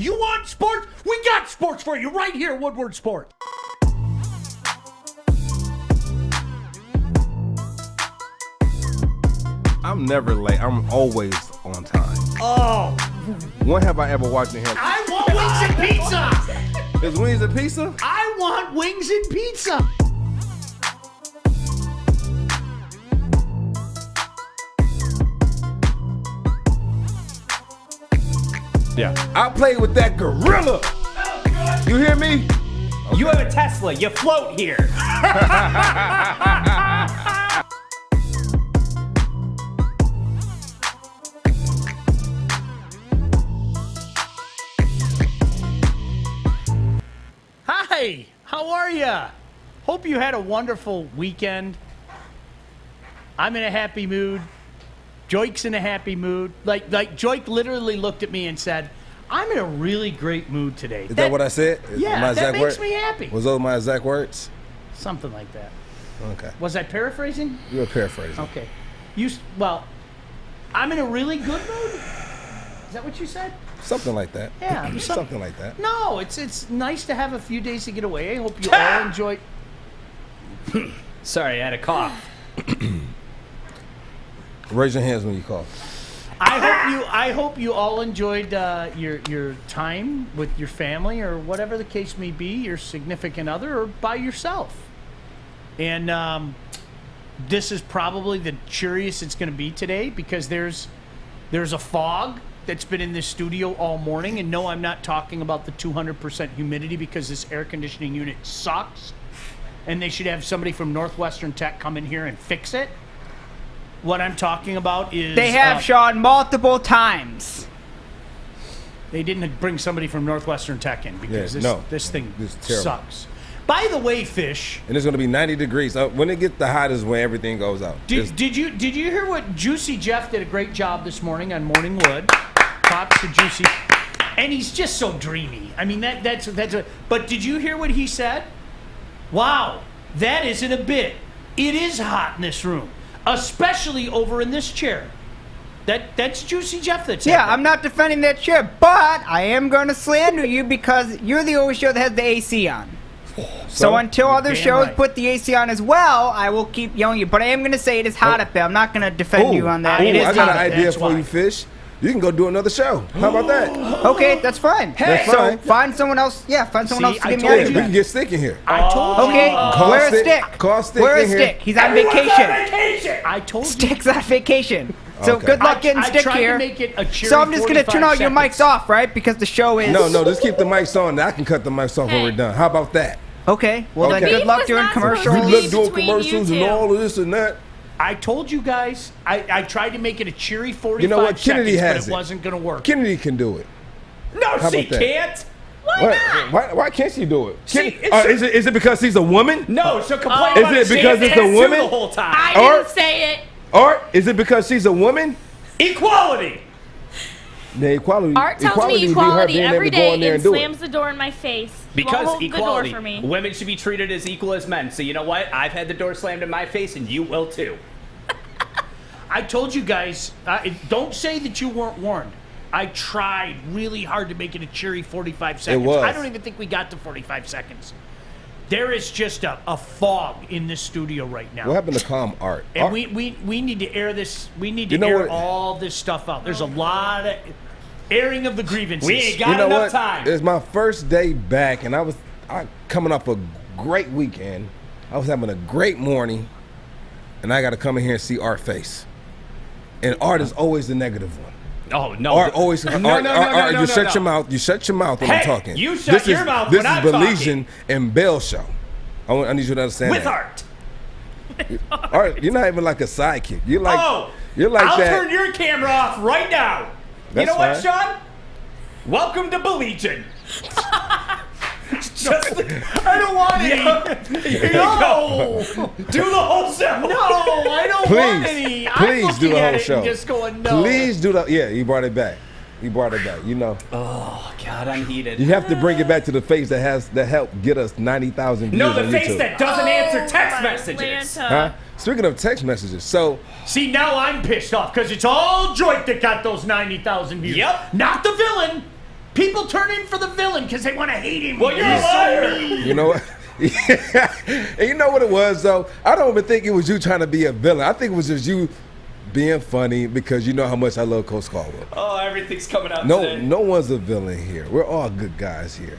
You want sports? We got sports for you right here, Woodward Sport. I'm never late. I'm always on time. Oh. When have I ever watched him? I want wings and pizza. Is wings and pizza? I want wings and pizza. Yeah. I played with that gorilla. You hear me? Okay. You have a Tesla. You float here. Hi, how are ya? Hope you had a wonderful weekend. I'm in a happy mood. Joique's in a happy mood. Like Joique literally looked at me and said, I'm in a really great mood today. Is that what I said? Yeah, that makes me happy. Was those my exact words? Something like that. Okay. Was I paraphrasing? You were paraphrasing. Okay. Well, I'm in a really good mood? Is that what you said? Something like that. Yeah. Something like that. No, it's nice to have a few days to get away. I hope you all enjoy. Sorry, I had a cough. Raise your hands when you call. I hope you all enjoyed your time with your family or whatever the case may be, your significant other, or by yourself. And this is probably the cheeriest it's going to be today because there's a fog that's been in this studio all morning. And no, I'm not talking about the 200% humidity because this air conditioning unit sucks. And they should have somebody from Northwestern Tech come in here and fix it. What I'm talking about is... They have, Sean, multiple times. They didn't bring somebody from Northwestern Tech in because this thing sucks. By the way, Fish... And it's going to be 90 degrees. When it gets the hottest when everything goes out. Did you hear what Juicy Jeff did a great job this morning on Morning Wood? Props to Juicy. And he's just so dreamy. I mean, that's but did you hear what he said? Wow, that isn't a bit. It is hot in this room. Especially over in this chair. That's Juicy Jeff that said that. I'm not defending that chair, but I am going to slander you because you're the only show that has the AC on. So until other shows put the AC on as well, I will keep yelling you. But I am going to say it is hot up there. I'm not going to defend you on that. I got an idea for you, Fish. You can go do another show. How about that? Okay, that's fine. Hey, that's fine. So find someone else. Yeah, find someone else to get me out of here. We can get Stick in here. I told you. Okay, where's Stick? Call Stick Where's in Stick? Here. He's on vacation. I told you. Stick's on vacation. So good luck getting Stick here. To make it a so I'm just going to turn all your mics off, right? Because the show is... No, just keep the mics on. I can cut the mics off when we're done. How about that? Okay. Well, then good luck doing commercials. Good luck doing commercials and all of this and that. I told you guys, I tried to make it a cheery 45 You know what? Kennedy seconds, has but it wasn't going to work. Kennedy can do it. No, she can't. Why not? Why can't she do it? Is it because she's a woman? No, she'll complain about it because it's a woman the whole time. I didn't say it. Or is it because she's a woman? Equality. The equality. Art tells me equality every day and slams the door in my face. Because hold equality, the door for me. Women should be treated as equal as men. So you know what? I've had the door slammed in my face, and you will too. I told you guys, don't say that you weren't warned. I tried really hard to make it a cheery 45 seconds. It was. I don't even think we got to 45 seconds. There is just a fog in this studio right now. What happened to calm Art? And Art? we need to air this. We need to air all this stuff out. There's a lot of airing of the grievances. We ain't got enough time. It's my first day back, and I coming off a great weekend. I was having a great morning, and I got to come in here and see Art's face. And Art is always the negative one. Oh no! Art always. No, you shut your mouth. You shut your mouth when I'm talking. You shut your mouth when I'm talking. This is Baligian and Bell show. I need you to understand with that. Art. Art, you're not even like a sidekick. You're like. You're like I'll that. turn your camera off right now. That's you know what, fine. Sean? Welcome to Baligian. I don't want any. No. Do the whole show. No, I don't want any. Please do the whole show. Just going no. Please do the. Yeah, he brought it back. He brought it back. You know. Oh God, I'm heated. You have to bring it back to the face that helped get us 90,000 views on YouTube. No, the face that doesn't answer text messages. Huh? Speaking of text messages, so see now I'm pissed off because it's all Joique that got those 90,000 views. Yep. Not the villain. People turn in for the villain because they want to hate him. Well, you're a liar. You know what? And you know what it was, though? I don't even think it was you trying to be a villain. I think it was just you being funny because you know how much I love Coach Caldwell. Oh, everything's coming out today. No one's a villain here. We're all good guys here.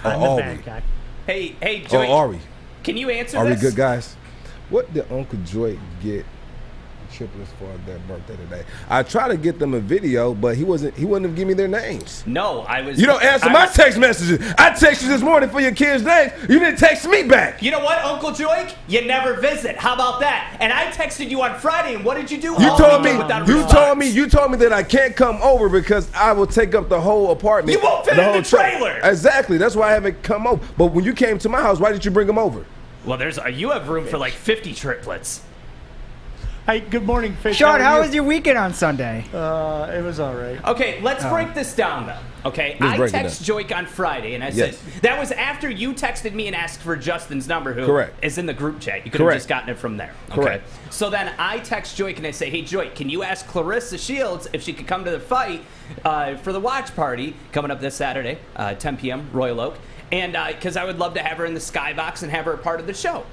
I'm the bad guy. Hey, Or Joique, are we? can you answer Are we this? good guys? What did Uncle Joique get triplets for their birthday today? I tried to get them a video, but he wouldn't give me their names. No, I was. You don't answer my text messages. I texted you this morning for your kids' names. You didn't text me back. You know what, Uncle Joique? You never visit. How about that? And I texted you on Friday, and what did you do? You All told weekend without a me response. that I can't come over because I will take up the whole apartment. You won't fit the in whole the trailer. Exactly. That's why I haven't come over. But when you came to my house, why did you bring them over? Well, you have room for like 50 triplets. Hey, good morning, Fish. Sean, how was your weekend on Sunday? It was all right. Okay, let's break this down, though. Okay, I texted Joique on Friday, and I said, that was after you texted me and asked for Justin's number, who is in the group chat. You could have just gotten it from there. Okay? Correct. So then I text Joique and I say, hey, Joique, can you ask Clarissa Shields if she could come to the fight for the watch party coming up this Saturday, 10 p.m., Royal Oak? And because I would love to have her in the skybox and have her a part of the show.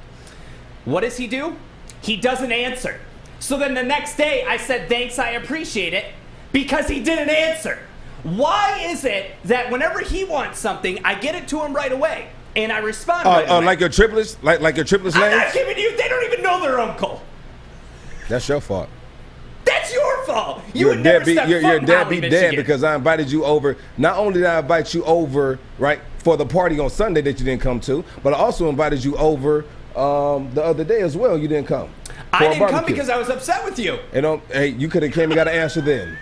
What does he do? He doesn't answer. So then the next day I said, thanks, I appreciate it, because he didn't answer. Why is it that whenever he wants something, I get it to him right away, and I respond right away? Like your triplets? Like your triplets names? I'm not giving you, they don't even know their uncle. That's your fault. That's your fault. You're would never step You're foot in Holly, deadbeat dad Michigan. because I invited you over. Not only did I invite you over, right, for the party on Sunday that you didn't come to, but I also invited you over the other day as well. You didn't come. I didn't come because I was upset with you. And hey, you could have came and got an answer then.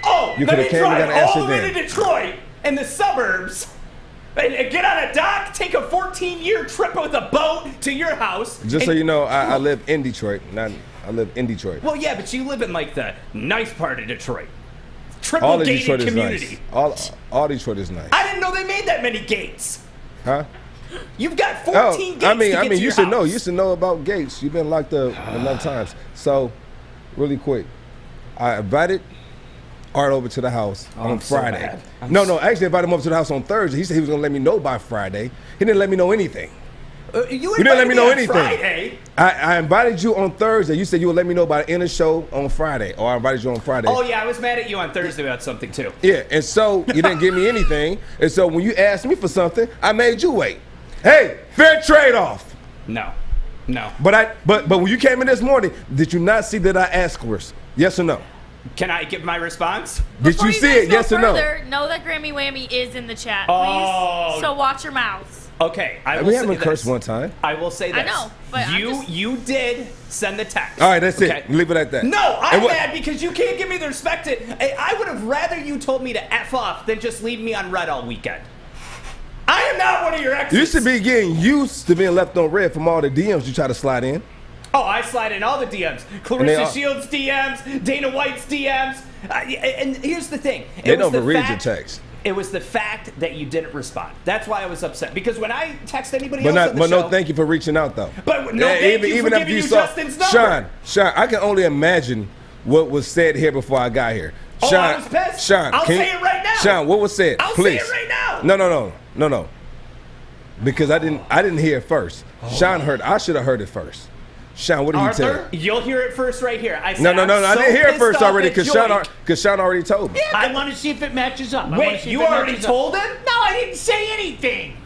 Oh, You let coulda me came and got drive an answer all the way then. to Detroit in the suburbs and get on a dock, take a 14-year trip with a boat to your house. Just so you know, I live in Detroit. I live in Detroit. Well, yeah, but you live in like the nice part of Detroit. All Triple of gated Detroit is community. nice. All Detroit is nice. I didn't know they made that many gates. Huh? You've got 14 gates. I mean, to you your should know. house. You should know about gates. You've been locked up enough times. So, really quick, I invited Art over to the house on I'm so Friday. bad. No, actually, I invited him over to the house on Thursday. He said he was gonna let me know by Friday. He didn't let me know anything. You didn't let me know on anything. Friday. I invited you on Thursday. You said you would let me know by the end of the show on Friday, or I invited you on Friday. Oh yeah, I was mad at you on Thursday about something too. Yeah, and so you didn't give me anything. And so when you asked me for something, I made you wait. Hey, fair trade-off. No. But when you came in this morning, did you not see that I asked first? Yes or no? Can I give my response? Did Before you see guys it? go Yes or no? further, know that Grammy Whammy is in the chat, please. Oh. So watch your mouths. Okay, I will We say haven't this. cursed one time. I will say this. I know, but you did send the text. All right, that's Okay. it. Leave it at that. No, I'm And what- mad because you can't give me the respect. I would have rather you told me to F off than just leave me on red all weekend. I am not one of your exes. You should be getting used to being left on red from all the DMs you try to slide in. Oh, I slide in all the DMs. Clarissa Shields DMs, Dana White's DMs. And here's the thing. They don't even read your text. It was the fact that you didn't respond. That's why I was upset. Because when I text anybody But else on the show, no, thank you for reaching out though. But no, thank you for giving you Justin's number. Sean, I can only imagine what was said here before I got here. Oh, Sean, I was pissed. Sean, I'll say it right now. Sean, what was said? I'll Please. say it right now. No. Because I didn't hear it first. Sean heard. I should have heard it first. Sean, what did you tell? Arthur, you'll hear it first right here. I said, No. I'm I so didn't hear it pissed first off already at because Joique. Sean already told me. I want to see if it matches up. Wait, you already told him? No, I didn't say anything.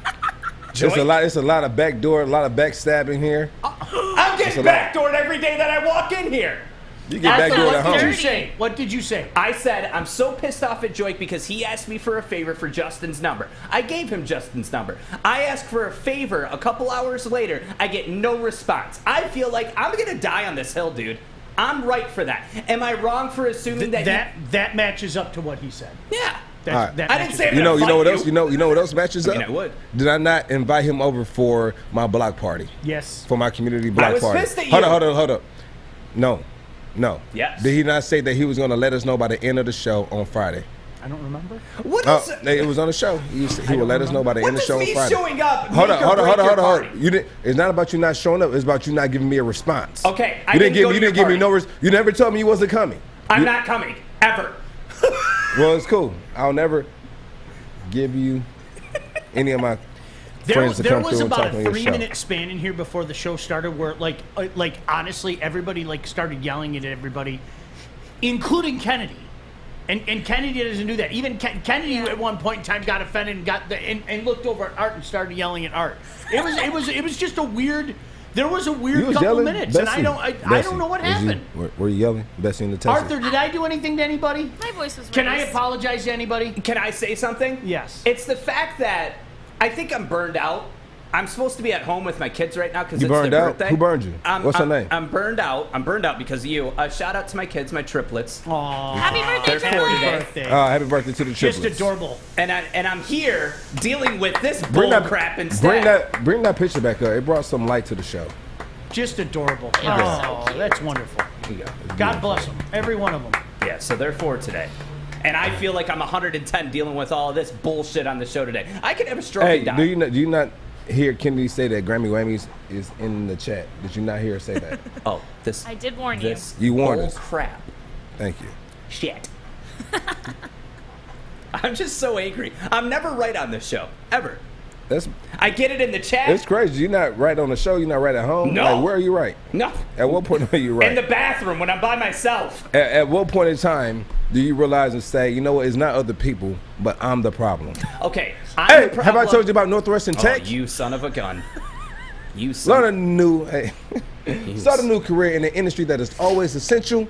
It's a lot of backdoor, a lot of backstabbing here. I'm getting backdoored every day that I walk in here. You get That's backdoored so at home. dirty. What did you say? I said, I'm so pissed off at Joique because he asked me for a favor for Justin's number. I gave him Justin's number. I asked for a favor a couple hours later. I get no response. I feel like I'm going to die on this hill, dude. I'm right for that. Am I wrong for assuming That matches up to what he said. Yeah. All right. I didn't say You know what else? you. You know what else matches up? I would. Did I not invite him over for my block party? Yes. For my community block was party. pissed at you. Hold up. No. Yes. Did he not say that he was going to let us know by the end of the show on Friday? I don't remember. What is It was on the show. He would let us know by the What end of the does show on me Friday. showing up Hold make on. or break your party? You didn't. It's not about you not showing up. It's about you not giving me a response. Okay, I You didn't didn't go to give your me party. no. You never told me you wasn't coming. I'm not coming. Ever. Well, it's cool. I'll never. give you any of my friends to come through and talk on your show. There was about a 3-minute span in here before the show started where, like honestly, everybody like started yelling at everybody, including Kennedy. And Kennedy doesn't do that. Even Kennedy at one point in time got offended and looked over at Art and started yelling at Art. It was just a weird. There was a weird couple minutes, Bessie, and I don't know what happened. Were you yelling, Bessie, in the text? Arthur, did I do anything to anybody? My voice was raised. Can I apologize to anybody? Can I say something? Yes. It's the fact that I think I'm burned out. I'm supposed to be at home with my kids right now because it's their birthday. Who burned you? What's her name? I'm burned out. I'm burned out because of you. Shout out to my kids, my triplets. Aww. Happy birthday, triplets. Happy birthday to the triplets. Just adorable. And I'm here dealing with this bull crap instead. Bring that picture back up. It brought some light to the show. Just adorable. Oh, that's wonderful. God bless them. Every one of them. Yeah, so they're 4 today. And I feel like I'm 110 dealing with all of this bullshit on the show today. I could have a stroke and die. Do you not hear Kennedy say that Grammy Whammies is in the chat? Did you not hear her say that? I did warn you. You warned us. Crap. Thank you. Shit. I'm just so angry. I'm never right on this show. Ever. I get it in the chat. It's crazy. You're not right on the show. You're not right at home. No. Like, where are you right? No. At what point are you right? In the bathroom when I'm by myself. At what point in time do you realize and say, you know what, it's not other people, but I'm the problem? Okay. Hey, have I told you about Northwestern Tech? Oh, you son of a gun. You son. Start a new career in an industry that is always essential,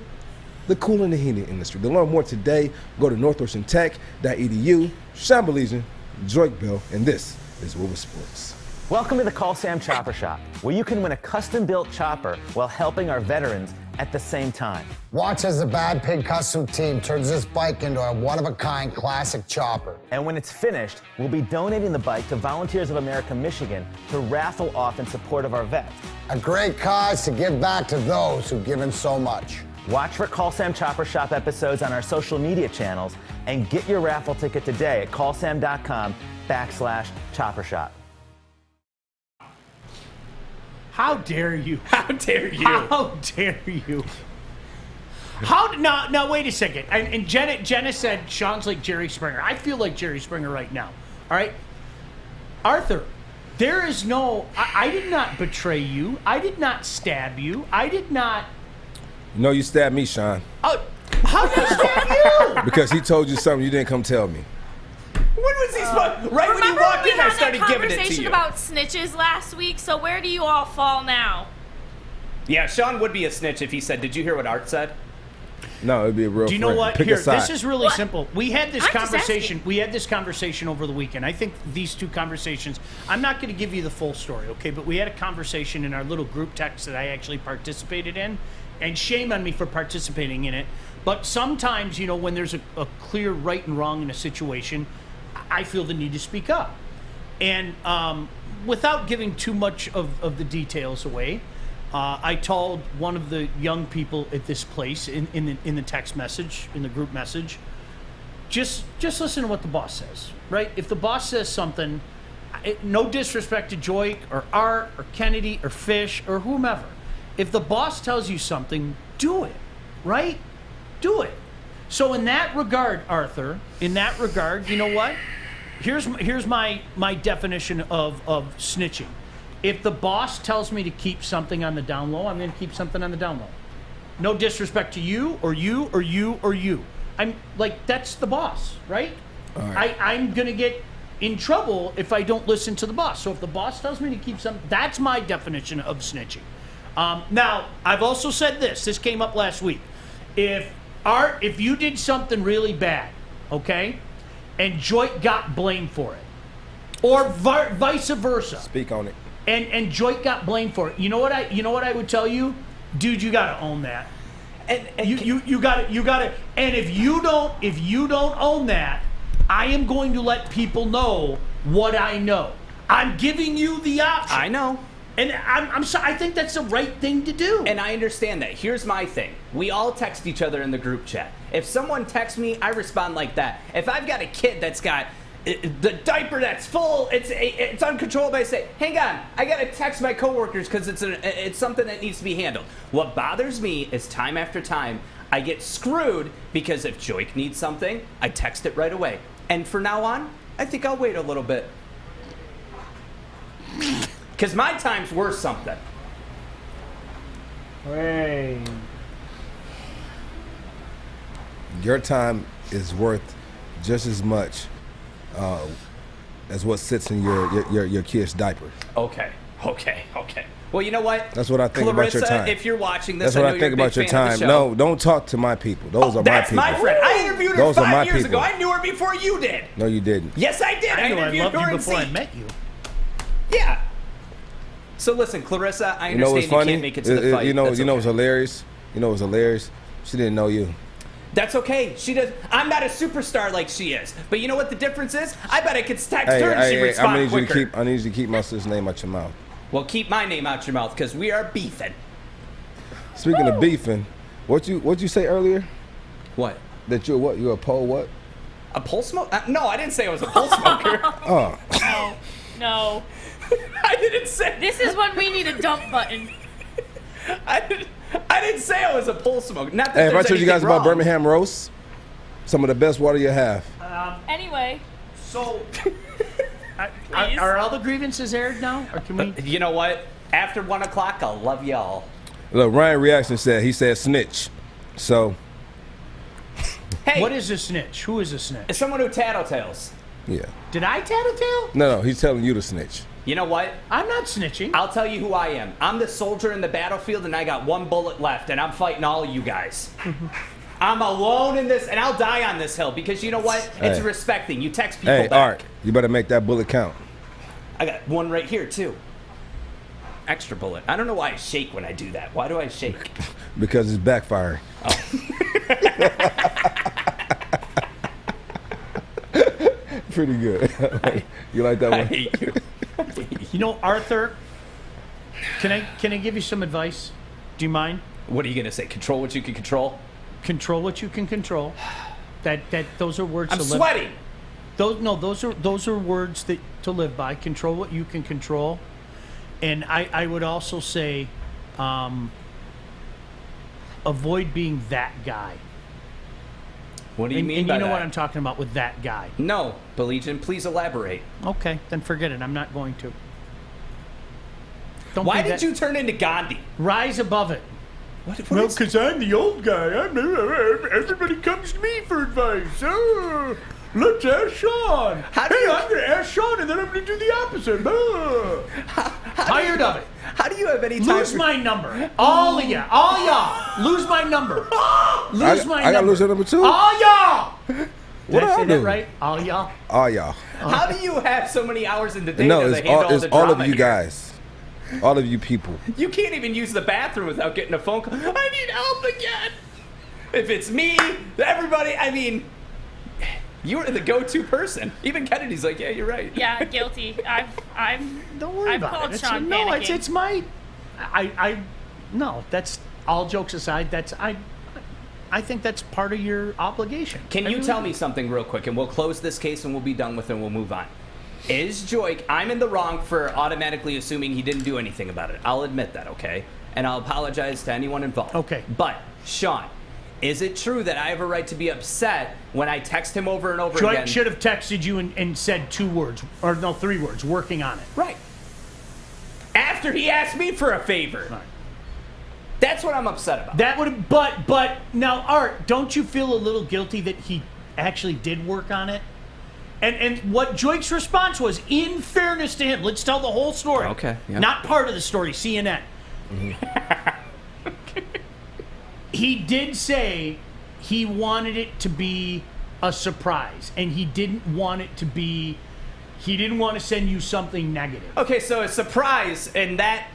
the cooling and heating industry. To learn more today, go to northwesterntech.edu. Sean Baligian, Joique Bell, and this is Woodward Sports. Welcome to the Call Sam Chopper Shop, where you can win a custom-built chopper while helping our veterans at the same time. Watch as the Bad Pig Custom Team turns this bike into a one-of-a-kind classic chopper. And when it's finished, we'll be donating the bike to Volunteers of America Michigan to raffle off in support of our vets. A great cause to give back to those who've given so much. Watch for Call Sam Chopper Shop episodes on our social media channels and get your raffle ticket today at callsam.com/chopper shop. How dare you? How dare you? How dare you? Now wait a second. And Jenna said Sean's like Jerry Springer. I feel like Jerry Springer right now. All right, Arthur. There is no. I did not betray you. I did not stab you. I did not. No, you stabbed me, Sean. Oh, how did I stab you? Because he told you something you didn't come tell me. When was he supposed? Right when you walked in, I started giving it to you. We had a conversation about snitches last week, so where do you all fall now? Yeah, Sean would be a snitch if he said, "Did you hear what Art said?" No, it'd be a real. Do you know what? Pick Here, a side. this is really simple. We had this I'm just conversation. asking. We had this conversation over the weekend. I think these two conversations. I'm not going to give you the full story, okay? But we had a conversation in our little group text that I actually participated in, and shame on me for participating in it. But sometimes, you know, when there's a clear right and wrong in a situation, I feel the need to speak up. And without giving too much of the details away, I told one of the young people at this place in the text message, in the group message, just listen to what the boss says, right? If the boss says something, no disrespect to Joique or Art or Kennedy or Fish or whomever, if the boss tells you something, do it, right? Do it. So in that regard, Arthur, you know what? Here's my definition of snitching. If the boss tells me to keep something on the down low, I'm going to keep something on the down low. No disrespect to you or you or you or you. I'm like, that's the boss, right? All right. I'm going to get in trouble if I don't listen to the boss. So if the boss tells me to keep something, that's my definition of snitching. Now, I've also said this. This came up last week. If you did something really bad, okay, and Joique got blamed for it, or vice versa. Speak on it. And Joique got blamed for it. You know what I would tell you, dude. You got to own that. And you got to. And if you don't own that, I am going to let people know what I know. I'm giving you the option. I know. And I'm sorry, I think that's the right thing to do. And I understand that. Here's my thing. We all text each other in the group chat. If someone texts me, I respond like that. If I've got a kid that's got the diaper that's full, it's uncontrollable, I say, hang on, I got to text my coworkers because it's something that needs to be handled. What bothers me is time after time, I get screwed because if Joique needs something, I text it right away. And from now on, I think I'll wait a little bit. Because my time's worth something. Hey. Your time is worth just as much as what sits in your kid's diaper. Okay. Well, you know what? That's what I think Clarissa, about your time. If you're watching this, that's what I know I think you're a about big your fan of the time. show. No, don't talk to my people. Those are my That's people. my friend. I interviewed her Those are my 5 years ago. people. I knew her before you did. No, you didn't. Yes, I did. I knew I interviewed loved her you in before I Zeke. met you. Yeah. So listen, Clarissa, I You know understand what's funny? you can't make it to the fight. You know That's what's okay. hilarious? You know what's hilarious? She didn't know you. That's okay. She does. I'm not a superstar like she is. But you know what the difference is? I bet I could text her and she'd respond quicker. I need you to keep my sister's name out your mouth. Well, keep my name out your mouth because we are beefing. Speaking of beefing, what'd you say earlier? What? That you're what? You're a pole what? A pole smoker? No, I didn't say I was a pole smoker. Oh. No. I didn't say. This is when we need a dump button. I didn't say I was a pole smoker. Not that Hey, if I there's told you guys anything wrong. about Birmingham roast, some of the best water you have. Anyway. So, are all the grievances aired now? Or can we? You know what? After 1 o'clock, I'll love y'all. Look, Ryan Reaction said snitch. So. Hey, What is a snitch? Who is a snitch? it's someone who tattletales. Yeah. Did I tattletale? No, he's telling you to snitch. You know what? I'm not snitching. I'll tell you who I am. I'm the soldier in the battlefield, and I got 1 bullet left, and I'm fighting all of you guys. I'm alone in this, and I'll die on this hill because you know what? It's Hey. respect thing. You text people Hey, back. Art, you better make that bullet count. I got one right here too. Extra bullet. I don't know why I shake when I do that. Why do I shake? Because it's backfiring. Pretty good. You like that I one? hate you. You know, Arthur. Can I give you some advice? Do you mind? What are you gonna say? Control what you can control. Control what you can control. Those are words. I'm to live. sweating. Those are words that to live by. Control what you can control, and I would also say, avoid being that guy. What do you mean and by you know that? what I'm talking about with that guy. No, Baligian, please elaborate. Okay, then forget it. I'm not going to. Don't Why be did that- you turn into Gandhi? rise above it? What Well, is- because I'm the old guy. Everybody comes to me for advice. Oh, let's ask Sean. How do you- I'm going to ask Sean, and then I'm going to do the opposite. Tired of it. How do you have any time? Lose my number. All of ya. All y'all. Lose my number. Lose my number. I got to lose your number too? All y'all. Did What I say I that do? right? All y'all. All y'all. How do you have so many hours in the day No, to it's handle all the of drama you here? guys. All of you people. You can't even use the bathroom without getting a phone call. I need help again. If it's me, everybody, I mean, you are the go-to person. Even Kennedy's like, yeah, you're right. Yeah, guilty. I'm. Don't worry I've about called it. Sean No, panicking. it's my. No, that's all jokes aside. I think that's part of your obligation. Can you tell me something real quick, and we'll close this case and we'll be done with it and we'll move on. Is Joique, I'm in the wrong for automatically assuming he didn't do anything about it. I'll admit that, okay? And I'll apologize to anyone involved. Okay. But, Sean, is it true that I have a right to be upset when I text him over and over again? Joique should have texted you and said 2 words, or no, 3 words, working on it. Right. After he asked me for a favor. Right. That's what I'm upset about. That would have, but now, Art, don't you feel a little guilty that he actually did work on it? And what Joique's response was, in fairness to him, let's tell the whole story. Okay, yeah. Not part of the story, CNN. He did say he wanted it to be a surprise, and he didn't want it to be, he didn't want to send you something negative. Okay, so a surprise in that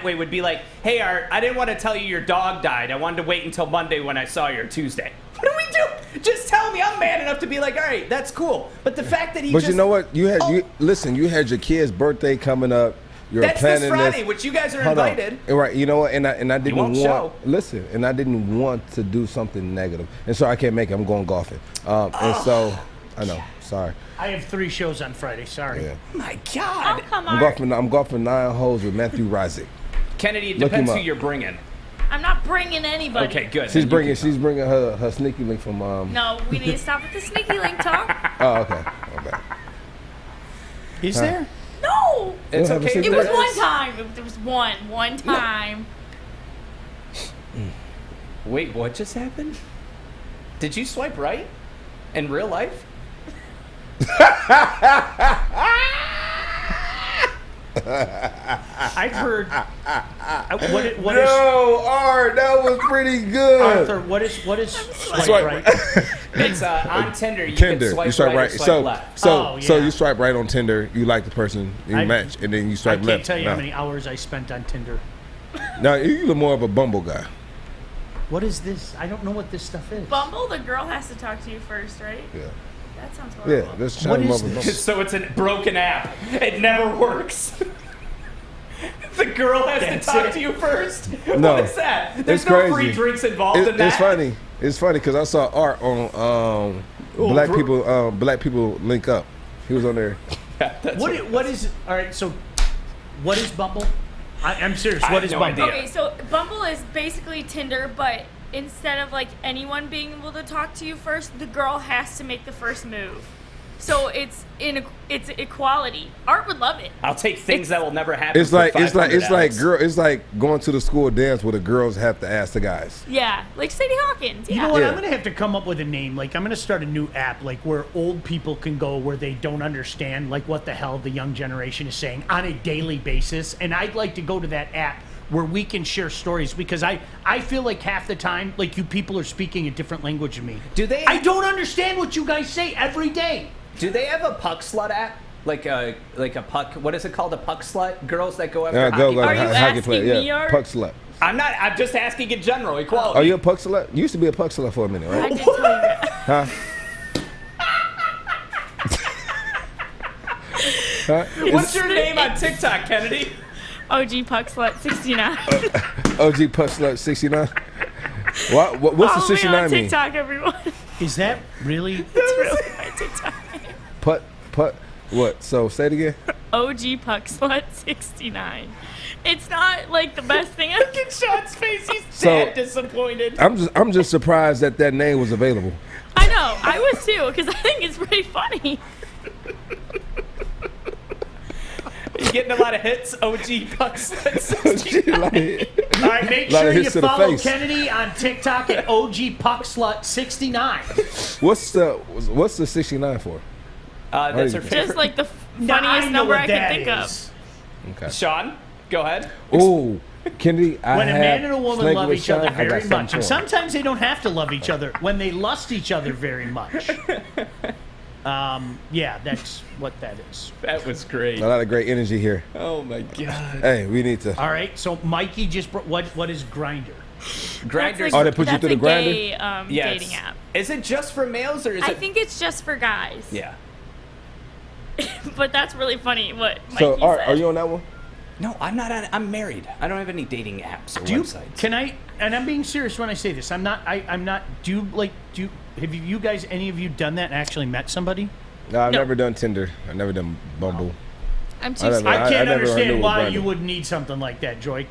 way would be like, hey, Art, I didn't want to tell you your dog died. I wanted to wait until Monday when I saw you, or Tuesday. What do we do? Just tell me. I'm man enough to be like, all right, that's cool. But the fact that he But just... you know what? You had your kid's birthday coming up. You're That's planning this Friday, which you guys are Hold on. invited. Right, you know what? And I didn't won't want show. listen, and I didn't want to do something negative. And so I can't make it. I'm going golfing. And so I know. Sorry. I have 3 shows on Friday, sorry. Yeah. Oh my Oh, God. come I'm on. golfing 9 holes with Matthew Rizik. Kennedy, it Look him depends who up. you're bringing. I'm not bringing anybody. Okay, good. She's bringing her sneaky link from. No, we need to stop with the sneaky link talk. Oh, okay. Okay. Is there? No. It's We'll have a okay. It secret. was one time. There was one time. Wait, what just happened? Did you swipe right? In real life? I've heard. What is No, Art, that was pretty good. Arthur? What is swipe right? It's on Tinder. You Tinder, can swipe you swipe right, right. or swipe So, left. so, Oh, so yeah. you swipe right on Tinder. You like the person you I- match, and then you I swipe can't left. tell you no. how many hours I spent on Tinder. Now you're more of a Bumble guy. What is this? I don't know what this stuff is. Bumble, the girl has to talk to you first, right? Yeah. That sounds horrible. Yeah. Let's What chime is up with this? Bumble. So it's a broken app. It never works. The girl has That's to talk it. to you first. No. What is that? There's It's no crazy. free drinks involved in that. It's funny. It's funny because I saw Art on Black People Link Up. He was on there. That's What is? All right. So, what is Bumble? I'm serious. I What have is no Bumble? idea. Okay, so Bumble is basically Tinder, but instead of like anyone being able to talk to you first, the girl has to make the first move. So it's equality. Art would love it. I'll take things that will never happen. It's for like $500. It's like going to the school dance where the girls have to ask the guys. Yeah, like Sadie Hawkins. Yeah. You know what? Yeah. I'm gonna have to come up with a name. Like I'm gonna start a new app, like where old people can go where they don't understand like what the hell the young generation is saying on a daily basis. And I'd like to go to that app where we can share stories because I feel like half the time like you people are speaking a different language than me. Do they? I don't understand what you guys say every day. Do they have a puck slut app? Like a puck? What is it called? A puck slut? Girls that go after hockey. Are you hockey asking player. me, Yeah, Art? puck slut. I'm not. I'm just asking in general. Equality. Are you a puck slut? You used to be a puck slut for a minute, I right? did tell you that. Huh? Huh? What's your name on TikTok, Kennedy? OG Puck Slut 69. OG puck slut 69. What's the Follow me 69 on mean? TikTok, everyone. Is that really? That's really my TikTok name. Putt. What? So say it again. OG Puck Slut 69. It's not like the best thing I Look at Sean's face. He's So- dead disappointed. I'm just surprised that name was available. I know, I was too, because I think it's pretty funny. You getting a lot of hits, OG puck slut 69. All right, make Lot sure of you hits to the follow face. Kennedy on TikTok at OG Puck Slut 69. What's the 69 for? That's her Just favorite. like the Now, funniest know number what I could that think is. Okay. Sean, go ahead. Ooh, Kennedy. When a have man and a woman snake love with each other Sean, I got very something much, for and him. sometimes they don't have to love each other, when they lust each other very much. Yeah, that's what that is. That was great. A lot of great energy here. Oh my god. Hey, we need to. All right, so Mikey just what is Grinder? Grinders. Oh, they put you through the grinder? Gay, Yes. dating app. Is it just for males or is I it? think it's just for guys. Yeah. But that's really funny what Mikey So, Art, said. are you on that one? No, I'm not on. I'm married. I don't have any dating apps or Do you, websites. can I? And I'm being serious when I say this. I'm not. I'm not. Have you guys, any of you, done that and actually met somebody? No, I've No. never done Tinder. I've never done Bumble. I'm too I never- scared. I can't never knew understand what why Grindr. you would need something like that, Joique.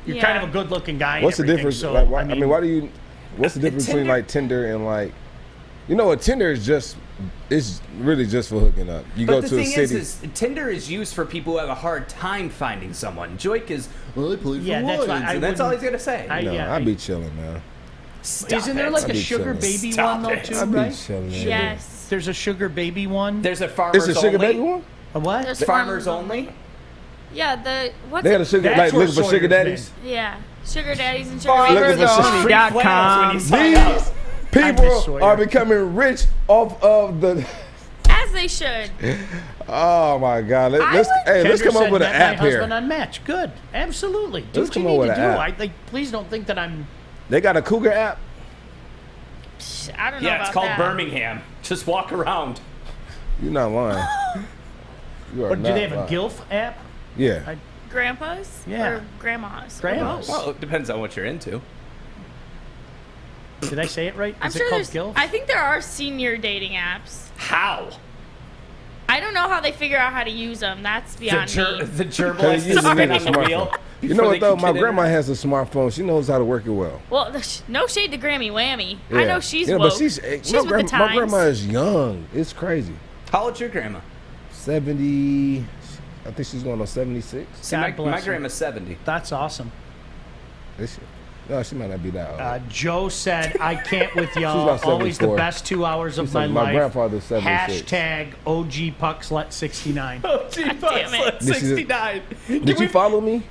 You're Yeah. kind of a good-looking guy. What's the and everything, difference? So, Like, why, I mean, why do you? What's the difference between Tinder- like Tinder and like? You know what? Tinder is just. It's really just for hooking up. You But go the to a thing city. is Tinder is used for people who have a hard time finding someone. Joique is, well, I play for Yeah, that's why ones, I and that's all he's wouldn't- gonna say. no, yeah, I'd be chilling, man. Stop Isn't there it. like I'd a be sugar chilling. baby Stop one though it. too, I'd be right? chilling. Yes. There's a sugar baby one. There's a farmers It's a sugar only. baby one. A what? There's Farmers only. Yeah, the what's They got a it? sugar That's like where looking for sugar Sawyer's daddies. Yeah, sugar daddies and sugar Farmers babies. only. Free flannels when you sign up. These I miss people Sawyer. are becoming rich off of the. As they should. Oh my God! Let's Kendra come up said, with an "Met my app here. husband on Match. Good, absolutely. Do Let's what you come up need with to do. an app. Please don't think that I'm. They got a cougar app. I don't know Yeah, about it's called that. Birmingham. Just walk around. You're not lying. You are But do not they have a lying. GILF app? Yeah. Grandpas? Yeah. Or grandmas? Grandmas. Well, it depends on what you're into. Did I say it right? I'm Is sure it called there's. GILF? I think there are senior dating apps. How? I don't know know how they figure out how to use them. That's beyond me. The gerbil Because has you to just spin need a on the wheel. smartphone. You know before what they though? can My get grandma in. has a smartphone. She knows how to work it well. Well, no shade to Grammy Whammy. I know she's yeah, woke. but she's with my, the times. my grandma is young. It's crazy. How old's your grandma? 70. I think she's going on 76. See, my bless her. grandma's 70. That's awesome. Is she? No, she might not be that old. Joe said, I can't with She's y'all. about Always the 74. best 2 hours of She my said, life. my grandfather's 76. Hashtag OG Puckslut69. Oh, gee, damn it. 69. Did you follow me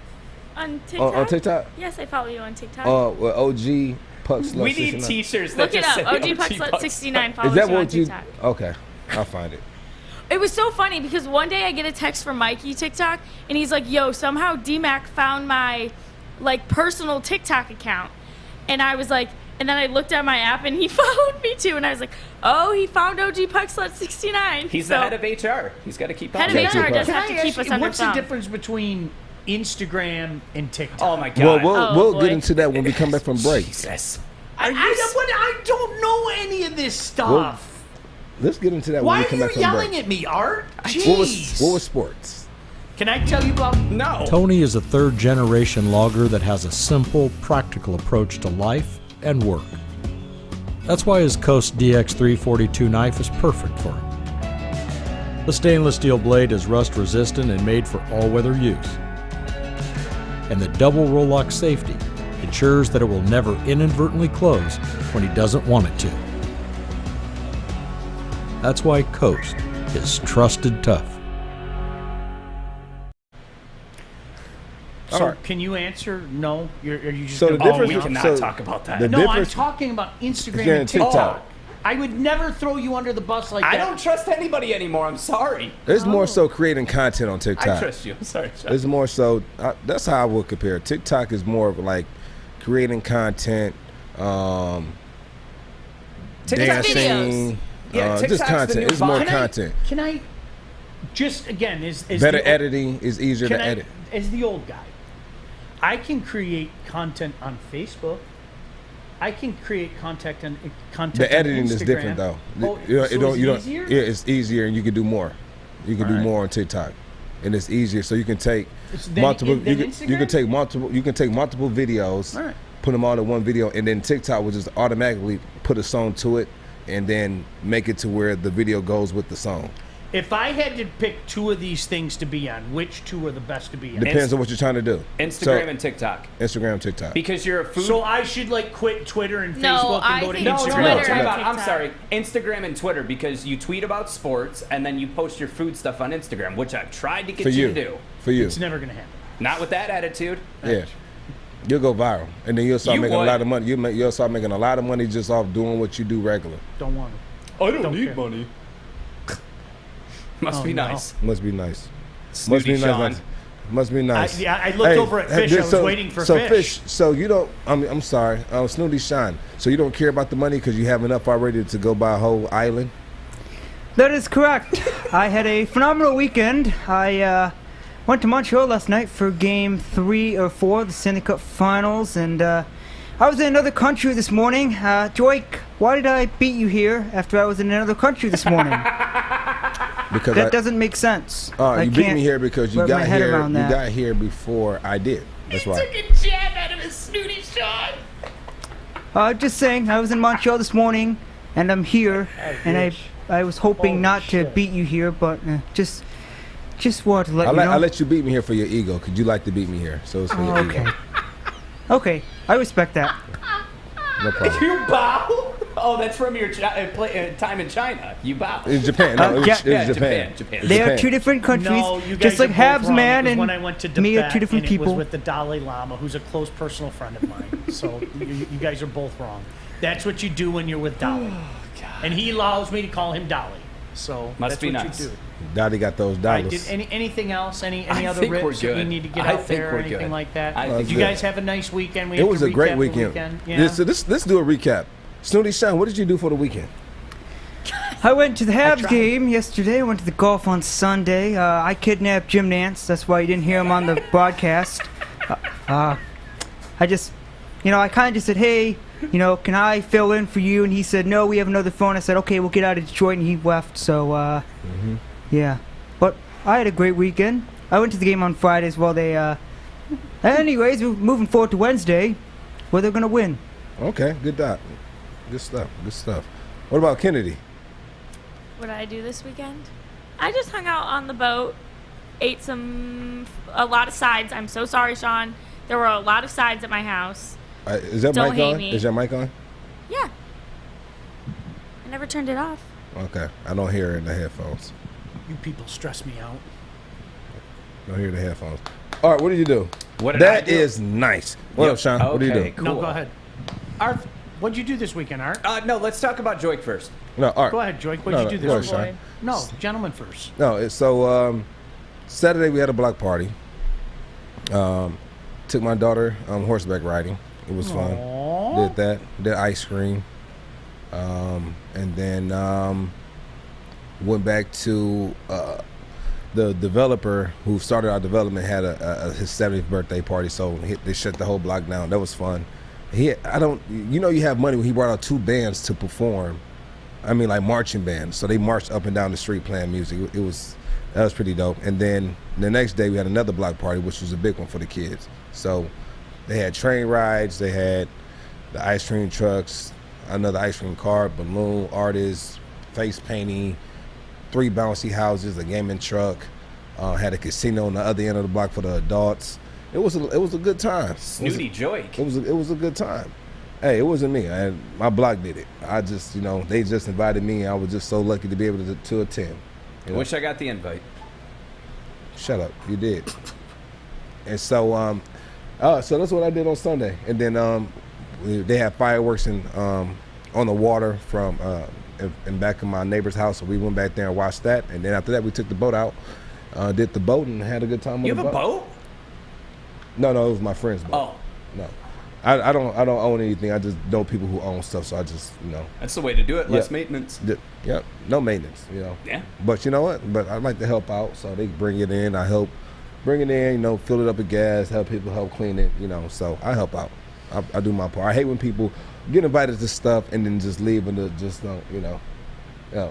On TikTok? on TikTok? Yes, I follow you on TikTok. Well, OG Puck Slut. We need 69. T-shirts that Look it just up. say OG Puckslut 69 Is follows that you on what you? TikTok. Okay, I'll find it. It was so funny because one day I get a text from Mikey TikTok and he's like, "Yo, somehow DMAC found my like personal TikTok account," and I was like, and then I looked at my app and he followed me too, and I was like, "Oh, he found OG Puckslut 69." He's the head of HR. He's got to keep Head up. of Yeah, HR keep does up. have to keep us under what's the thumb. difference between Instagram and TikTok? Oh my God. Well, Oh, we'll boy. get into that when we come back from break. Jesus. I don't know any of this stuff. Let's get into that Why when we are come you back from yelling break. at me, Art? What Jeez. was sports? Can I tell you about? No. Tony is a third-generation logger that has a simple, practical approach to life and work. That's why his Coast DX342 knife is perfect for him. The stainless steel blade is rust-resistant and made for all-weather use. And the double roll-lock safety ensures that it will never inadvertently close when he doesn't want it to. That's why Coast is trusted tough. So All right. can you answer? No. Are you just? So the gonna- difference. we cannot so talk about that. The No, I'm difference. talking about Instagram Yeah, and TikTok. TikTok. I would never throw you under the bus like I that. don't trust anybody anymore. I'm sorry. It's more so creating content on TikTok. I trust you. I'm sorry. Chuck. It's more so. That's how I would compare. TikTok is more of like creating content, dancing, Yeah, just TikTok's the content. new It's more Vine. content. Can I just again is Better the, editing is easier Can to I, edit. as the old guy, I can create content on Facebook. I can create content on The editing on is Instagram. different though. Oh, You so don't. it's You don't. easier? Yeah, it's easier, and you can do more. You can do Alright. more on TikTok, and it's easier. So you can take Than multiple. You can Instagram? take multiple. You can take multiple videos, Alright. put them all in one video, and then TikTok will just automatically put a song to it, and then make it to where the video goes with the song. If I had to pick two of these things to be on, which two are the best to be on? Depends on what you're trying to do. Instagram and TikTok. Instagram and TikTok. Because you're a food. So I should like quit Twitter and No, Facebook and I go to think no, Instagram. no, Twitter no. and Time out. I'm TikTok. sorry. Instagram and Twitter because you tweet about sports and then you post your food stuff on Instagram, which I've tried to get For you you. to do. For you. It's never gonna happen. Not with that attitude. Yeah. You'll go viral, and then you'll start You making would. a lot of money. You'll start making a lot of money just off doing what you do regular. Don't want to. I don't need money. Must Oh, be no. nice. Must be nice. Snooty Must be Sean. nice. Must be nice. I looked over at Fish. I was waiting for so Fish. So you don't. I'm sorry. Snooty Sean. So you don't care about the money because you have enough already to go buy a whole island. That is correct. I had a phenomenal weekend. I went to Montreal last night for Game 3 or 4 of the Stanley Cup Finals, and I was in another country this morning. Joique, why did I beat you here after I was in another country this morning? Because That doesn't make sense. you beat me here because you wrap my got head here. around You that. got here before I did. That's why. Took a jab out of his snooty shot. Just saying, I was in Montreal this morning, and I'm here, and I was hoping Holy not to shit. beat you here, but just wanted to let you know. I let you beat me here for your ego because you like to beat me here. So it's for your okay. ego. Okay, I respect that. No problem. You bow? Oh, that's from your time in China. You bow. In Japan. No, it was, yeah. it was Japan. Japan. They are Japan. two different countries, No, you guys just like are both Habs wrong. man It was and when I went to me Tibet, are two different and people. It was with the Dalai Lama, who's a close personal friend of mine. So you guys are both wrong. That's what you do when you're with Dolly. And he allows me to call him Dolly. So Must that's be what nice. you do. Daddy got those All right, dollars. anything else? Any I other think we're rips that we good. need to get I out think there or we're anything good. like that? I Did think you good. guys have a nice weekend? We It have was to a great recap the weekend. Yeah. So let's do a recap. Snooty Sean, what did you do for the weekend? I went to the Habs tried. game yesterday. I went to the golf on Sunday. I kidnapped Jim Nance. That's why you didn't hear him on the broadcast. I just, I kind of just said, hey, can I fill in for you? And he said, no, we have another phone. I said, okay, we'll get out of Detroit. And he left. So, yeah. But I had a great weekend. I went to the game on Friday as well. Anyways, we're moving forward to Wednesday, where they're gonna win. Okay, good dot. Good stuff. Good stuff. What about Kennedy? What did I do this weekend? I just hung out on the boat, ate a lot of sides. I'm so sorry, Sean. There were a lot of sides at my house. Is that Don't mic hate on? me. Is your mic on? Yeah. I never turned it off. Okay, I don't hear it in the headphones. You people stress me out. Don't hear the headphones. All right, what did you do? What did I That do? is nice. What up, Sean? What did you do? Okay, cool. No, go ahead. Art, what'd you do this weekend, Art? No, let's talk about Joique first. No, Art. Go ahead, Joique. What'd No, you do go this ahead, weekend? Sean. No, gentlemen first. No, so Saturday we had a block party. Took my daughter horseback riding. It was fun. Aww. Did that. Did ice cream. And then went back to the developer who started our development had his 70th birthday party, so they shut the whole block down. That was fun. You have money when he brought out 2 bands to perform. I mean, like marching bands. So they marched up and down the street playing music. That was pretty dope. And then the next day we had another block party, which was a big one for the kids. So they had train rides, they had the ice cream trucks, another ice cream cart, balloon artists, face painting, 3 bouncy houses, a gaming truck, had a casino on the other end of the block for the adults. It was a good time. Snooty Joique. It was a good time. Hey, it wasn't me. My block did it. I just, they just invited me. I was just so lucky to be able to attend. I wish I got the invite. Shut up. You did. And so, so that's what I did on Sunday. And then they had fireworks on the water from in back of my neighbor's house. So we went back there and watched that. And then after that, we took the boat out, did the boat, and had a good time on the boat. You have a boat? No, it was my friend's boat. Oh. No. I don't own anything. I just know people who own stuff, so I just, That's the way to do it. Less maintenance. Yep. No maintenance, Yeah. But you know what? But I like to help out, so they bring it in. I help bring it in, fill it up with gas, help people help clean it, So I help out. I do my part. I hate when people get invited to stuff and then just leave and just don't,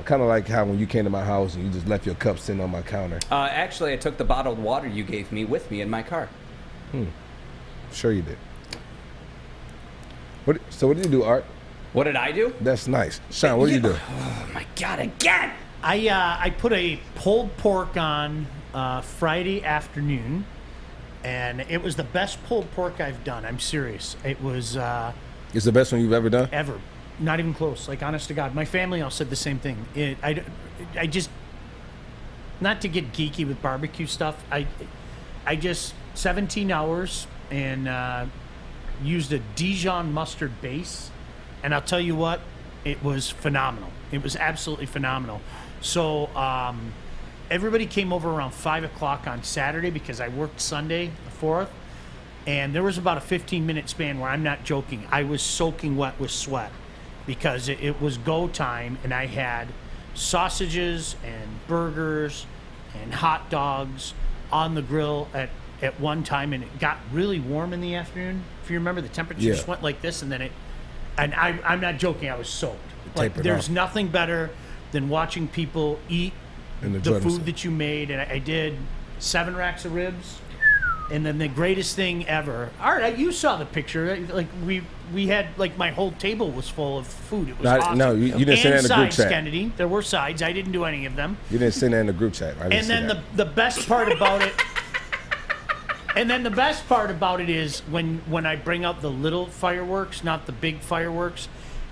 kind of like how when you came to my house and you just left your cup sitting on my counter. Actually, I took the bottled water you gave me with me in my car. Sure you did. So what did you do, Art? What did I do? That's nice. Sean, what did you do? Oh, my God, again! I put a pulled pork on Friday afternoon, and it was the best pulled pork I've done. I'm serious. It was It's the best one you've ever done? ever. Not even close. Like, honest to God. My family all said the same thing. I just, not to get geeky with barbecue stuff, I just 17 hours and used a Dijon mustard base, and I'll tell you what, it was phenomenal. It was absolutely phenomenal. So everybody came over around 5 o'clock on Saturday because I worked Sunday, the 4th, and there was about a 15-minute span where I'm not joking. I was soaking wet with sweat because it was go time, and I had sausages and burgers and hot dogs on the grill at one time, and it got really warm in the afternoon. If you remember, the temperature just went like this, and then I'm not joking, I was soaked. Like, there's nothing better than watching people eat the food that you made, and I did 7 racks of ribs, and then the greatest thing ever. All right, you saw the picture. Like, we had, like, my whole table was full of food. It was awesome. No, you didn't send that in the group sides, chat. Kennedy. There were sides. I didn't do any of them. You didn't send that in the group chat. And then the best part about it. And then the best part about it is when I bring out the little fireworks, not the big fireworks,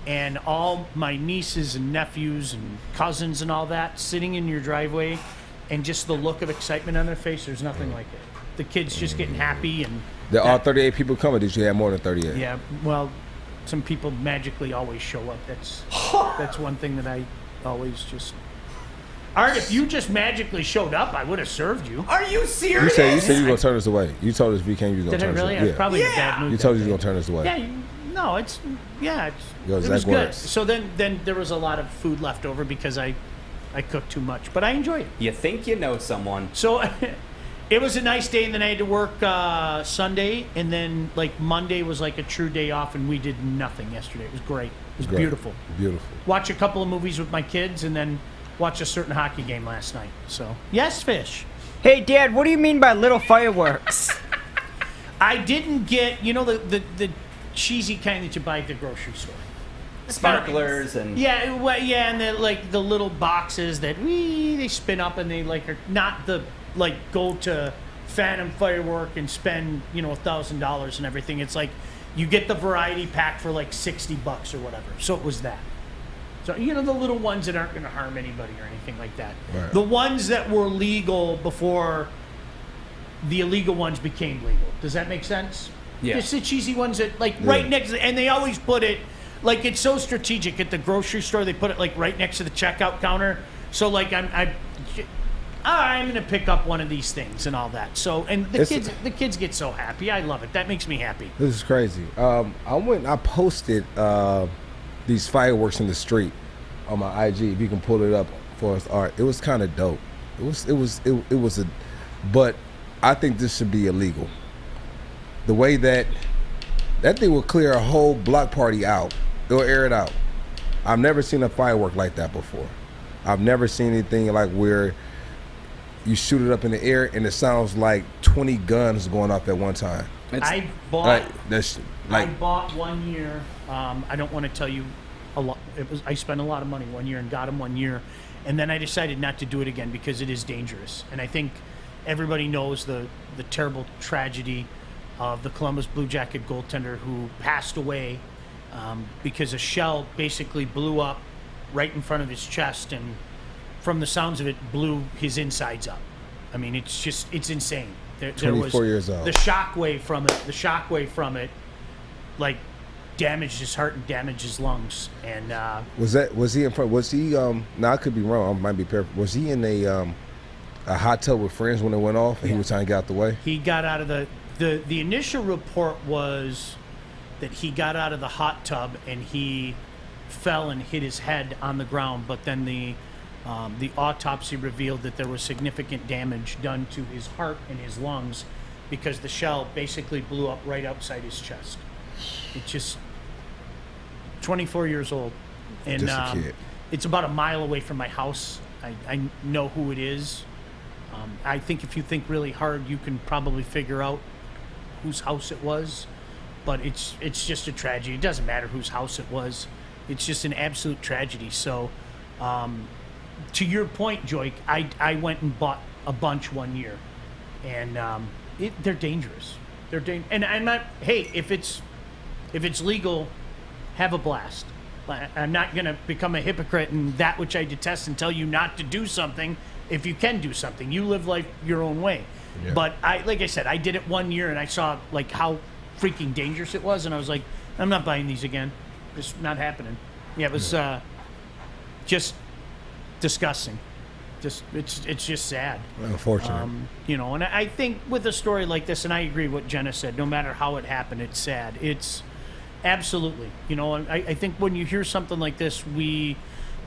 and all my nieces and nephews and cousins and all that sitting in your driveway, and just the look of excitement on their face, there's nothing like it. The kids just getting happy. And did all 38 people come, or did you have more than 38? Yeah, well, some people magically always show up. That's one thing that I always just... Art, if you just magically showed up, I would have served you. Are you serious? You said you were going to turn us away. You told us if we came, you were going to turn us away. Did I really? I was probably in a bad mood. You told us you were going to turn us away. Yeah, it was good. Words. So then there was a lot of food left over because I cooked too much, but I enjoyed it. You think you know someone. So it was a nice day, and then I had to work Sunday, and then like Monday was like a true day off, and we did nothing yesterday. It was great. It was beautiful. Beautiful. Watch a couple of movies with my kids, and then watch a certain hockey game last night. So, yes, Fish. Hey, Dad, what do you mean by little fireworks? I didn't get, the cheesy kind that you buy at the grocery store. Sparklers and Yeah, well, yeah, and the little boxes that they spin up and they are not the go to Phantom Firework and spend $1,000 and everything. It's like you get the variety pack for like $60 or whatever. So it was that. So the little ones that aren't going to harm anybody or anything like that. Right. The ones that were legal before the illegal ones became legal. Does that make sense? Yeah. It's the cheesy ones that right next to, and they always put it. It's so strategic at the grocery store. They put it right next to the checkout counter. So I'm gonna pick up one of these things and all that. So and the kids get so happy. I love it. That makes me happy. This is crazy. I posted these fireworks in the street on my IG. If you can pull it up for us, Art. It was kind of dope. But I think this should be illegal. The way that thing will clear a whole block party out. It'll air it out. I've never seen a firework like that before. I've never seen anything like where you shoot it up in the air and it sounds like 20 guns going off at one time. I bought one year. I don't want to tell you a lot. I spent a lot of money one year and got them one year, and then I decided not to do it again because it is dangerous. And I think everybody knows the terrible tragedy of the Columbus Blue Jacket goaltender who passed away because a shell basically blew up right in front of his chest, and from the sounds of it, blew his insides up. I mean, it's insane. There 24 years old. The shockwave from it, damaged his heart and damaged his lungs. And was he in front? Was he? Now I could be wrong. I might be paraphrasing. Was he in a hot tub with friends when it went off, and he was trying to get out the way? He got out of the initial report was that he got out of the hot tub and he fell and hit his head on the ground, but then the autopsy revealed that there was significant damage done to his heart and his lungs because the shell basically blew up right outside his chest. It's just 24 years old, and Just a kid. It's about a mile away from my house. I know who it is. I think if you think really hard, you can probably figure out whose house it was, but it's just a tragedy. It doesn't matter whose house it was. It's just an absolute tragedy. So, to your point, Joique, I went and bought a bunch one year, and they're dangerous. And I'm not. Hey, if it's legal, have a blast. I'm not gonna become a hypocrite and that which I detest and tell you not to do something. If you can do something, you live life your own way. Yeah. But like I said, I did it one year and I saw how freaking dangerous it was, and I was like, I'm not buying these again. It's not happening. Yeah, it was just disgusting. It's just sad. Unfortunate. And I think with a story like this, and I agree with what Jenna said, no matter how it happened, it's sad. It's absolutely, I think when you hear something like this, the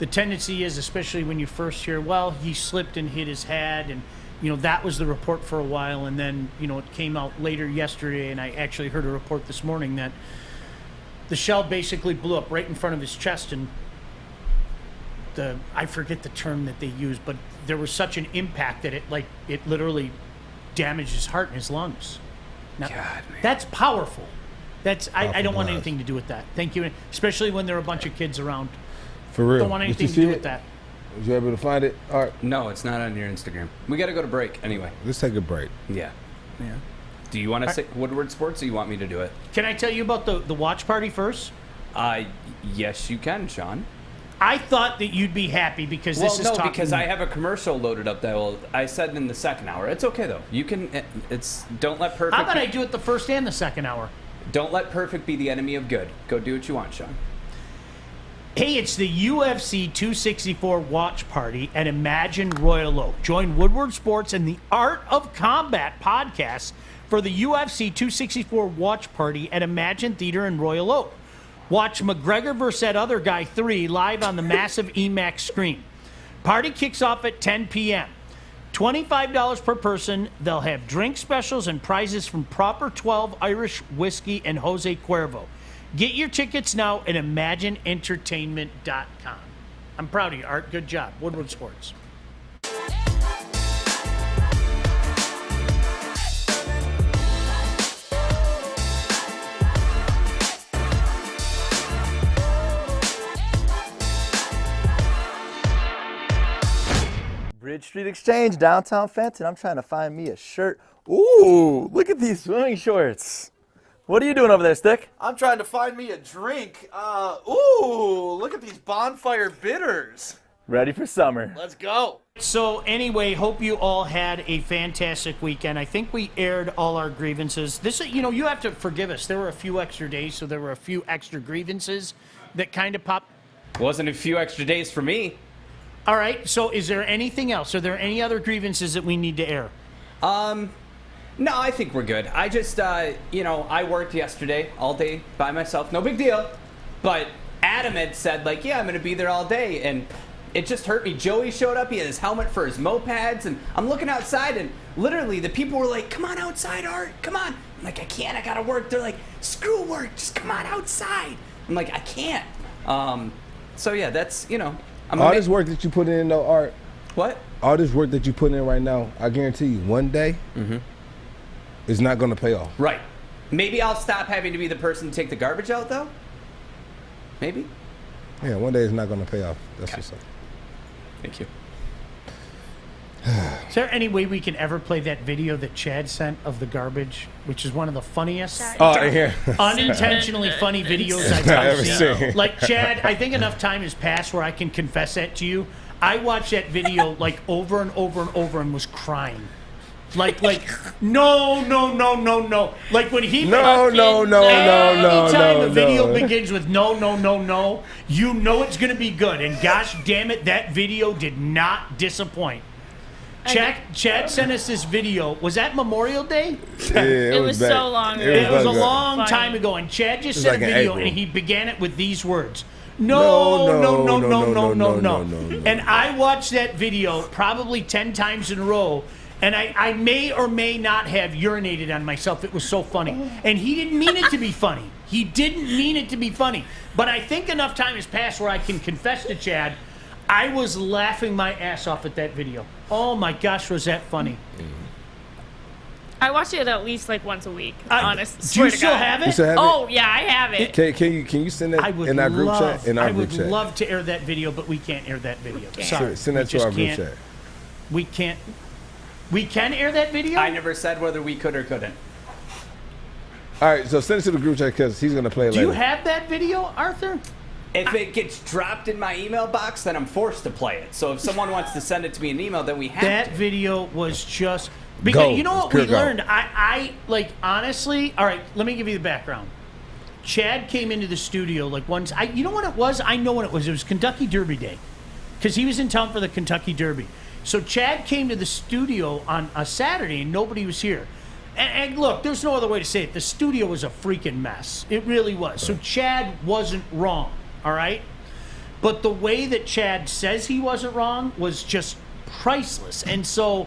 tendency is, especially when you first hear, well, he slipped and hit his head, and that was the report for a while, and then it came out later yesterday, and I actually heard a report this morning that the shell basically blew up right in front of his chest, and I forget the term that they used, but there was such an impact that it literally damaged his heart and his lungs. Now, God, man. That's powerful. I don't want blast. anything to do with that. Thank you, especially when there are a bunch of kids around. For real. Don't want Did you anything to see do it? with that. Was you able to find it? All right, No, it's not on your Instagram. We got to go to break anyway. let's take a break. Yeah. Do you want to say Woodward Sports, or you want me to do it? Can I tell you about the watch party first? Yes, you can, Sean. I thought that you'd be happy because this is talking. Because I have a commercial loaded up that I said in the second hour. It's okay though. You can. Don't let perfect. How about I do it the first and the second hour? Don't let perfect be the enemy of good. Go do what you want, Sean. Hey, it's the UFC 264 watch party at Imagine Royal Oak. Join Woodward Sports and the Art of Combat podcast for the UFC 264 watch party at Imagine Theater in Royal Oak. Watch McGregor vs. That Other Guy 3 live on the massive EMAX screen. Party kicks off at 10 p.m. $25 per person. They'll have drink specials and prizes from Proper 12 Irish Whiskey and Jose Cuervo. Get your tickets now at ImagineEntertainment.com. I'm proud of you, Art. Good job. Woodward Sports. Bridge Street Exchange, downtown Fenton. I'm trying to find me a shirt. Ooh, look at these swimming shorts. What are you doing over there, Stick? I'm trying to find me a drink. Ooh, look at these bonfire bitters. Ready for summer. Let's go. So anyway, hope you all had a fantastic weekend. I think we aired all our grievances. This, you have to forgive us. There were a few extra days, so there were a few extra grievances that kind of popped. Wasn't a few extra days for me. All right, so is there anything else? Are there any other grievances that we need to air? No, I think we're good. I just, I worked yesterday all day by myself. No big deal. But Adam had said, like, yeah, I'm going to be there all day. And it just hurt me. Joey showed up. He had his helmet for his mopeds. And I'm looking outside, and literally the people were like, come on outside, Art. Come on. I'm like, I can't. I got to work. They're like, screw work. Just come on outside. I'm like, I can't. So, yeah, that's, all this work that you put in, though, Art. What? All this work that you put in right now, I guarantee you, one day, it's not going to pay off. Right. Maybe I'll stop having to be the person to take the garbage out, though. Maybe. Yeah, one day it's not going to pay off. That's Okay. what's up. Thank you. Is there any way we can ever play that video that Chad sent of the garbage, which is one of the funniest, Yeah. unintentionally funny videos I've ever seen? Like, Chad, I think enough time has passed where I can confess that to you. I watched that video like over and over and over and was crying. Like, no. Like when he No. Anytime the video begins with no, you know it's gonna be good. And gosh damn it, that video did not disappoint. Chad sent us this video. Was that Memorial Day? Yeah, It was bad. so long ago. It was a bad. long time ago, and Chad just sent like a in video, April. and he began it with these words. No. No. And I watched that video probably 10 times in a row, and I may or may not have urinated on myself. It was so funny. And he didn't mean it to be funny. He didn't mean it to be funny. But I think enough time has passed where I can confess to Chad, I was laughing my ass off at that video. Oh my gosh, was that funny? I watch it at least like once a week. Honest. Do Swear you to still God. have it? You still have Oh yeah, I have it. Can you send that in our group chat? I would love to air that video, but we can't air that video. Sorry. Send that to our group chat. We can't. We can air that video? I never said whether we could or couldn't. All right, so send it to the group chat because he's going to play it Do later. you have that video, Arthur? If it gets dropped in my email box, then I'm forced to play it. So if someone wants to send it to me in email, then we have That to. video was just because Gold. you know what It's we pure gold. learned. I like honestly. All right, let me give you the background. Chad came into the studio like once. You know what it was? I know what it was. It was Kentucky Derby Day, because he was in town for the Kentucky Derby. So Chad came to the studio on a Saturday and nobody was here. And look, there's no other way to say it. The studio was a freaking mess. It really was. So Chad wasn't wrong. All right. But the way that Chad says he wasn't wrong was just priceless. And so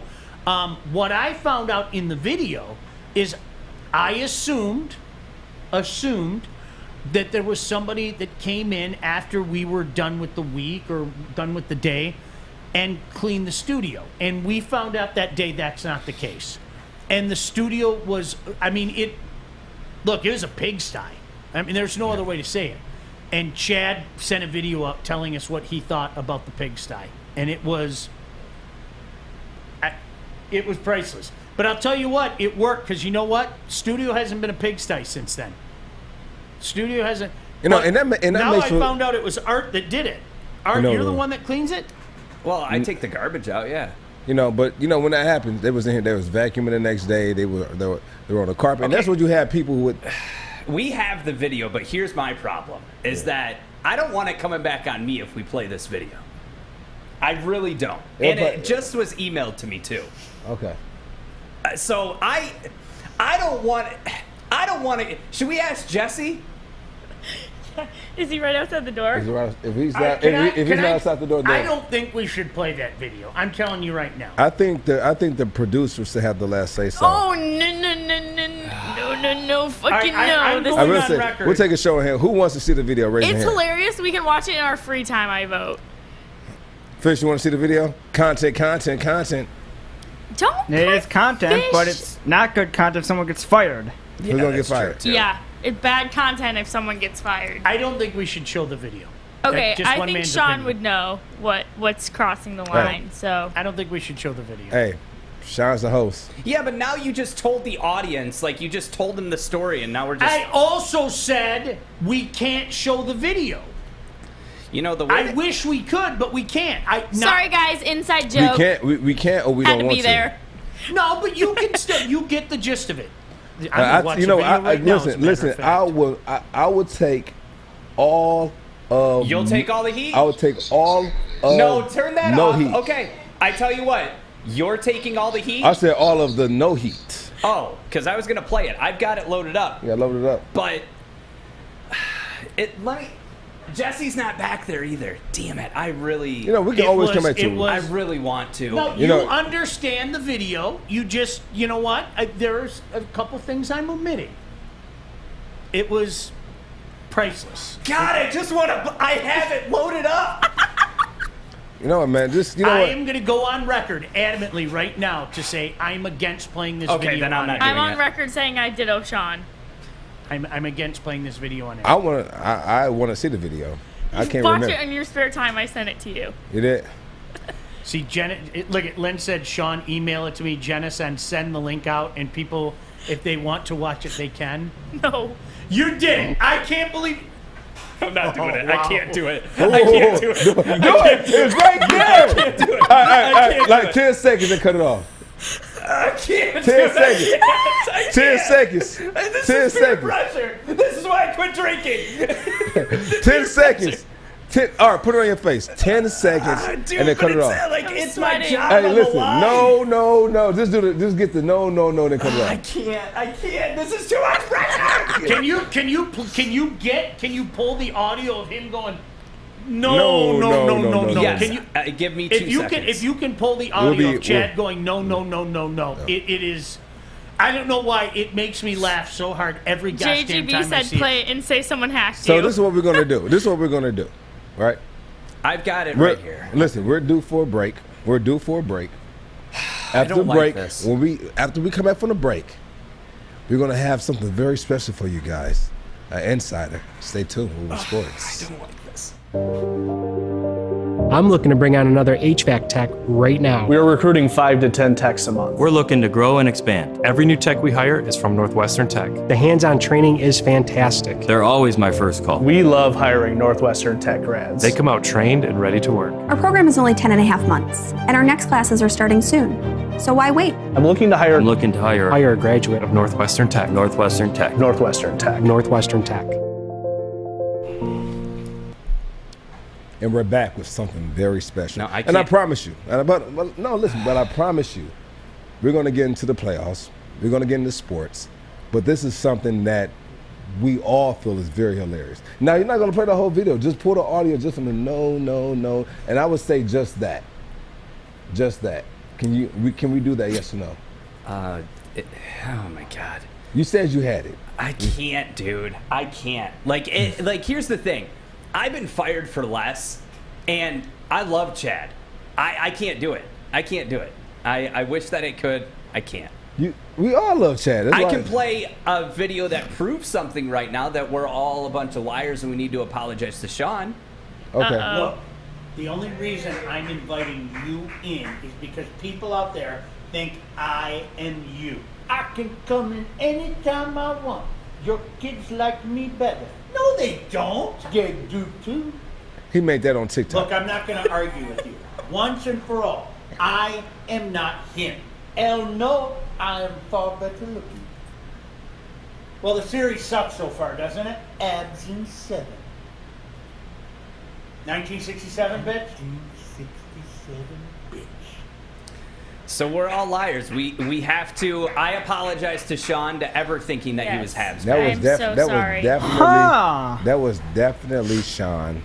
what I found out in the video is I assumed that there was somebody that came in after we were done with the week or done with the day and cleaned the studio. And we found out that day that's not the case. And the studio was, it was a pigsty. There's no other way to say it. And Chad sent a video up telling us what he thought about the pigsty. And it was priceless. But I'll tell you what, it worked because you know what? Studio hasn't been a pigsty since then. Studio hasn't. And that now makes I found out it was Art that did it. Art, you're the one that cleans it? Well, I take the garbage out, yeah. But when that happened, they was in here. They was vacuuming the next day. They were on the carpet, and that's what you had people with. We have the video, but here's my problem: is that I don't want it coming back on me if we play this video. I really don't, and it just was emailed to me too. Okay. So I don't want it. I don't want to. Should we ask Jesse? Is he right outside the door? If he's not outside the door, I don't think we should play that video. I'm telling you right now. I think the producers should have the last say so. Oh no, fucking no! I'm I going will on say, record. we'll take a show of him. Who wants to see the video? Raise It's your hand. hilarious. We can watch it in our free time. I vote. Fish, you want to see the video? Content. Don't. It is content, Fish. but it's not good content if someone gets fired. Who's gonna get fired? Yeah, it's bad content if someone gets fired. I don't think we should show the video. Okay, Just I one think man's Sean opinion. would know what's crossing the line. So I don't think we should show the video. Hey, Sean's the host. Yeah, but now you just told the audience, like you just told them the story, and now we're just. I also said we can't show the video. You know the way. I wish we could, but we can't. sorry, guys. Inside joke. We can't, or we Had don't to want be there. No, but you can still. You get the gist of it. I'm gonna watch the video right now, as a matter of listen. fact. I would take all of. You'll take all the heat. I would take all. Of No, turn that no off. heat. Okay, I tell you what. You're taking all the heat. I said all of the no heat. Oh, because I was gonna play it. I've got it loaded up. Yeah, load it up. But Jesse's not back there either. Damn it! I really. You know, we can always come back to it. I really want to. No, you understand the video. You just, you know what? There's a couple things I'm omitting. It was priceless. God, I just want to. I have it loaded up. You know what, man? Just you know I what? am going to go on record adamantly right now to say I'm against playing this Okay, video. then I'm not I'm doing on it. record saying I ditto Sean. I'm against playing this video on air. I want to see the video. I can't Watch remember. it in your spare time. I sent it to you. You did? See, Jenna, look at Len said, Sean, email it to me. Jenna send the link out, and people, if they want to watch it, they can. No. You didn't. I can't believe. I'm not doing it. wow. I can't do it. I can't do it. No, it's right there. I can't do it. All right, I can't like do it. 10 seconds and cut it off. I can't 10 do it. seconds. I 10 can't. seconds. This 10 is peer seconds. pressure. This is why I quit drinking. 10 seconds. All right, put it on your face. 10 seconds, Dude, and then cut it but off. Like, it's my sweating. job. Hey, on listen. the line. No. Just get the no, then cut it I off. can't. This is too much pressure. Can you pull the audio of him going? No. No. Yes. Can you? Give me 2 seconds. If you can pull the audio of Chad going no. It is. I don't know why it makes me laugh so hard every goddamn JGB time I said see play it and say someone hacked So you. this is what we're gonna do. Right? I've got it right here. Listen, we're due for a break. After don't the break, like this. after we come back from the break, we're gonna have something very special for you guys. An insider. Stay tuned. Woodward Sports. I don't like this. I'm looking to bring on another HVAC tech right now. We are recruiting 5 to 10 techs a month. We're looking to grow and expand. Every new tech we hire is from Northwestern Tech. The hands-on training is fantastic. They're always my first call. We love hiring Northwestern Tech grads. They come out trained and ready to work. Our program is only 10.5 months, and our next classes are starting soon. So why wait? I'm looking to hire Hire a graduate of Northwestern Tech. Northwestern Tech. Northwestern Tech. Northwestern Tech. And we're back with something very special. No, I and I can't- promise you. But I promise you, we're going to get into the playoffs. We're going to get into sports. But this is something that we all feel is very hilarious. Now, you're not going to play the whole video. Just pull the audio just from the no. And I would say just that. Just that. Can we do that, yes or no? Oh my God. You said you had it. I can't, dude. I can't. Like, here's the thing. I've been fired for less, and I love Chad. I can't do it. I can't do it. I wish that it could. I can't. We all love Chad. That's I why- can play a video that proves something right now, that we're all a bunch of liars and we need to apologize to Sean. Okay. Look, the only reason I'm inviting you in is because people out there think I am you. I can come in anytime I want. Your kids like me better. No, they don't. They do too. He made that on TikTok. Look, I'm not going to argue with you. Once and for all, I am not him. Hell no, I am far better looking. Well, the series sucks so far, doesn't it? Abs in 7. 1967, bitch? 1967, bitch. So we're all liars. We have to. I apologize to Sean to ever thinking that he was Habs. That was definitely Sean.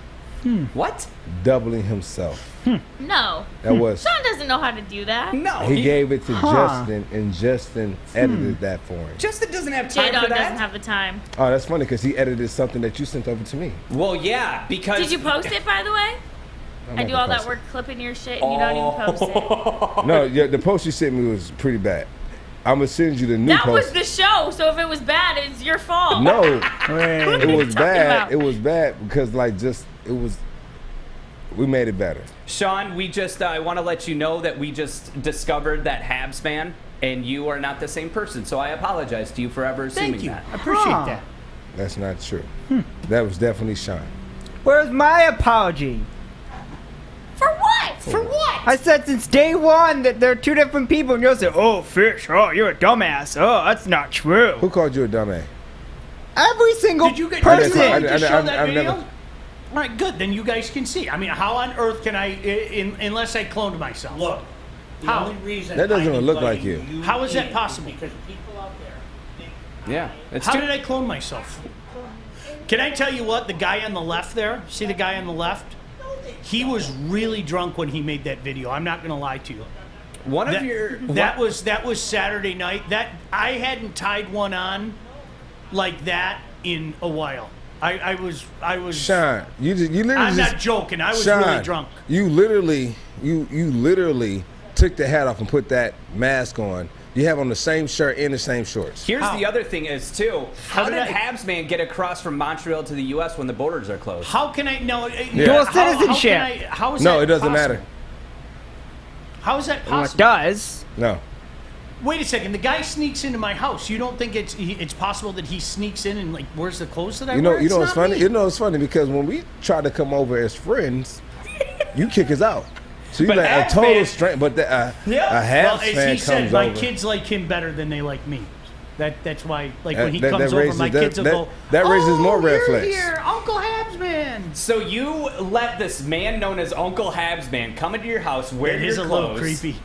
What? Doubling himself. No. That was. Sean doesn't know how to do that. No. He gave it to Justin, and Justin edited that for him. Justin doesn't have time J-Dog for that. doesn't have the time. Oh, that's funny because he edited something that you sent over to me. Well, yeah, because Did you post it, by the way? I do all that work clipping your shit and you don't even post it. No, yeah, the post you sent me was pretty bad. I'm gonna send you the new That post. was the show, so if it was bad, it's your fault. No, What it are you was talking bad. about? It was bad because we made it better. Sean, we just I want to let you know that we just discovered that Habs fan, and you are not the same person. So I apologize to you for ever assuming Thank you. that. I appreciate that. That's not true. That was definitely Sean. Where's my apology? For what? For what? I said since day one that they're two different people, and you'll say, "Oh, Fish, oh, you're a dumbass. Oh, that's not true." Who called you a dumbass? Every single Did you get person. to show that I've video? never- All right, good. Then you guys can see. I mean, how on earth can I, unless I cloned myself? Look, the How? only reason That doesn't I'm look like inviting you. How is that in possible? Because people out there think Yeah. It's How too- did I clone myself? Can I tell you what? The guy on the left there, see the guy on the left? He was really drunk when he made that video. I'm not going to lie to you. One of That- your that was Saturday night. That I hadn't tied one on like that in a while. I was Sean, you literally. I'm just, not joking. I was Sean, really drunk. You literally took the hat off and put that mask on. You have on the same shirt and the same shorts. Here's the other thing is too. How How did did I- Habs man get across from Montreal to the U.S. when the borders are closed? How can I know? Dual citizenship. How is No, that it doesn't possible? matter. How is that Well, it possible? does. No. Wait a second. The guy sneaks into my house. You don't think it's possible that he sneaks in and like wears the clothes that I You know wear? it's not funny. me. You know it's funny because when we try to come over as friends, you kick us out. So you're But like Habs a total fan- stranger. But a Well, Habs as fan he said, comes my over. kids like him better than they like me. That's why, like That- when he that- comes that over, raises- my that- kids will that- go. that raises "Oh, more red you're flags." Here, Uncle Habsman. So you let this man known as Uncle Habs man come into your house, wear It your is a clothes. little creepy.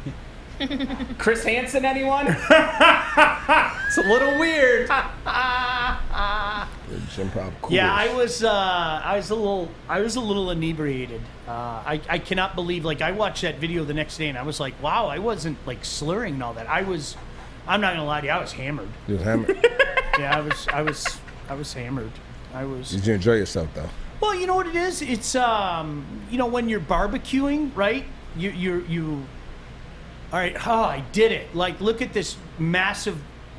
Chris Hansen, anyone? It's a little weird. Some problem. Yeah, I was a little inebriated. I cannot believe, like, I watched that video the next day and I was like, wow, I wasn't like slurring and all that. I'm not gonna lie to you, I was hammered. You was hammered. Yeah, I was hammered. Did you enjoy yourself though? Well, you know what it is? It's when you're barbecuing, right? You. All right. Oh, I did it! Like, look at this massive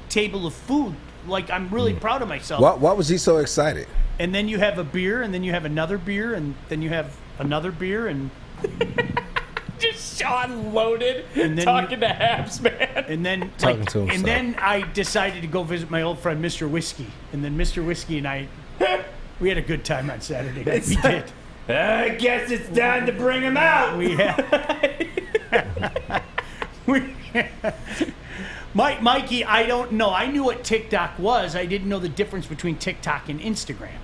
table of food. Like, I'm really proud of myself. Why was he so excited? And then you have a beer, and then you have another beer, and then you have another beer, and Just Sean loaded, And then talking to Habs man. and then Talking to himself. and then I decided to go visit my old friend Mr. Whiskey, and then Mr. Whiskey and I, we had a good time on Saturday night. We did. I guess it's time to bring him out. We had. Mikey, I don't know. I knew what TikTok was. I didn't know the difference between TikTok and Instagram.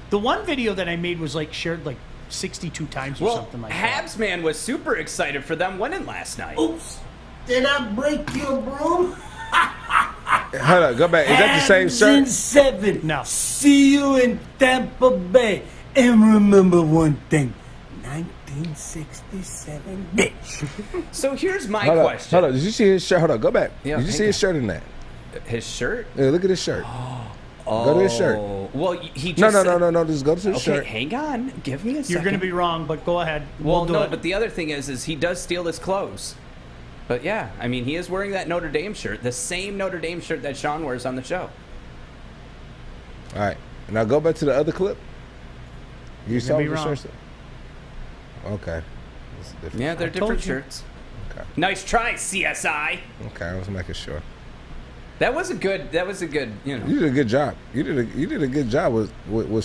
The one video that I made was like shared like 62 times or Well, something like that. Habs man was super excited for them winning last night. Oops. Did I break your broom? Hold on, go back. Is that the same Habs shirt? in 7. No. See you in Tampa Bay. And remember one thing. 1967, bitch. So here's my Hold on, question. hold on. Did you see his shirt? Hold on, go back. Yeah, Did you hang see his on. shirt in that? His shirt? Yeah, look at his shirt. Go to his shirt. Well, he just No, said- no. Just go to his Okay, shirt. hang on. Give me a second. You're going to be wrong, but go ahead. Well, We'll do no, it. but the other thing is he does steal his clothes. But yeah, I mean, he is wearing that Notre Dame shirt, the same Notre Dame shirt that Sean wears on the show. All right. Now go back to the other clip. You saw be the wrong. shirts? Okay. That's different. Yeah, they're I told different you. shirts. Okay. Nice try, CSI. Okay, I was making sure. That was a good. You know. You did a good job. You did a good job with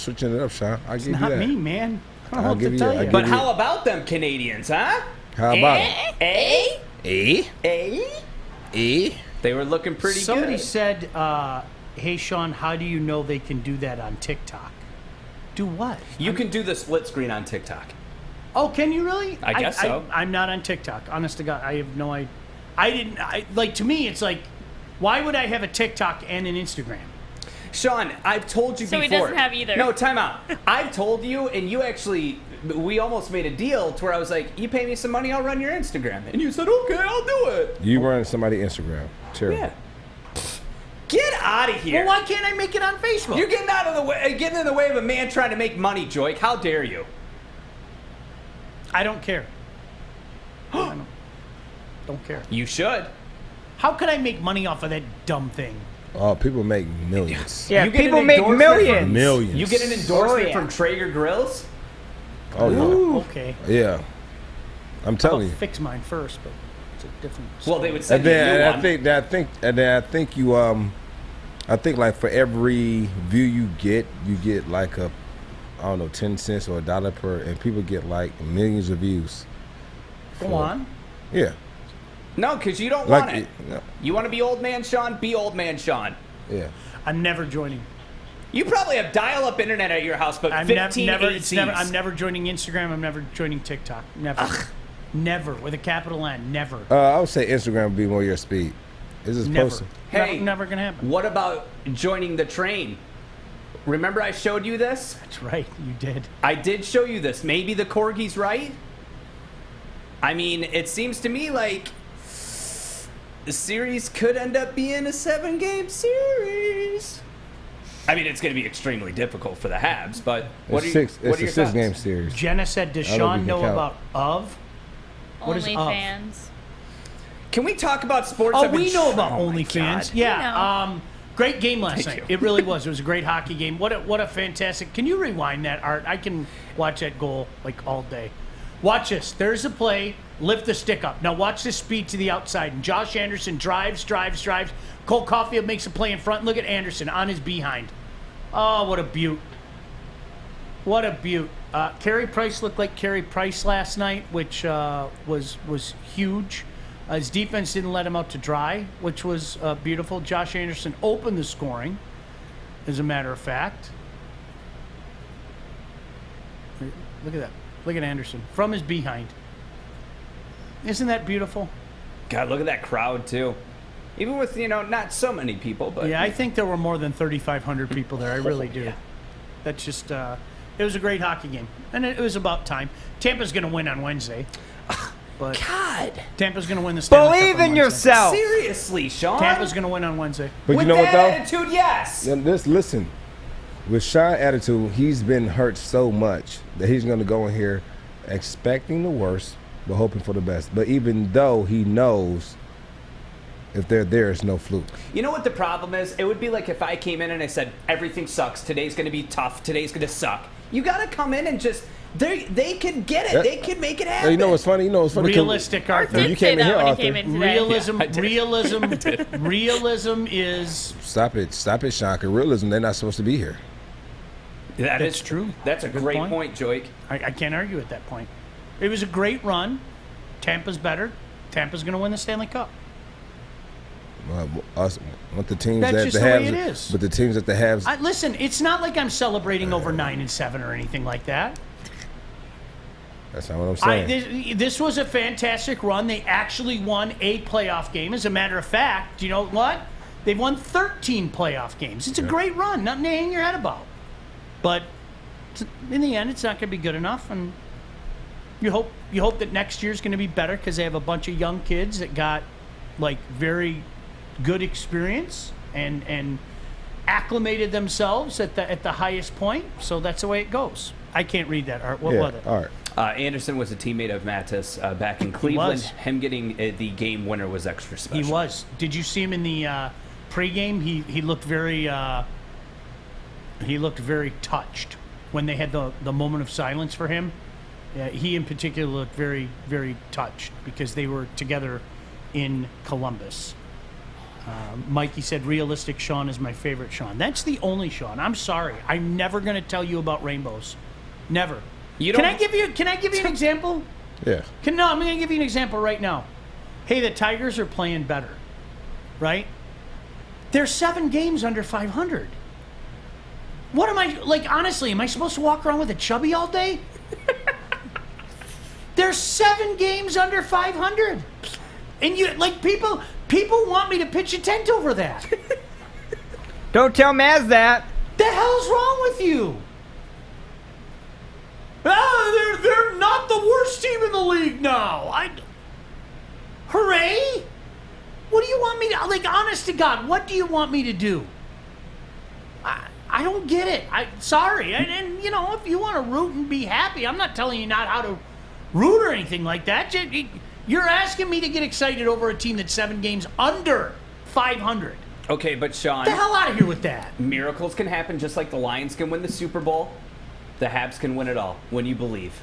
switching it up, Sean. I'll give you Not that. me, man. I don't know I'll what give to you tell that. I'll you. give But you- how about them Canadians, huh? How about it? They were looking pretty Somebody good. said, hey, Sean, how do you know they can do that on TikTok? Do what? You can do the split screen on TikTok. Oh, can you really? I guess so. I'm not on TikTok. Honest to God, I have no idea. Like, to me, it's like, why would I have a TikTok and an Instagram? Sean, I've told you So before. he doesn't have either. No, time out. I've told you, and you actually, we almost made a deal to where I was like, you pay me some money, I'll run your Instagram. And you said, okay, I'll do it. You run somebody's Instagram. Terrible. Yeah. Get out of here. Well, why can't I make it on Facebook? You're getting out of the way, getting in the way of a man trying to make money, Joique. How dare you? I don't care. I don't care. You should. How could I make money off of that dumb thing? Oh, people make millions. Yeah, You get people an make endorsement millions. Millions. You get an endorsement Oh, yeah. from Traeger Grills? Oh, yeah. Okay. Yeah. I'm I'll telling you. fix mine first, but it's a different. Well, they would And send you a new then one. I think like for every view you get like a, I don't know, 10 cents or $1 per, and people get like millions of views. Go on. Yeah. No, because you don't Like want it. no. You want to be old man Sean? Be old man Sean. Yeah. I'm never joining. You probably have dial-up internet at your house, but I'm 15 never. ACs. I'm never joining Instagram. I'm never joining TikTok. Never. Never with a capital N. Never. I would say Instagram would be more your speed. Is this Never. posting? Hey, never gonna happen. What about joining the train? Remember I showed you this? That's right. You did. I did show you this. Maybe the corgi's right? I mean, it seems to me like the series could end up being a 7-game series. I mean, it's going to be extremely difficult for the Habs, but what It's are your a thoughts? 6-game series. Jenna said, "Does I don't Sean think know it count. about of?" What is of? OnlyFans. Can we talk about sports? Oh, I've been we know tr- about Oh my OnlyFans. God. Yeah. Great game last Thank night. you. It really was. It was a great hockey game. What a fantastic. Can you rewind that, Art? I can watch that goal like all day. Watch this. There's a play. Lift the stick up. Now watch this speed to the outside. And Josh Anderson drives. Cole Caulfield makes a play in front. Look at Anderson on his behind. Oh, what a beaut. What a beaut. Carey Price looked like Carey Price last night, which was huge. His defense didn't let him out to dry, which was beautiful. Josh Anderson opened the scoring, as a matter of fact. Look at that. Look at Anderson from his behind. Isn't that beautiful? God, look at that crowd, too. Even with, not so many people, but... Yeah, I think there were more than 3,500 people there. I really do. Yeah. That's just, it was a great hockey game. And it was about time. Tampa's going to win on Wednesday. But God. Tampa's going to win the Stanley Cup Believe on in Wednesday. yourself. Seriously, Sean? Tampa's going to win on Wednesday. But with you know that what though? attitude, yes. Then listen. With Sean's attitude, he's been hurt so much that he's going to go in here expecting the worst but hoping for the best. But even though he knows if they're there, it's no fluke. You know what the problem is? It would be like if I came in and I said, everything sucks. Today's going to be tough. Today's going to suck. You got to come in and just... They can get it. They can make it happen. You know what's funny? Realistic, Arthur. You came in here, Arthur. Realism is... Stop it, Sean. 'Cause realism, they're not supposed to be here. That's true. That's a great point, Joique. I can't argue at that point. It was a great run. Tampa's better. Tampa's going to win the Stanley Cup. Us, with the teams That's that just the the way Habs, it is. but the teams that the Habs. Listen, it's not like I'm celebrating over 9-7 or anything like that. That's not what I'm saying. This was a fantastic run. They actually won a playoff game. As a matter of fact, you know what? They've won 13 playoff games. It's a great run. Nothing to hang your head about. But in the end, it's not going to be good enough. And you hope that next year's going to be better because they have a bunch of young kids that got like very good experience and acclimated themselves at the highest point. So that's the way it goes. I can't read that, Art. What was it? All right. Anderson was a teammate of Matiss back in Cleveland. Him getting the game winner was extra special. He was. Did you see him in the pregame? He looked very touched when they had the moment of silence for him. He in particular looked very, very touched because they were together in Columbus. Mikey said, "Realistic Sean is my favorite Sean." That's the only Sean. I'm sorry. I'm never going to tell you about rainbows. Never. Can I give you an example? Yeah. I'm going to give you an example right now. Hey, the Tigers are playing better, right? They're 7 games under 500. What am I, honestly, am I supposed to walk around with a chubby all day? They're 7 games under 500. And people want me to pitch a tent over that. Don't tell Maz that. The hell's wrong with you? They're not the worst team in the league now. Hooray! What do you want me to, honest to God, what do you want me to do? I don't get it. Sorry. And if you want to root and be happy, I'm not telling you not how to rude or anything like that. You're asking me to get excited over a team that's 7 games under 500. Okay, but Sean, Get the hell out of here with that. Miracles can happen just like the Lions can win the Super Bowl. The Habs can win it all when you believe.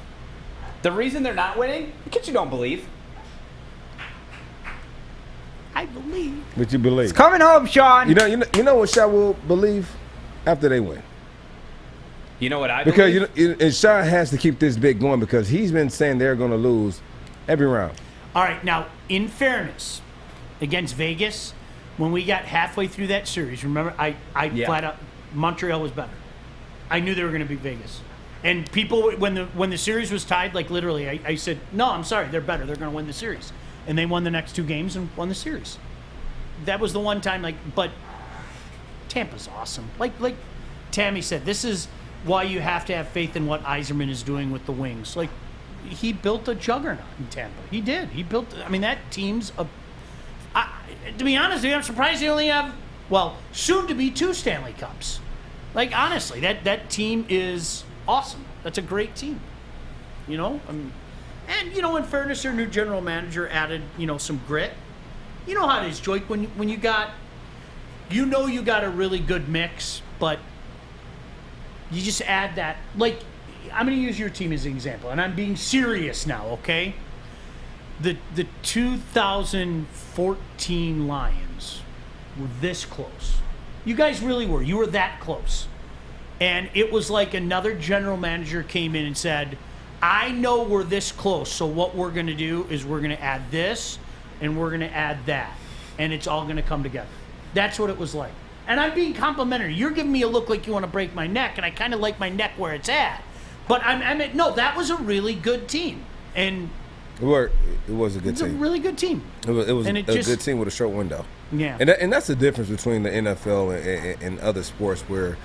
The reason they're not winning, because you don't believe. I believe. But you believe. It's coming home, Sean. You know what Shaw will believe after they win. You know what I because believe? And Shaw has to keep this bit going because he's been saying they're going to lose every round. All right, now, in fairness, against Vegas, when we got halfway through that series, remember, I flat out, Montreal was better. I knew they were going to beat Vegas. And people, when the series was tied, like literally, I said, no, I'm sorry, they're better. They're going to win the series. And they won the next 2 games and won the series. That was the one time, but Tampa's awesome. Like Tammy said, this is why you have to have faith in what Yzerman is doing with the Wings. Like, he built a juggernaut in Tampa. He did. He built, that team's to be honest with you, I'm surprised they only have, soon to be 2 Stanley Cups. Like, honestly, that team is awesome. That's a great team. And, in fairness, their new general manager added, some grit. You know how it is, Joique, when you got, you got a really good mix, but you just add that. Like, I'm going to use your team as an example, and I'm being serious now, okay? The 2014 Lions were this close. You guys really were. You were that close. And it was like another general manager came in and said, I know we're this close, so what we're going to do is we're going to add this and we're going to add that, and it's all going to come together. That's what it was like. And I'm being complimentary. You're giving me a look like you want to break my neck, and I kind of like my neck where it's at. But no, that was a really good team. And it was a good team. It was a really good team. It was a good team with a short window. Yeah. And that's the difference between the NFL and other sports where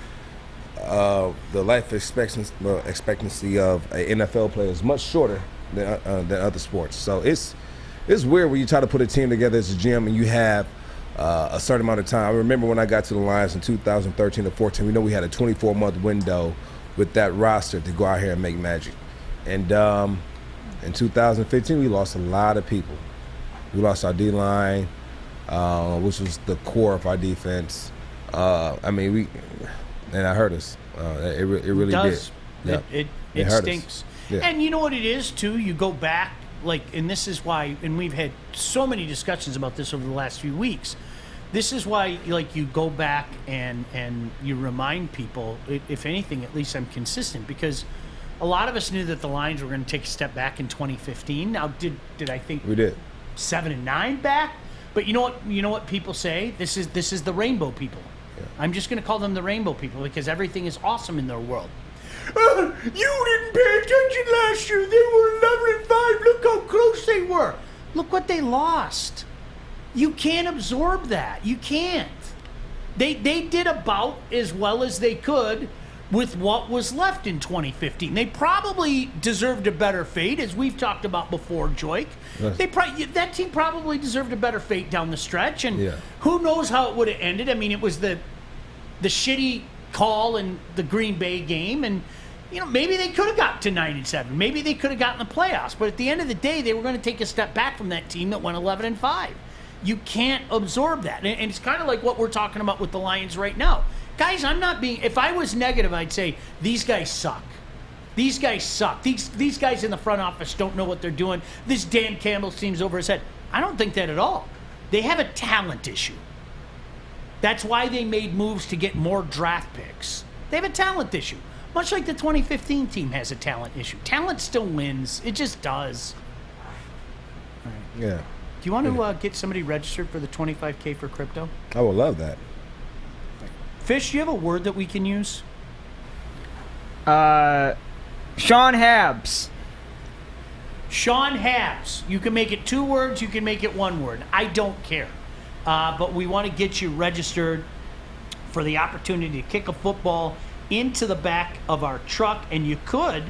the life expectancy of an NFL player is much shorter than other sports. So it's weird when you try to put a team together as a GM and you have a certain amount of time. I remember when I got to the Lions in 2013 or 14, we know we had a 24-month window with that roster to go out here and make magic. And in 2015, we lost a lot of people. We lost our D-line, which was the core of our defense. And that hurt us. It really does. did. Yep. It stinks. Yeah. And you know what it is, too? You go back, and this is why, and we've had so many discussions about this over the last few weeks. This is why, you go back and you remind people, if anything, at least I'm consistent, because a lot of us knew that the Lions were going to take a step back in 2015. Now, did I think we did 7 and 9 back? But you know what people say? This is the rainbow people. Yeah. I'm just going to call them the rainbow people because everything is awesome in their world. You didn't pay attention last year. They were 11-5. Look how close they were. Look what they lost. You can't absorb that. You can't. They did about as well as they could with what was left in 2015. They probably deserved a better fate, as we've talked about before, Joique. Yes. That team probably deserved a better fate down the stretch, and who knows how it would have ended. I mean, it was the shitty call in the Green Bay game, and maybe they could have got to 9-7. Maybe they could have gotten the playoffs, but at the end of the day, they were going to take a step back from that team that went 11-5. You can't absorb that, and it's kind of like what we're talking about with the Lions right now. Guys, I'm not being. If I was negative, I'd say these guys suck. These guys suck. These guys in the front office don't know what they're doing. This Dan Campbell team's over his head. I don't think that at all. They have a talent issue. That's why they made moves to get more draft picks. They have a talent issue. Much like the 2015 team has a talent issue. Talent still wins. It just does. All right. Yeah. Do you want to get somebody registered for the $25K for crypto? I would love that. Fish, do you have a word that we can use? Sean Habs. Sean Habs. You can make it 2 words. You can make it 1 word. I don't care. But we want to get you registered for the opportunity to kick a football into the back of our truck, and you could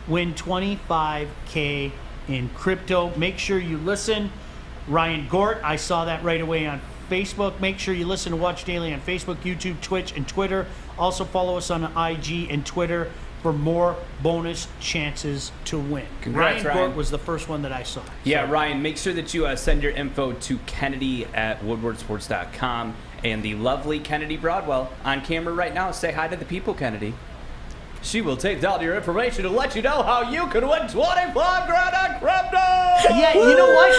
win $25K in crypto. Make sure you listen. Ryan Gort, I saw that right away on Facebook. Make sure you listen to Watch Daily on Facebook, YouTube, Twitch, and Twitter. Also follow us on IG and Twitter. for more bonus chances to win. Congrats, Ryan Ryan. Gort was the first one that I saw. Yeah, Ryan, make sure that you send your info to Kennedy@woodwardsports.com. And the lovely Kennedy Broadwell on camera right now. Say hi to the people, Kennedy. She will take down your information to let you know how you can win 25 grand at crypto. Yeah, you know what?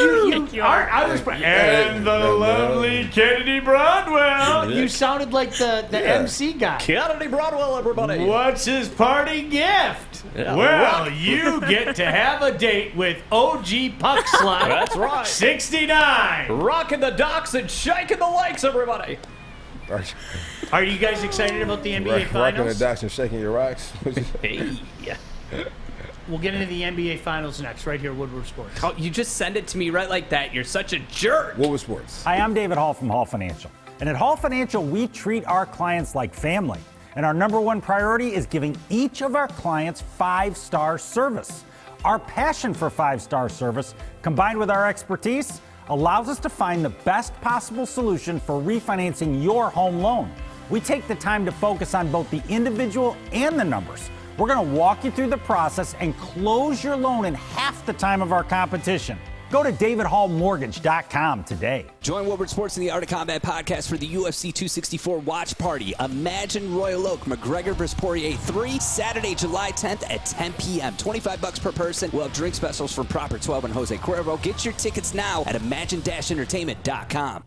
I was. And the lovely Kennedy Broadwell. You sounded like the MC guy. Kennedy Broadwell, everybody. What's his party gift? Yeah, Well, you get to have a date with OG Puck Slot. That's right. 69. Rocking the docks and shaking the lakes, everybody. Are you guys excited about the NBA Rocking the Finals? docks and shaking your rocks. Hey. We'll get into the NBA Finals next, right here at Woodward Sports. Oh, you just send it to me right like that. You're such a jerk. Woodward Sports. Hi, I'm David Hall from Hall Financial. And at Hall Financial, we treat our clients like family. And our number one priority is giving each of our clients 5-star service. Our passion for 5-star service, combined with our expertise, allows us to find the best possible solution for refinancing your home loan. We take the time to focus on both the individual and the numbers. We're going to walk you through the process and close your loan in half the time of our competition. Go to davidhallmortgage.com today. Join Woodward Sports in the Art of Combat podcast for the UFC 264 watch party. Imagine Royal Oak, McGregor vs. Poirier 3, Saturday, July 10th at 10 p.m. $25 per person. We'll have drink specials for Proper 12 and Jose Cuervo. Get your tickets now at imagine-entertainment.com.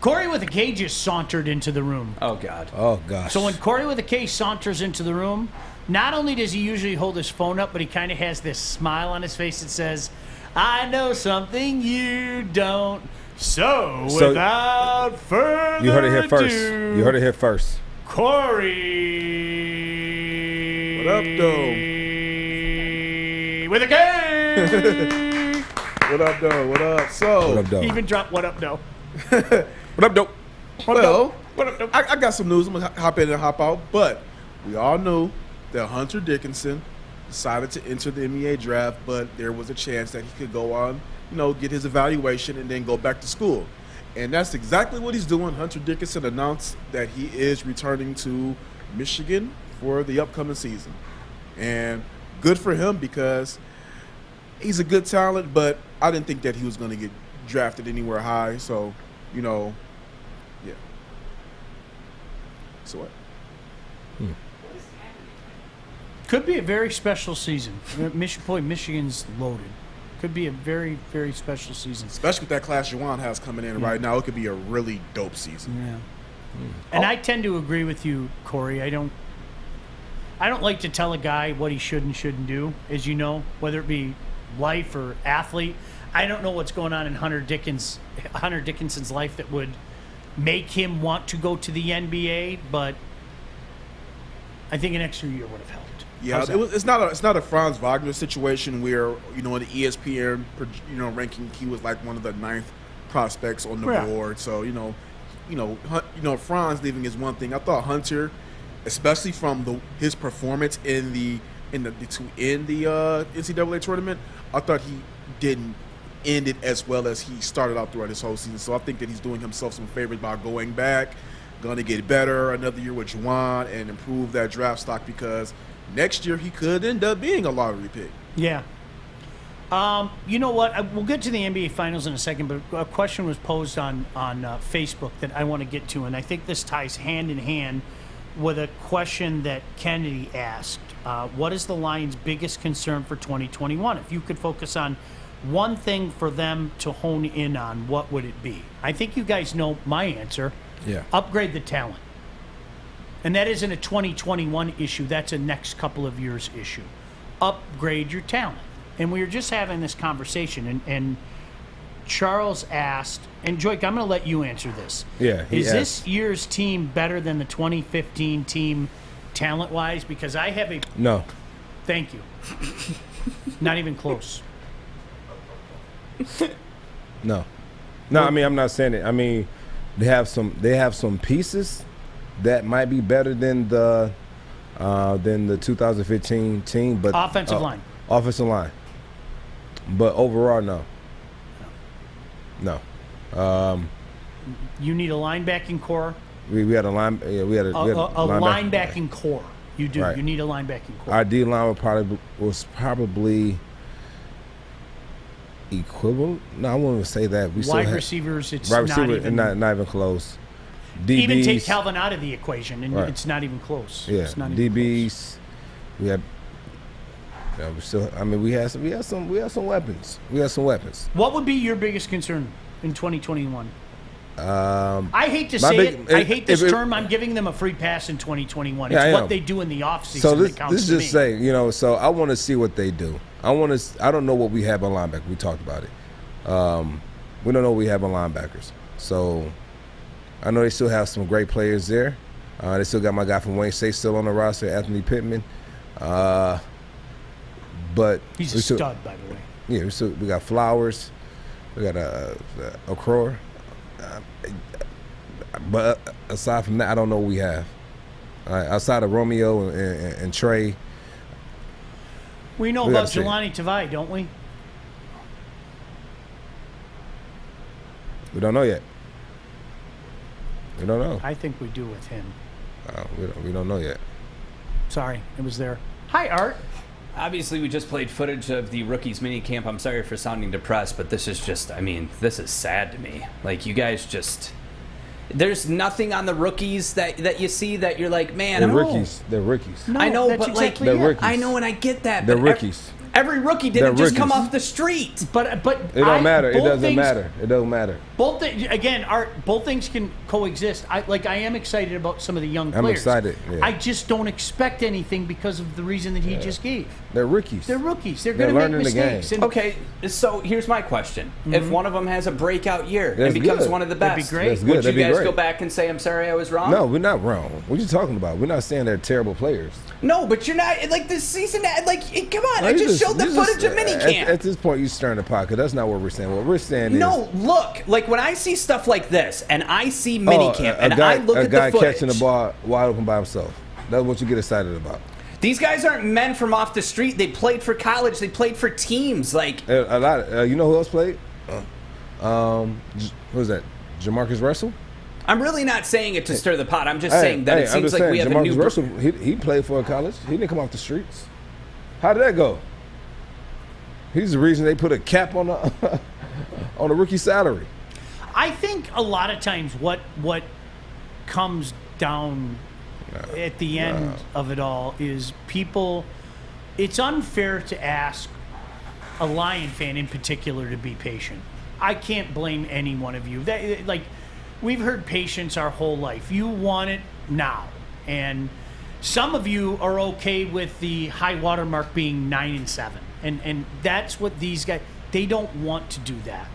Corey with a K just sauntered into the room. Oh, God. Oh, gosh. So when Corey with a K saunters into the room, not only does he usually hold his phone up, but he kind of has this smile on his face that says, I know something you don't. So without further You heard it here first. ado, You heard it here first. Corey. What up, though? With a K. What up, though? What up? So, What up, though? He even dropped what up, though. What up, dope? Well, I got some news. I'm going to hop in and hop out. But we all knew that Hunter Dickinson decided to enter the NBA draft, but there was a chance that he could go on, get his evaluation and then go back to school. And that's exactly what he's doing. Hunter Dickinson announced that he is returning to Michigan for the upcoming season. And good for him because he's a good talent, but I didn't think that he was going to get drafted anywhere high. So, yeah. So what? Could be a very special season. Michigan's loaded. Could be a very, very special season. Especially with that class Juwan has coming in right now, it could be a really dope season. Yeah. And I tend to agree with you, Corey. I don't like to tell a guy what he should and shouldn't do, as you know, whether it be life or athlete. I don't know what's going on in Hunter Dickinson's life that would make him want to go to the NBA, but I think an extra year would have helped. Yeah, it's not a Franz Wagner situation where in the ESPN ranking he was like one of the 9th prospects on the board. So Franz leaving is one thing. I thought Hunter, especially from his performance in the NCAA tournament, I thought he didn't end it as well as he started out throughout his whole season. So I think that he's doing himself some favors by going back, going to get better another year with Juwan and improve that draft stock because next year he could end up being a lottery pick. Yeah. You know what? We'll get to the NBA Finals in a second, but a question was posed on Facebook that I want to get to, and I think this ties hand in hand with a question that Kennedy asked. What is the Lions' biggest concern for 2021? If you could focus on one thing for them to hone in on, what would it be? I think you guys know my answer. Yeah. Upgrade the talent. And that isn't a 2021 issue. That's a next couple of years issue. Upgrade your talent. And we were just having this conversation, and Charles asked, and Joique, I'm going to let you answer this. Yeah. Is this year's team better than the 2015 team talent-wise? Because I have a... No. Thank you. Not even close. No. I mean, I'm not saying it. I mean, they have some pieces that might be better than the 2015 team, but Offensive line. But overall, no. You need a linebacking core. We had a line. Yeah, we had a linebacking core. You do. Right. You need a linebacking core. Our D line was probably equivalent. No, I wouldn't even say that. We wide receivers. It's wide not even. Not even close. DBs, even take Calvin out of the equation, and it's not even close. Yeah. It's not even DBs. Close. We had. Yeah, we still. I mean, we had some weapons. We had some weapons. What would be your biggest concern in 2021? I hate to My say big- it. I hate this if it- term. I'm giving them a free pass in 2021. Yeah, It's I what am. they do in the offseason So that counts this to just me. saying, you know. So I want to see what they do. I don't know what we have on linebacker. We talked about it. We don't know what we have on linebackers. So I know they still have some great players there. They still got my guy from Wayne State still on the roster, Anthony Pittman. But he's a stud, by the way. Yeah, we got Flowers. We got Okroa. But aside from that, I don't know what we have. Outside of Romeo and Trey. We know about Jelani Tavai, don't we? We don't know yet. We don't know. I think we do with him. We don't know yet. Sorry, it was there. Hi, Art. Obviously, we just played footage of the rookies mini camp. I'm sorry for sounding depressed, but this is just, I mean, this is sad to me. Like, you guys just, there's nothing on the rookies that you see that you're like, man, They're rookies. They're rookies. I know, but exactly they're rookies. I know, and I get that. They're but rookies. Every rookie didn't They're just come rookies. off the street. But It don't matter. It doesn't matter. It doesn't matter. Both again, Art. Both things can coexist. I am excited about some of the young players. I'm excited. Yeah. I just don't expect anything because of the reason that he just gave. They're rookies. They're rookies. They're They're going to make learning the game. mistakes. And Okay, so here's my question: If one of them has a breakout year That's and becomes good. one of the That'd best, be great. That's good. would you That'd be guys great. go back and say, "I'm sorry, I was wrong"? No, we're not wrong. What are you talking about? We're not saying they're terrible players. No, but you're not like this season. Like, come on! No, I you just showed the you footage of minicamp. At this point, you stirring the pot, because that's not what we're saying. What we're saying is No, look, like when I see stuff like this, and I see minicamp, and I look a at guy the footage. catching the ball wide open by himself. That's what you get excited about. These guys aren't men from off the street. They played for college. They played for teams. Like A lot. You know who else played? Who was that? Jamarcus Russell. I'm really not saying it to stir the pot. I'm just saying that it seems like we have a new. Jamarcus Russell. He played for a college. He didn't come off the streets. How did that go? He's the reason they put a cap on the on the rookie salary. I think a lot of times what comes down at the end of it all is people. It's unfair to ask a Lion fan in particular to be patient. I can't blame any one of you. Like, we've heard patience our whole life. You want it now, and some of you are okay with the high water mark being 9-7, and that's what these guys. They don't want to do that.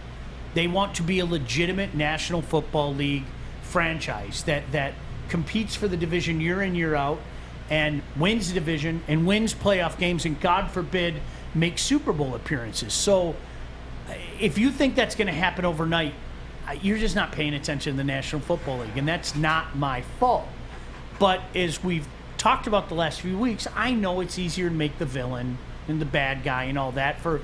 They want to be a legitimate National Football League franchise that competes for the division year in, year out, and wins the division and wins playoff games, and God forbid makes Super Bowl appearances. So if you think that's going to happen overnight, you're just not paying attention to the National Football League, and that's not my fault. But as we've talked about the last few weeks, I know it's easier to make the villain and the bad guy and all that for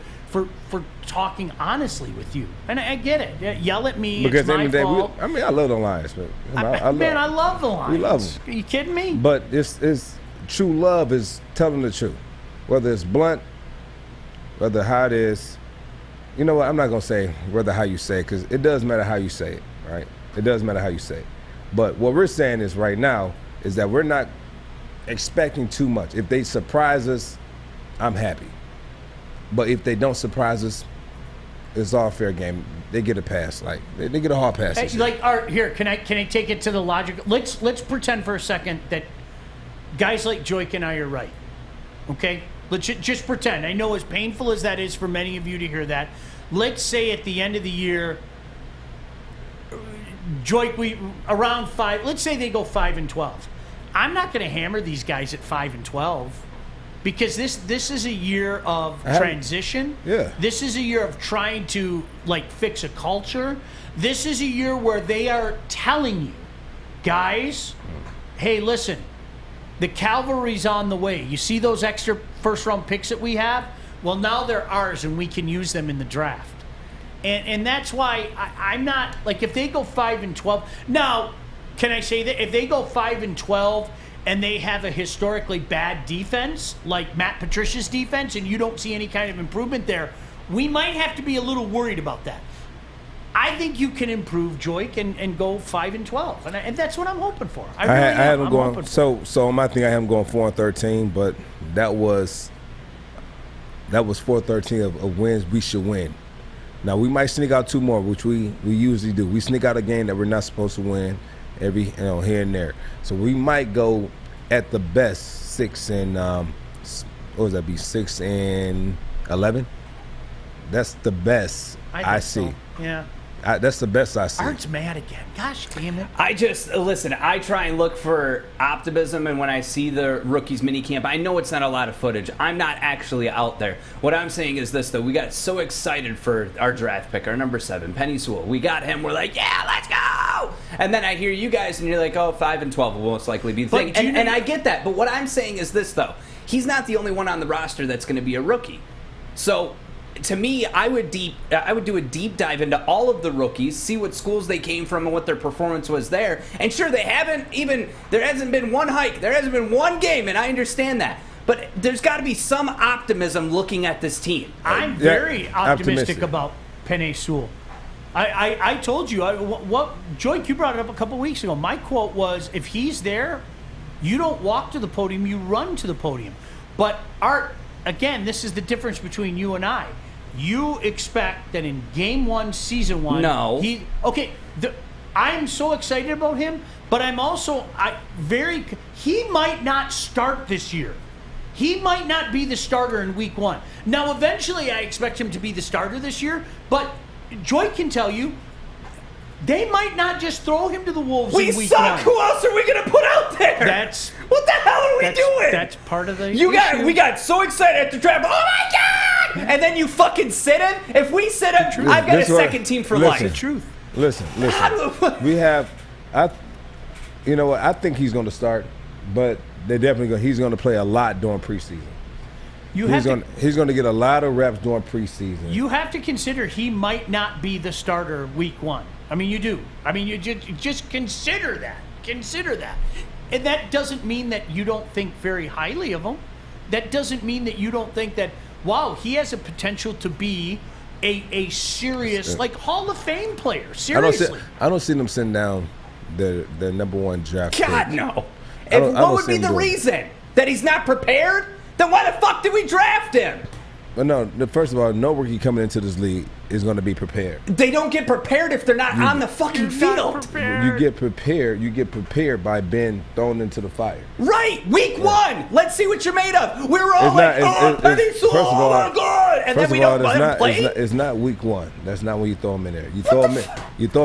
talking honestly with you, and I get it. Yell at me. Because it's at the end my of the day, fault. I love the Lions, but I love the Lions. We love them. Are you kidding me? But it's true love is telling the truth, whether it's blunt, whether how it is. You know what? I'm not gonna say whether how you say it, because it does matter how you say it, right? It does matter how you say it. But what we're saying is right now is that we're not expecting too much. If they surprise us, I'm happy. But if they don't surprise us, it's all fair game. They get a pass, like they get a hard pass. Hey, like, Art, here, can I take it to the logic? Let's pretend for a second that guys like Joique and I are right. Okay? Let's just pretend. I know as painful as that is for many of you to hear that. Let's say at the end of the year, Joique, around 5. Let's say they go 5-12. I'm not going to hammer these guys at 5-12 because this is a year of transition. Yeah. This is a year of trying to fix a culture. This is a year where they are telling you, guys, hey, listen, the cavalry's on the way. You see those extra first-round picks that we have? Well, now they're ours, and we can use them in the draft. And that's why I'm not, if they go 5-12. Now, Can I say that if they go 5-12 and they have a historically bad defense, like Matt Patricia's defense, and you don't see any kind of improvement there, we might have to be a little worried about that. I think you can improve Joique and go 5-12, and that's what I'm hoping for. I had him going. So on my thing, I have him going 4-13, but that was 4-13 of wins we should win. Now we might sneak out 2 more, which we usually do. We sneak out a game that we're not supposed to win every here and there. So we might go at the best 6-11. That's the best I see. So. Yeah. That's the best I see. Art's mad again. Gosh damn it. I try and look for optimism, and when I see the rookies minicamp, I know it's not a lot of footage. I'm not actually out there. What I'm saying is this, though. We got so excited for our draft pick, our number 7, Penny Sewell. We got him. We're like, yeah, let's go. And then I hear you guys, and you're like, oh, 5-12 will most likely be the thing. And I get that. But what I'm saying is this, though. He's not the only one on the roster that's going to be a rookie. So to me, I would do a deep dive into all of the rookies, see what schools they came from and what their performance was there. And sure, there hasn't been one hike, there hasn't been one game, and I understand that. But there's got to be some optimism looking at this team. I'm very optimistic about Penny Sewell. I told you, Joique, you brought it up a couple weeks ago. My quote was, if he's there, you don't walk to the podium, you run to the podium. But Art, again, this is the difference between you and I. You expect that in game 1, season 1, I'm so excited about him, but I'm also he might not start this year. He might not be the starter in week 1. Now, eventually, I expect him to be the starter this year, but Joique can tell you, they might not just throw him to the Wolves in week 1. Who else are we going to put out there? What the hell are we doing? That's part of the We got so excited at the draft. Oh, my God! And then you fucking sit him? If we sit him, I've got a second team for life. The truth. Listen. We have, you know what? I think he's going to start, but he's going to play a lot during preseason. He's going to get a lot of reps during preseason. You have to consider he might not be the starter week 1. I mean, you do. I mean, you just consider that. Consider that. And that doesn't mean that you don't think very highly of him. That doesn't mean that you don't think that, wow, he has a potential to be a serious, like, Hall of Fame player. Seriously. I don't see them sitting down the number 1 draft pick. God, no. What would be the reason? That he's not prepared? Then why the fuck did we draft him? But no, first of all, no rookie coming into this league is going to be prepared. They don't get prepared if they're not on the fucking field. You get prepared by being thrown into the fire. Right, week 1. Let's see what you're made of. We were all Penny Sewell, oh my God, and then we don't let him play. It's not week 1. That's not when you throw him in there. You throw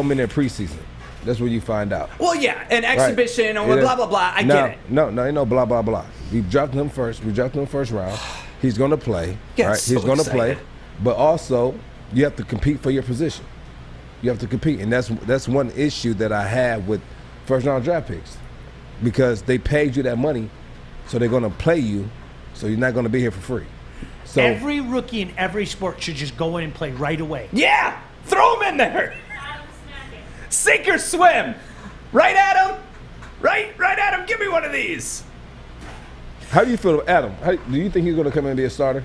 him in there preseason. That's where you find out. Well, yeah, an exhibition or blah blah blah. I get it. No, ain't no blah blah blah. We drafted him first. We drafted him first round. He's going to play. Right? He's going to play. But also, you have to compete for your position. You have to compete, and that's one issue that I have with first round draft picks, because they paid you that money, so they're going to play you, so you're not going to be here for free. So every rookie in every sport should just go in and play right away. Yeah, throw him in there. Sink or swim. Right at him. Right at him. Give me one of these. How do you feel about Adam? Do you think he's going to come in and be a starter?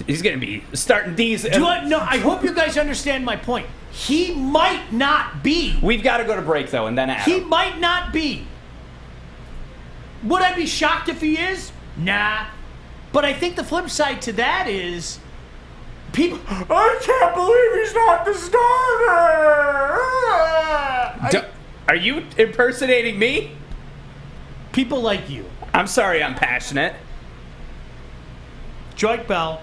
He's going to be starting these. I hope you guys understand my point. He might not be. We've got to go to break, though, and then Adam. He might not be. Would I be shocked if he is? Nah. But I think the flip side to that is, people, I can't believe he's not the starter. Are you impersonating me? People like you. I'm sorry, I'm passionate. Joique Bell,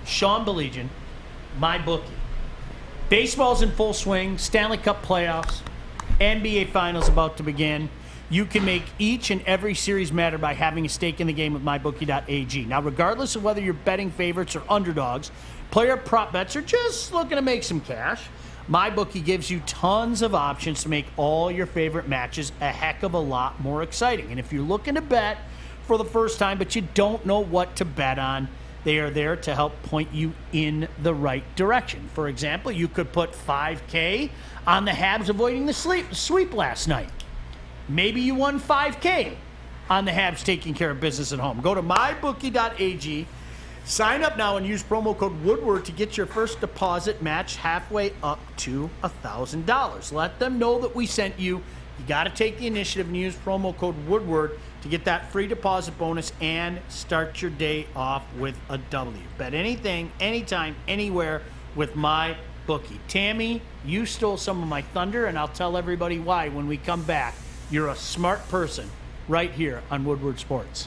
Sean Baligian, my bookie. Baseball's in full swing. Stanley Cup playoffs, NBA Finals about to begin. You can make each and every series matter by having a stake in the game with mybookie.ag. Now, regardless of whether you're betting favorites or underdogs, player prop bets, or just looking to make some cash, MyBookie gives you tons of options to make all your favorite matches a heck of a lot more exciting. And if you're looking to bet for the first time but you don't know what to bet on, They are there to help point you in the right direction. For example, you could put $5K on the Habs avoiding the sweep last night. Maybe you won $5K on the Habs taking care of business at home. Go to mybookie.ag, sign up now, and use promo code Woodward to get your first deposit matched halfway up to $1,000. Let them know that we sent you. You got to take the initiative and use promo code Woodward to get that free deposit bonus and start your day off with a W. Bet anything, anytime, anywhere with my bookie. Tammy, you stole some of my thunder, and I'll tell everybody why when we come back. You're a smart person right here on Woodward Sports.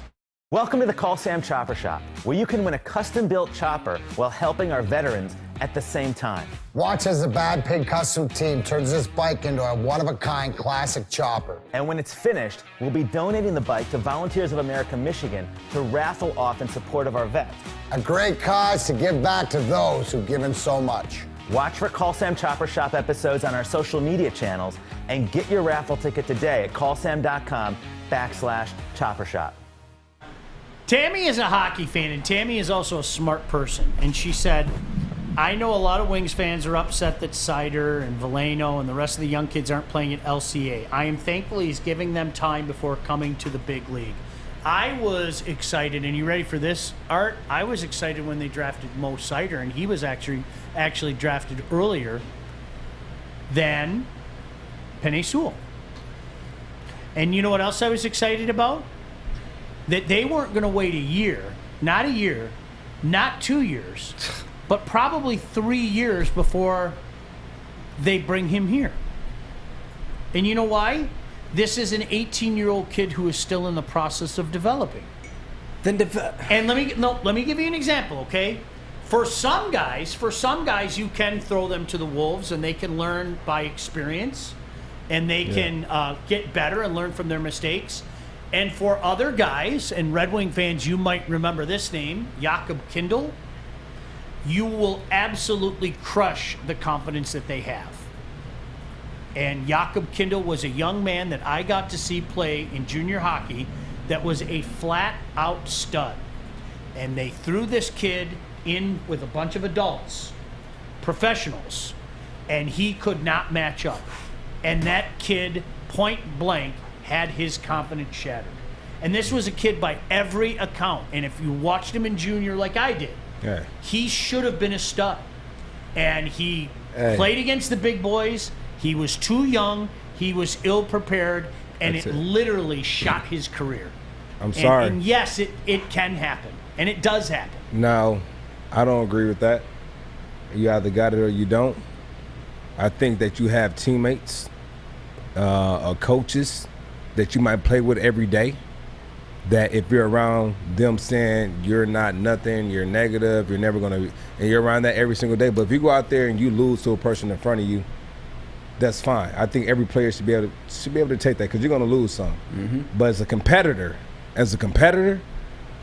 Welcome to the Call Sam Chopper Shop, where you can win a custom-built chopper while helping our veterans at the same time. Watch as the Bad Pig Custom Team turns this bike into a one-of-a-kind classic chopper. And when it's finished, we'll be donating the bike to Volunteers of America Michigan to raffle off in support of our vets. A great cause to give back to those who've given so much. Watch for Call Sam Chopper Shop episodes on our social media channels and get your raffle ticket today at callsam.com/chopper shop. Tammy is a hockey fan, and Tammy is also a smart person. And she said, I know a lot of Wings fans are upset that Sider and Veleno and the rest of the young kids aren't playing at LCA. I am thankful he's giving them time before coming to the big league. I was excited, and you ready for this, Art? I was excited when they drafted Mo Sider, and he was actually drafted earlier than Penei Sewell. And you know what else I was excited about? That they weren't going to wait a year, not 2 years, but probably 3 years before they bring him here. And you know why? This is an 18-year-old kid who is still in the process of developing. And let me give you an example, okay? For some guys, you can throw them to the wolves, and they can learn by experience, and they can get better and learn from their mistakes. And for other guys, and Red Wing fans, you might remember this name, Jakob Kindl, you will absolutely crush the confidence that they have. And Jakob Kindl was a young man that I got to see play in junior hockey that was a flat-out stud. And they threw this kid in with a bunch of adults, professionals, and he could not match up. And that kid, point blank, had his confidence shattered. And this was a kid by every account. And if you watched him in junior like I did, he should have been a stud. And he played against the big boys. He was too young. He was ill-prepared. And it literally shot his career. I'm sorry. And yes, it can happen. And it does happen. No, I don't agree with that. You either got it or you don't. I think that you have teammates or coaches that you might play with every day, that if you're around them saying you're not nothing, you're negative, you're never going to be, and you're around that every single day. But if you go out there and you lose to a person in front of you, that's fine. I think every player should be able to take that, because you're going to lose some. But as a competitor,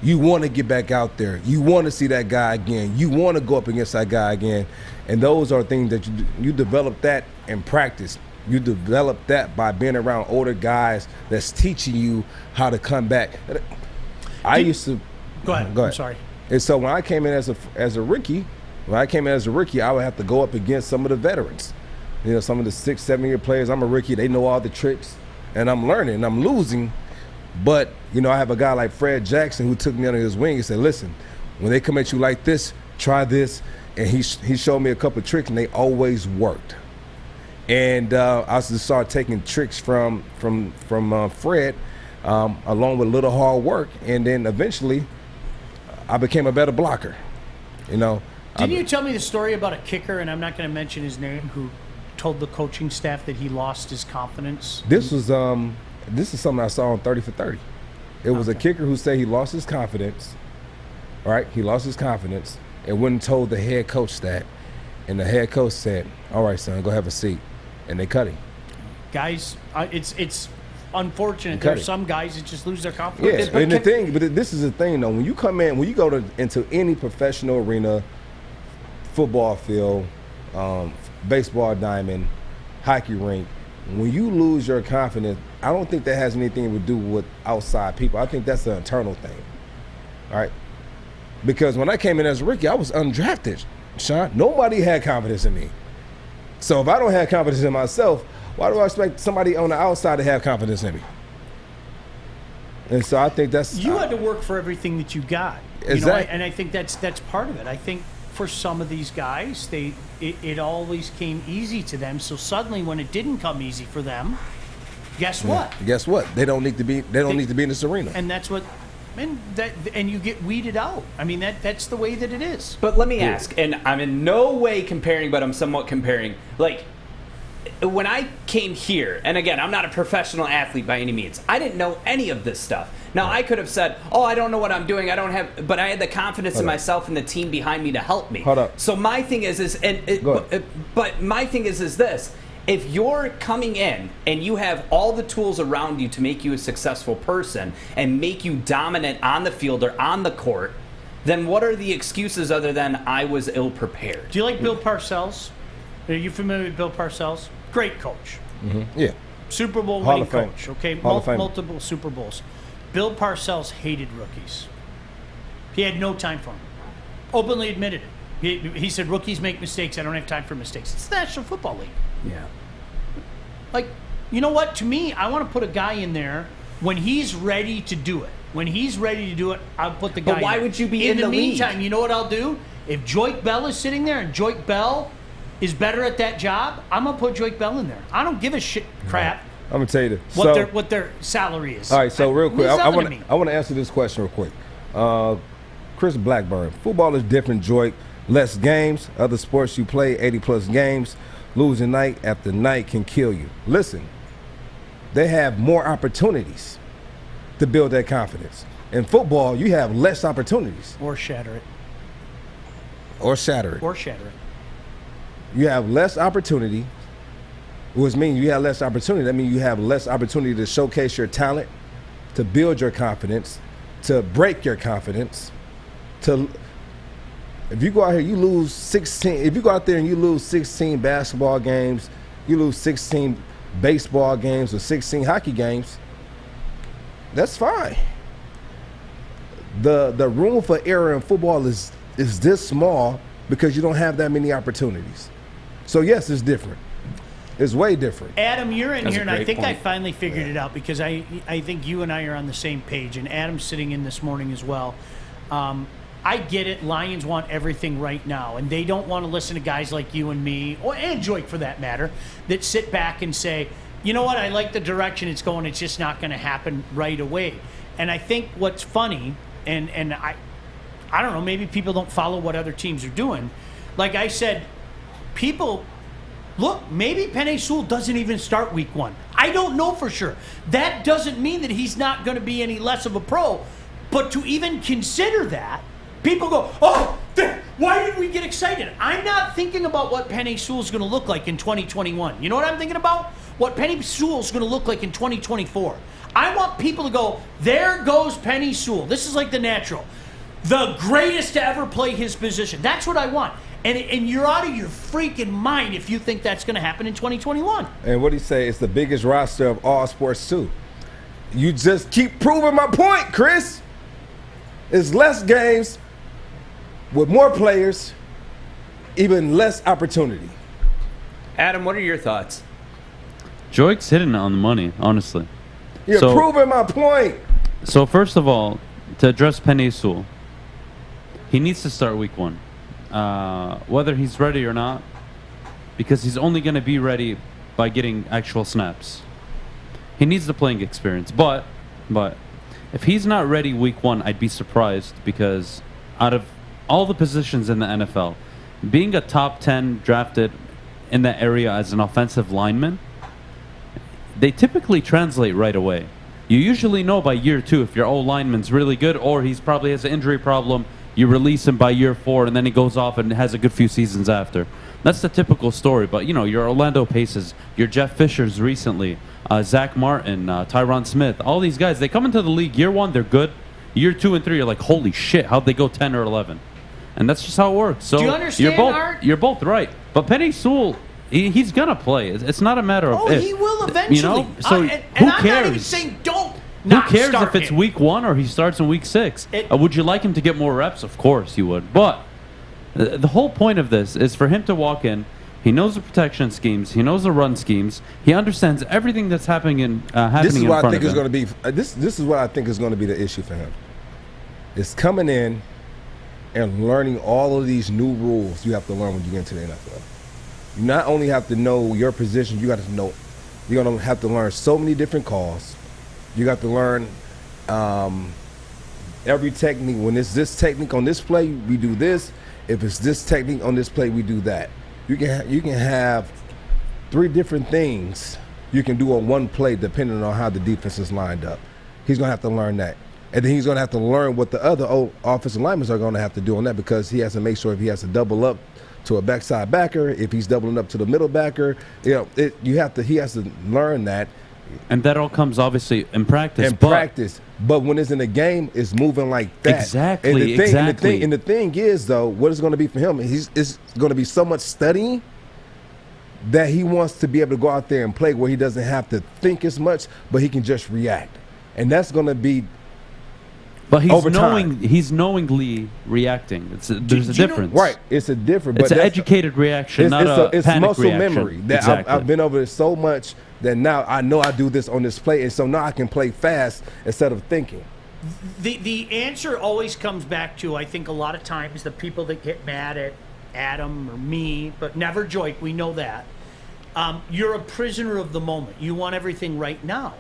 you want to get back out there. You want to see that guy again. You want to go up against that guy again. And those are things that you develop that in practice. You develop that by being around older guys that's teaching you how to come back. I used to go ahead. I'm sorry. And so when I came in as a rookie, I would have to go up against some of the veterans. You know, some of the 6-7 year players. I'm a rookie. They know all the tricks, and I'm learning. I'm losing, but you know, I have a guy like Fred Jackson who took me under his wing and said, "Listen, when they come at you like this, try this." And he showed me a couple of tricks, and they always worked. And I just started taking tricks from Fred, along with a little hard work, and then eventually I became a better blocker. You know. Didn't you tell me the story about a kicker, and I'm not going to mention his name, who told the coaching staff that he lost his confidence? This is something I saw on 30 for 30. It was a kicker who said he lost his confidence. Right, he lost his confidence, and went and told the head coach that, and the head coach said, "All right, son, go have a seat." And they cut him. Guys, it's unfortunate. There are some guys that just lose their confidence. Yeah, but this is the thing though. When you come in, when you go into any professional arena, football field, baseball diamond, hockey rink, when you lose your confidence, I don't think that has anything to do with outside people. I think that's an internal thing. All right. Because when I came in as a rookie, I was undrafted, Sean. Nobody had confidence in me. So if I don't have confidence in myself, why do I expect somebody on the outside to have confidence in me? And so I think that's... You had to work for everything that you got. Exactly. And I think that's part of it. I think for some of these guys, it always came easy to them. So suddenly when it didn't come easy for them, guess what? Guess what? They don't need to be in this arena. And that's what... And you get weeded out. I mean, that's the way that it is. But let me ask, and I'm in no way comparing, but I'm somewhat comparing. Like, when I came here, and again, I'm not a professional athlete by any means. I didn't know any of this stuff. Now, I could have said, oh, I don't know what I'm doing. I don't have, but I had the confidence in myself and the team behind me to help me. Hold up. So my thing is but my thing is this. If you're coming in and you have all the tools around you to make you a successful person and make you dominant on the field or on the court, then what are the excuses other than I was ill-prepared? Do you like Bill Parcells? Are you familiar with Bill Parcells? Great coach. Mm-hmm. Yeah. Super Bowl Hall winning of Fame. coach. Okay, Hall of Fame. multiple Super Bowls. Bill Parcells hated rookies. He had no time for them. Openly admitted it. He said, rookies make mistakes. I don't have time for mistakes. It's the National Football League. Yeah. Like, you know what? To me, I want to put a guy in there when he's ready to do it. When he's ready to do it, I'll put the guy in. But why would you be in the meantime, league? you know what I'll do? If Joique Bell is sitting there and Joique Bell is better at that job, I'm going to put Joique Bell in there. I don't give a shit crap I'm going to tell you this. what their salary is. All right, so real quick, I want to to answer this question real quick. Chris Blackburn, football is different, Joique. Less games, other sports you play, 80-plus games. Losing night after night can kill you. Listen, they have more opportunities to build that confidence. In football, you have less opportunities. Or shatter it. Or shatter it. Or shatter it. You have less opportunity, which means you have less opportunity. That means you have less opportunity to showcase your talent, to build your confidence, to break your confidence, to... If you go out here, you lose 16. If you go out there and you lose 16 basketball games, you lose 16 baseball games or 16 hockey games, that's fine. The room for error in football is this small because you don't have that many opportunities. So yes, it's different. It's way different. Adam, you're in That's here, a and I great think I point. finally figured it out because I think you and I are on the same page, and Adam's sitting in this morning as well. I get it. Lions want everything right now, and they don't want to listen to guys like you and me, and Joique for that matter, that sit back and say, you know what, I like the direction it's going, it's just not going to happen right away. And I think what's funny, and I don't know, maybe people don't follow what other teams are doing. Like I said, people, look, maybe Penei Sewell doesn't even start week 1. I don't know for sure. That doesn't mean that he's not going to be any less of a pro, but to even consider that, people go, oh, why did we get excited? I'm not thinking about what Penei Sewell's going to look like in 2021. You know what I'm thinking about? What Penei Sewell's going to look like in 2024. I want people to go, there goes Penei Sewell. This is like the natural. The greatest to ever play his position. That's what I want. And you're out of your freaking mind if you think that's going to happen in 2021. And what do you say? It's the biggest roster of all sports, too. You just keep proving my point, Chris. It's less games with more players, even less opportunity. Adam, what are your thoughts? Joique's hitting it on the money, honestly. You're proving my point. So first of all, to address Penei Sewell, he needs to start week 1. Whether he's ready or not, because he's only going to be ready by getting actual snaps. He needs the playing experience. But if he's not ready week 1, I'd be surprised, because out of all the positions in the NFL, being a top 10 drafted in that area as an offensive lineman, they typically translate right away. You usually know by year 2 if your old lineman's really good or he's probably has an injury problem. You release him by year 4 and then he goes off and has a good few seasons after. That's the typical story. But, you know, your Orlando Paces, your Jeff Fishers recently, Zach Martin, Tyron Smith, all these guys, they come into the league year 1, they're good. Year 2 and 3, you're like, holy shit, how'd they go 10 or 11? And that's just how it works. So do you understand, Art? You're both right. But Penei Sewell, he's gonna play. It's not a matter of if. He will eventually. You know? So and who I'm cares? not even saying don't. Who cares if it's week 1 or he starts in week 6? Would you like him to get more reps? Of course you would. But the whole point of this is for him to walk in. He knows the protection schemes. He knows the run schemes. He understands everything that's happening in This is what I think of is going to be. This is what I think is going to be the issue for him. It's coming in and learning all of these new rules you have to learn when you get into the NFL. You not only have to know your position, you got to know. You're going to have to learn so many different calls. You got to learn every technique. When it's this technique on this play, we do this. If it's this technique on this play, we do that. You can have 3 different things you can do on one play depending on how the defense is lined up. He's going to have to learn that. And then he's going to have to learn what the other offensive linemen are going to have to do on that, because he has to make sure if he has to double up to a backside backer, if he's doubling up to the middle backer, he has to learn that. And that all comes obviously in practice. But when it's in a game, it's moving like that. Exactly. And the thing is, though, what it's going to be for him, it's going to be so much studying that he wants to be able to go out there and play where he doesn't have to think as much, but he can just react. And that's going to be But he's he's knowingly reacting. There's a difference. Right. It's a different. It's an educated reaction, not a it's panic muscle reaction. memory. That Exactly. I've been over it so much that now I know I do this on this play, and so now I can play fast instead of thinking. The answer always comes back to, I think a lot of times, the people that get mad at Adam or me, but never Joique, we know that. You're a prisoner of the moment. You want everything right now.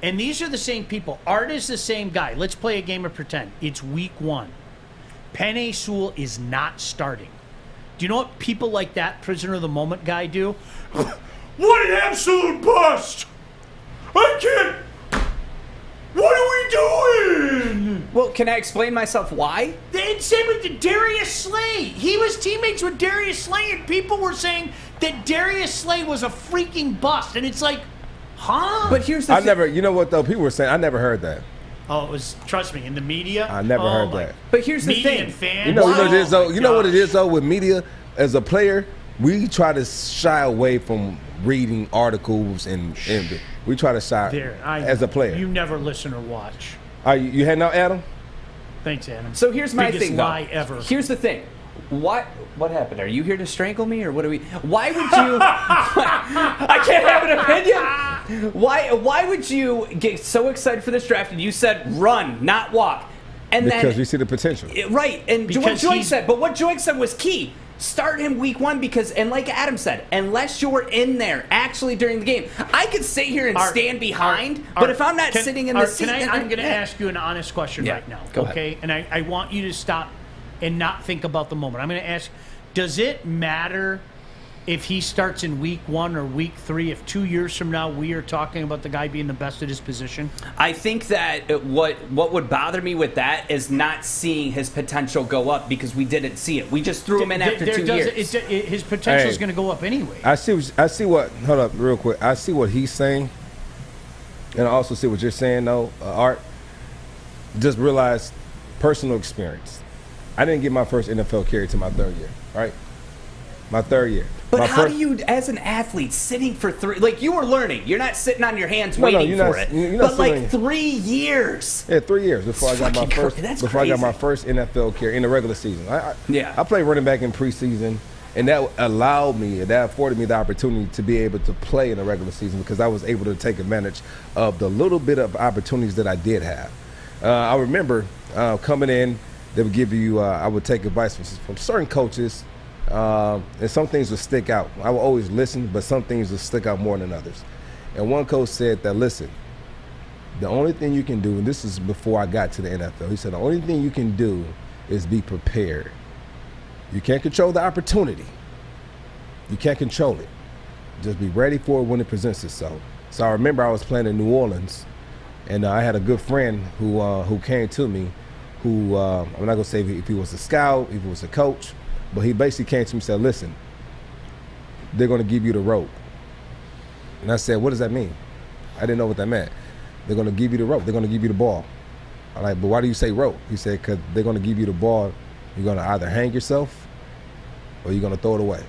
And these are the same people. Art is the same guy. Let's play a game of pretend. It's week 1. Penei Sewell is not starting. Do you know what people like that prisoner of the moment guy do? What an absolute bust! I can't. What are we doing? Well, can I explain myself why? And same with Darius Slay. He was teammates with Darius Slay, and people were saying that Darius Slay was a freaking bust. And it's like, huh? But here's the thing. You know what, though? People were saying, I never heard that. Oh, it was, trust me, in the media? I never heard that. But here's the media thing. And fans, You know what it is, though? You know what it is, though, with media? As a player, we try to shy away from reading articles and we try to shy as a player. You never listen or watch. You heading out, Adam? Thanks, Adam. So here's my Biggest thing, lie though. ever. Here's the thing. What happened? Are you here to strangle me, or what are we? Why would you? I can't have an opinion. Why would you get so excited for this draft? And you said run, not walk. And because then, we see the potential. Right. And what Joique said, but what Joique said was key. Start him week 1 because, and like Adam said, unless you're in there actually during the game, I could sit here and stand behind, but if I'm not sitting in the seat, I'm going to ask you an honest question right now, okay? And I want you to stop and not think about the moment. I'm going to ask, does it matter if he starts in week 1 or week 3, if 2 years from now we are talking about the guy being the best at his position? I think that what would bother me with that is not seeing his potential go up because we didn't see it. We just threw him in after 2 years. His potential is going to go up anyway. I see what. Hold up, real quick. I see what he's saying, and I also see what you're saying, though, Art. Just realize personal experience. I didn't get my first NFL carry to my 3rd year, right? My 3rd year. But how do you, as an athlete, sitting for 3, like you were learning, you're not sitting on your hands waiting for it. But like 3 years. Yeah, 3 years before I got my first. Before I got my first NFL carry in the regular season. I played running back in preseason, and that afforded me the opportunity to be able to play in the regular season because I was able to take advantage of the little bit of opportunities that I did have. I remember coming in, they would give you. I would take advice from certain coaches. And some things would stick out. I would always listen, but some things would stick out more than others. And one coach said that, listen, the only thing you can do, and this is before I got to the NFL, he said the only thing you can do is be prepared. You can't control the opportunity. You can't control it. Just be ready for it when it presents itself. So I remember I was playing in New Orleans, and I had a good friend who came to me, who I'm not going to say if he was a scout, if he was a coach, but he basically came to me and said, listen, they're going to give you the rope. And I said, what does that mean? I didn't know what that meant. They're going to give you the rope. They're going to give you the ball. I'm like, but why do you say rope? He said, because they're going to give you the ball. You're going to either hang yourself or you're going to throw it away.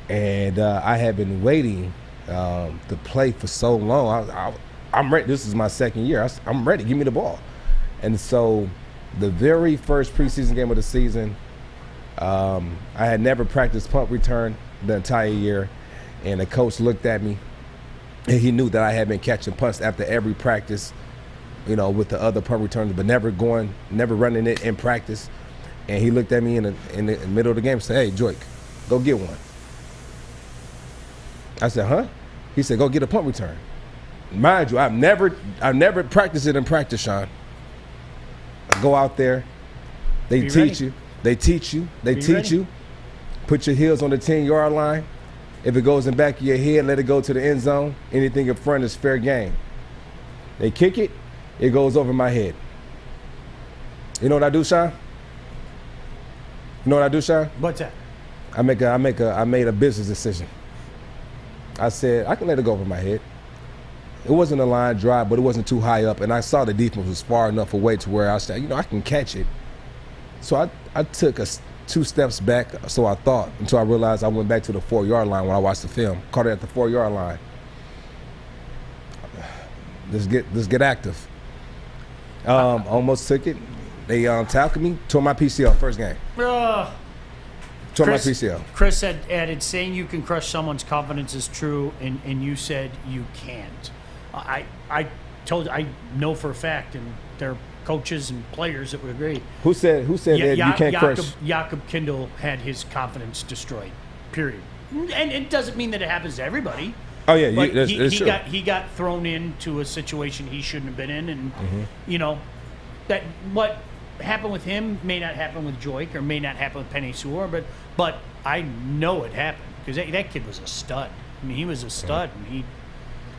And I had been waiting to play for so long. I'm ready. This is my second year. I'm ready. Give me the ball. And so the very first preseason game of the season, I had never practiced punt return the entire year. And the coach looked at me, and he knew that I had been catching punts after every practice, you know, with the other punt returners, but never running it in practice. And he looked at me in the middle of the game and said, "Hey, Joique, go get one." I said, "Huh?" He said, "Go get a punt return." Mind you, I've never practiced it in practice, Sean. I go out there, they teach you, put your heels on the 10-yard line. If it goes in back of your head, let it go to the end zone. Anything in front is fair game. They kick it, it goes over my head. You know what I do, Sean? You know what I do, Sean? What's that? I made a business decision. I said, I can let it go over my head. It wasn't a line drive, but it wasn't too high up, and I saw the defense was far enough away to where I said, you know, I can catch it. So I took 2 steps back, so I thought, until I realized I went back to the 4-yard line when I watched the film. Caught it at the 4-yard line. Let's get active. Almost took it. They tackled me, tore my PCL first game. Tore my PCL. Chris had added, saying you can crush someone's confidence is true, and you said you can't. I know for a fact, and there are coaches and players that would agree. Who said that you can't crush? Jakob Kindle had his confidence destroyed, period. And it doesn't mean that it happens to everybody. Oh yeah, but true. he got thrown into a situation he shouldn't have been in, and you know that what happened with him may not happen with Joique or may not happen with Penei Sewell, but I know it happened because that kid was a stud. I mean, he was a stud, and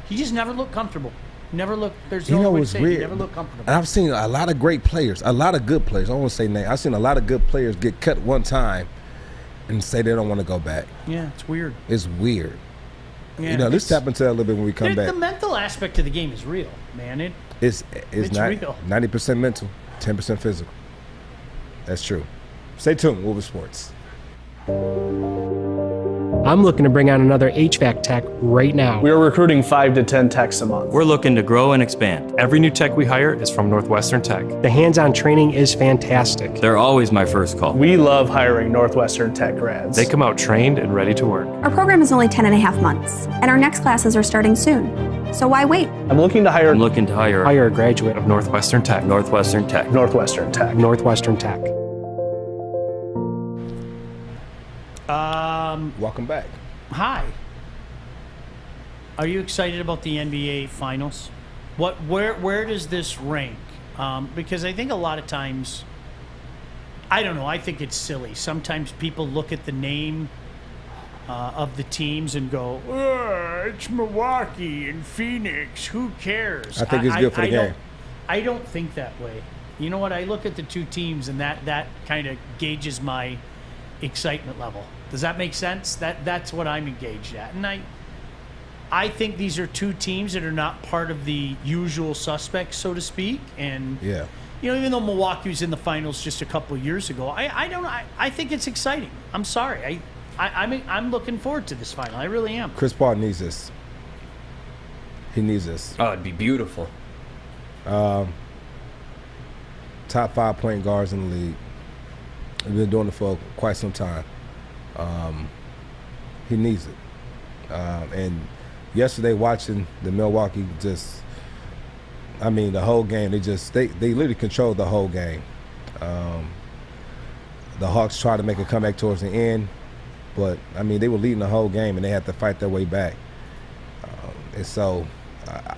he just never looked comfortable. Never looked. There's no way to say he never looked comfortable. And I've seen a lot of great players, a lot of good players. I won't say name. I've seen a lot of good players get cut one time and say they don't want to go back. Yeah, it's weird. It's weird. Yeah, you know, this happened to a little bit when we come back. The mental aspect of the game is real, man. It's not real. 90% mental, 10% physical. That's true. Stay tuned. Woodward Sports. I'm looking to bring on another HVAC tech right now. We are recruiting 5 to 10 techs a month. We're looking to grow and expand. Every new tech we hire is from Northwestern Tech. The hands-on training is fantastic. They're always my first call. We love hiring Northwestern Tech grads. They come out trained and ready to work. Our program is only 10.5 months, and our next classes are starting soon. So why wait? I'm looking to hire a graduate of Northwestern Tech. Northwestern Tech. Northwestern Tech. Welcome back. Hi. Are you excited about the NBA Finals? Where does this rank? Because I think a lot of times, I don't know. I think it's silly. Sometimes people look at the name of the teams and go, "It's Milwaukee and Phoenix. Who cares?" I think it's good for the game. I don't think that way. You know what? I look at the two teams, and that kind of gauges my excitement level. Does that make sense? That's what I'm engaged at. And I think these are two teams that are not part of the usual suspects, so to speak. And yeah, you know, even though Milwaukee was in the finals just a couple of years ago, I think it's exciting. I'm sorry. I'm looking forward to this final. I really am. Chris Paul needs this. He needs this. Oh, it'd be beautiful. Top 5 point guards in the league. We've been doing it for quite some time. He needs it. And yesterday, watching the Milwaukee, the whole game, they literally controlled the whole game. The Hawks tried to make a comeback towards the end, but they were leading the whole game, and they had to fight their way back. And so,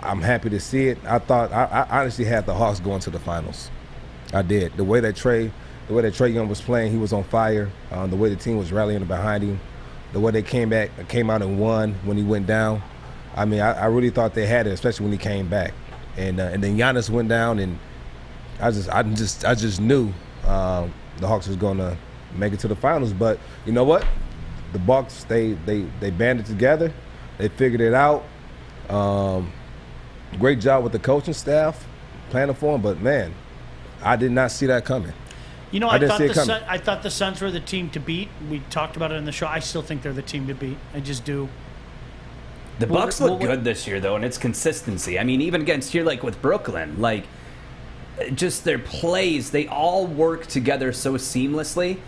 I'm happy to see it. I honestly had the Hawks going to the finals. I did. The way that Trae Young was playing, he was on fire. The way the team was rallying behind him, the way they came out and won when he went down. I really thought they had it, especially when he came back. And then Giannis went down, and I just knew the Hawks was going to make it to the finals. But you know what? The Bucks, they banded together. They figured it out. Great job with the coaching staff, planning for them. But man, I did not see that coming. You know, I thought the Suns were the team to beat. We talked about it in the show. I still think they're the team to beat. I just do. The Bucks look good this year, though, and it's consistency. I mean, even against here, like with Brooklyn, like just their plays, they all work together so seamlessly.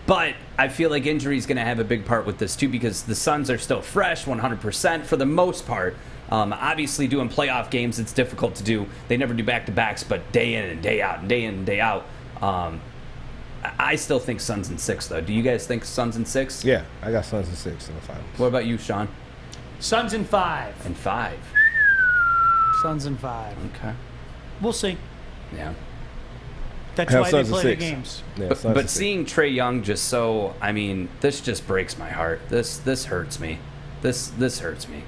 But I feel like injury is going to have a big part with this, too, because the Suns are still fresh 100% for the most part. Obviously, doing playoff games, it's difficult to do. They never do back-to-backs, but day in and day out and day in and day out. I still think Suns in 6, though. Do you guys think Suns in 6? Yeah, I got Suns in 6 in the finals. What about you, Sean? Suns in 5. In 5. Suns in 5. Okay. We'll see. Yeah. That's why they play the games. Yeah, but seeing Trae Young just so, I mean, this just breaks my heart. This hurts me. This hurts me.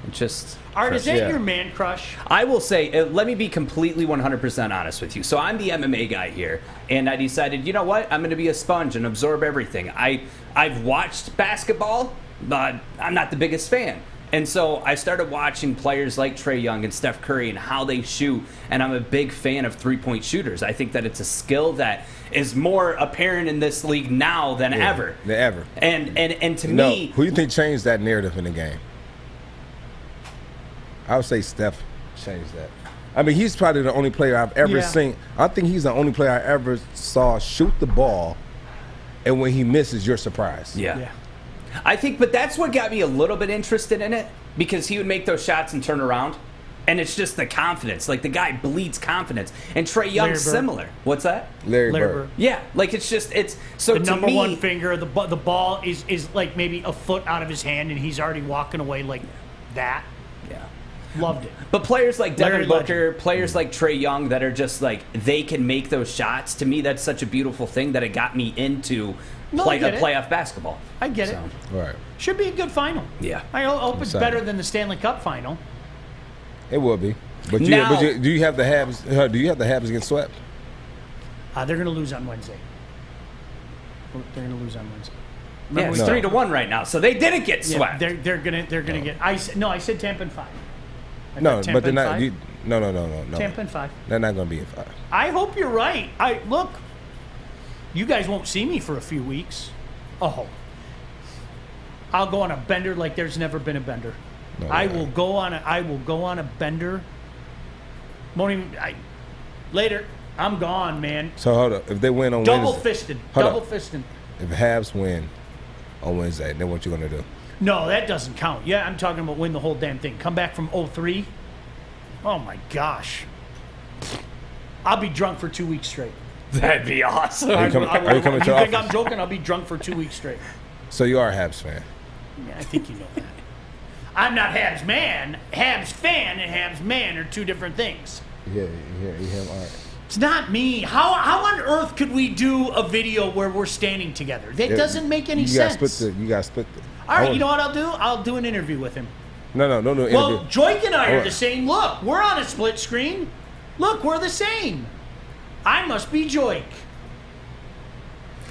It just... Art, is that your man crush? I will say, let me be completely 100% honest with you. So I'm the MMA guy here, and I decided, you know what? I'm going to be a sponge and absorb everything. I've watched basketball, but I'm not the biggest fan. And so I started watching players like Trae Young and Steph Curry and how they shoot, and I'm a big fan of three-point shooters. I think that it's a skill that is more apparent in this league now than ever. Than ever. And to me... Who do you think changed that narrative in the game? I would say Steph changed that. I mean, he's probably the only player I've ever seen. I think he's the only player I ever saw shoot the ball, and when he misses, you're surprised. Yeah. I think, but that's what got me a little bit interested in it, because he would make those shots and turn around, and it's just the confidence. Like, the guy bleeds confidence. And Trae Young's similar. What's that? Larry Bird. Yeah, like it's so the to number me, one finger, the ball is like maybe a foot out of his hand, and he's already walking away like that. Yeah. Loved it. But players like Devin Larry Booker, players like Trae Young that are just like, they can make those shots. To me, that's such a beautiful thing that it got me into playoff basketball. I get it. Right. Should be a good final. Yeah. I hope it's better than the Stanley Cup final. It will be. But do you have the Habs? Do you have the Habs against swept? They're going to lose on Wednesday. They're going to lose on Wednesday. Yeah, it's 3-1 right now, so they didn't get swept. Yeah, they're gonna get. I said Tampa in 5. No, but they're not. No. Tampa in 5. They're not going to be in 5. I hope you're right. Look. You guys won't see me for a few weeks. Oh. I'll go on a bender like there's never been a bender. No, I will go on a bender. Later. I'm gone, man. So hold up. If they win on double Wednesday, fisted. If Habs win on Wednesday, then what you gonna do? No, that doesn't count. Yeah, I'm talking about win the whole damn thing. Come back from 0-3. Oh my gosh. I'll be drunk for 2 weeks straight. That'd be awesome. Are you coming to You think office? I'm joking? I'll be drunk for 2 weeks straight. So you are a Habs fan? Yeah, I think you know that. I'm not Habs man. Habs fan and Habs man are two different things. Yeah, all right. It's not me. How on earth could we do a video where we're standing together? That doesn't make any sense. You guys split the. All right, you know what I'll do? I'll do an interview with him. No. Well, Joique and I are the same. Look, we're on a split screen. Look, we're the same. I must be Joique.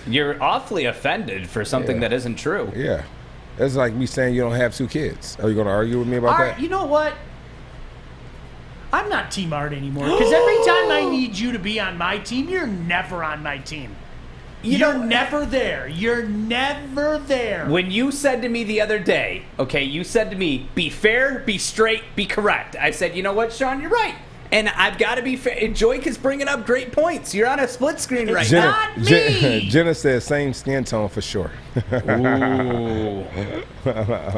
You're awfully offended for something that isn't true. Yeah. That's like me saying you don't have 2 kids. Are you going to argue with me about that? You know what? I'm not Team Art anymore, because every time I need you to be on my team, you're never on my team. You're never there. You're never there. When you said to me the other day, you said to me, be fair, be straight, be correct. I said, you know what, Sean, you're right. And I've got to be fair. Joique is bringing up great points. You're on a split screen right now. Not me. Jenna says same skin tone for sure. Ooh.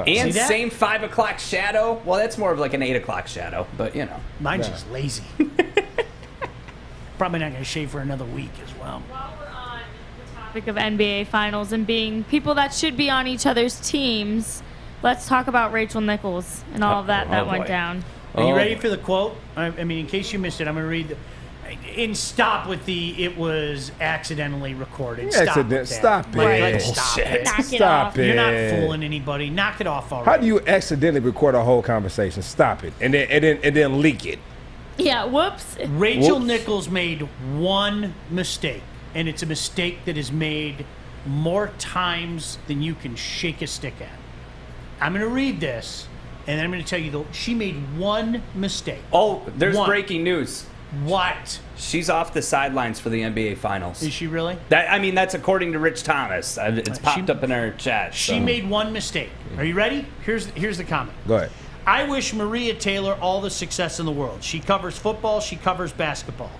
And same 5 o'clock shadow. Well, that's more of like an 8 o'clock shadow, but you know. Mine's just lazy. Probably not going to shave for another week as well. While we're on the topic of NBA Finals and being people that should be on each other's teams, let's talk about Rachel Nichlos and all of that went down. Are you ready for the quote? I mean, in case you missed it, I'm going to read and stop with the "it was accidentally recorded." Yeah, stop it. Stop it. Stop it. You're not fooling anybody. Knock it off already. How do you accidentally record a whole conversation? Stop it, and then leak it. Yeah. Whoops. Rachel Nichlos made one mistake, and it's a mistake that is made more times than you can shake a stick at. I'm going to read this. And then I'm going to tell you, she made one mistake. Oh, there's breaking news. What? She's off the sidelines for the NBA Finals. Is she really? That's according to Rich Thomas. It's popped up in our chat. She made one mistake. Are you ready? Here's the comment. Go ahead. I wish Maria Taylor all the success in the world. She covers football. She covers basketball.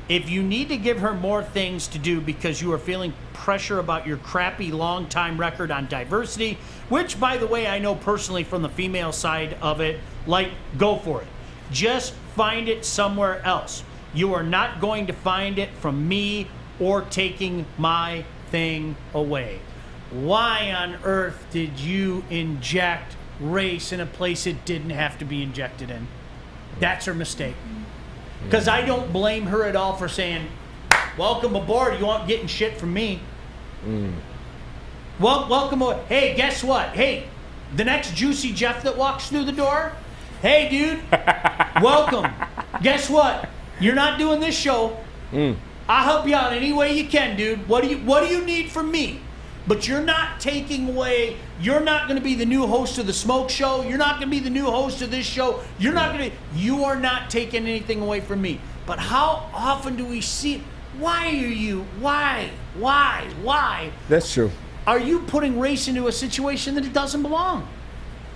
If you need to give her more things to do because you are feeling pressure about your crappy long-time record on diversity, which, by the way, I know personally from the female side of it, go for it. Just find it somewhere else. You are not going to find it from me or taking my thing away. Why on earth did you inject race in a place it didn't have to be injected in? That's her mistake. Because I don't blame her at all for saying, welcome aboard, you aren't getting shit from me. Well, welcome aboard. Hey, guess what? Hey, the next Juicy Jeff that walks through the door, hey, dude, welcome. Guess what? You're not doing this show. I'll help you out any way you can, dude. What do you need from me? But you're not taking away, you're not going to be the new host of the Smoke Show. You're not going to be the new host of this show. You are not taking anything away from me. But how often do we see, why? That's true. Are you putting race into a situation that it doesn't belong?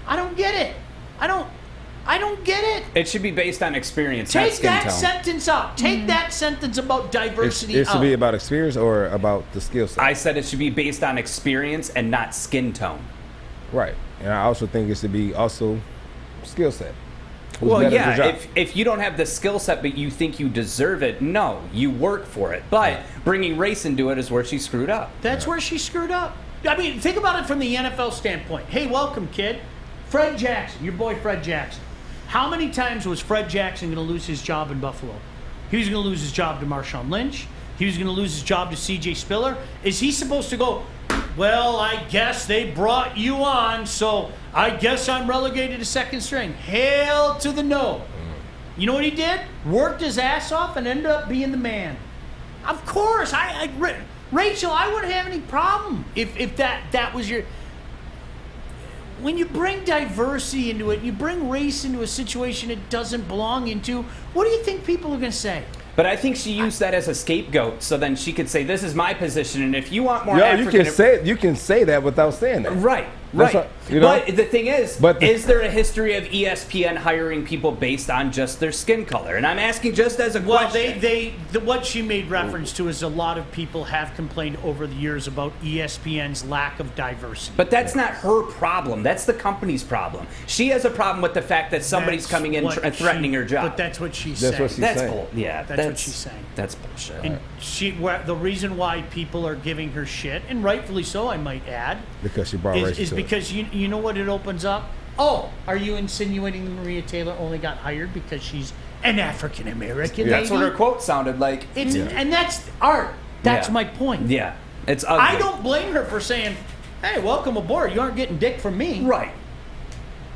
I don't get it. I don't get it. It should be based on experience, not Take skin that tone. sentence out. Take that sentence about diversity It should out. be about experience or about the skill set? I said it should be based on experience and not skin tone. Right. And I also think it should be also skill set. Who's Well, better at the yeah, job? if you don't have the skill set but you think you deserve it, no, you work for it. But bringing race into it is where she screwed up. That's where she screwed up. I mean, think about it from the NFL standpoint. Hey, welcome, kid. Fred Jackson, your boy Fred Jackson. How many times was Fred Jackson going to lose his job in Buffalo? He was going to lose his job to Marshawn Lynch. He was going to lose his job to C.J. Spiller. Is he supposed to go, well, I guess they brought you on, so I guess I'm relegated to second string? Hail to the no. You know what he did? Worked his ass off and ended up being the man. Of course. Rachel, I wouldn't have any problem if that was your... When you bring diversity into it, you bring race into a situation it doesn't belong into, what do you think people are going to say? But I think she used that as a scapegoat, so then she could say, "This is my position, and if you want more African." You can say that without saying that. Right. That's Right. what- But the thing is, is there a history of ESPN hiring people based on just their skin color? And I'm asking just as a question. What she made reference to is a lot of people have complained over the years about ESPN's lack of diversity. But that's not her problem. That's the company's problem. She has a problem with the fact that somebody's coming in and threatening her job. But that's what she's saying. That's what she's saying. That's what she's saying. That's bullshit. And the reason why people are giving her shit, and rightfully so, I might add, because she brought race is to because you know what it opens up? Oh, are you insinuating that Maria Taylor only got hired because she's an African American lady? That's what her quote sounded like. And that's art. That's my point. Yeah, it's ugly. I don't blame her for saying, "Hey, welcome aboard. You aren't getting dick from me." Right.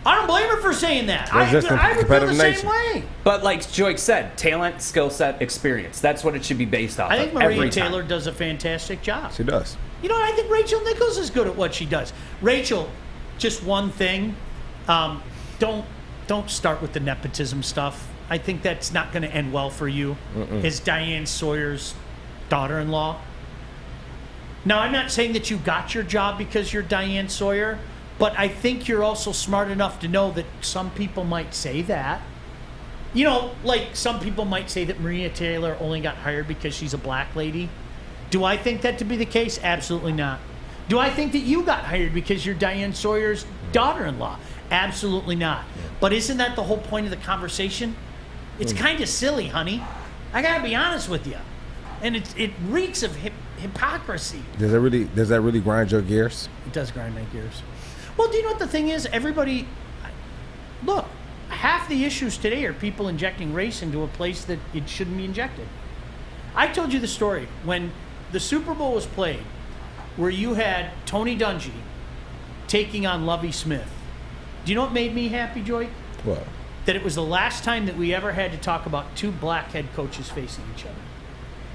I don't blame her for saying that. It's just I would feel the same nature. way. But like Joique said, talent, skill set, experience. That's what it should be based off I think of Maria every time. Taylor does a fantastic job. She does. You know, I think Rachel Nichlos is good at what she does. Rachel, just one thing, don't start with the nepotism stuff. I think that's not going to end well for you as Diane Sawyer's daughter-in-law. Now, I'm not saying that you got your job because you're Diane Sawyer, but I think you're also smart enough to know that some people might say that. You know, like some people might say that Maria Taylor only got hired because she's a black lady. Do I think that to be the case? Absolutely not. Do I think that you got hired because you're Diane Sawyer's daughter-in-law? Absolutely not. But isn't that the whole point of the conversation? It's kind of silly, honey. I got to be honest with you. And it reeks of hypocrisy. Does that really grind your gears? It does grind my gears. Well, do you know what the thing is? Everybody, look, half the issues today are people injecting race into a place that it shouldn't be injected. I told you the story when the Super Bowl was played, where you had Tony Dungy taking on Lovie Smith. Do you know what made me happy, Joique? What? That it was the last time that we ever had to talk about two black head coaches facing each other.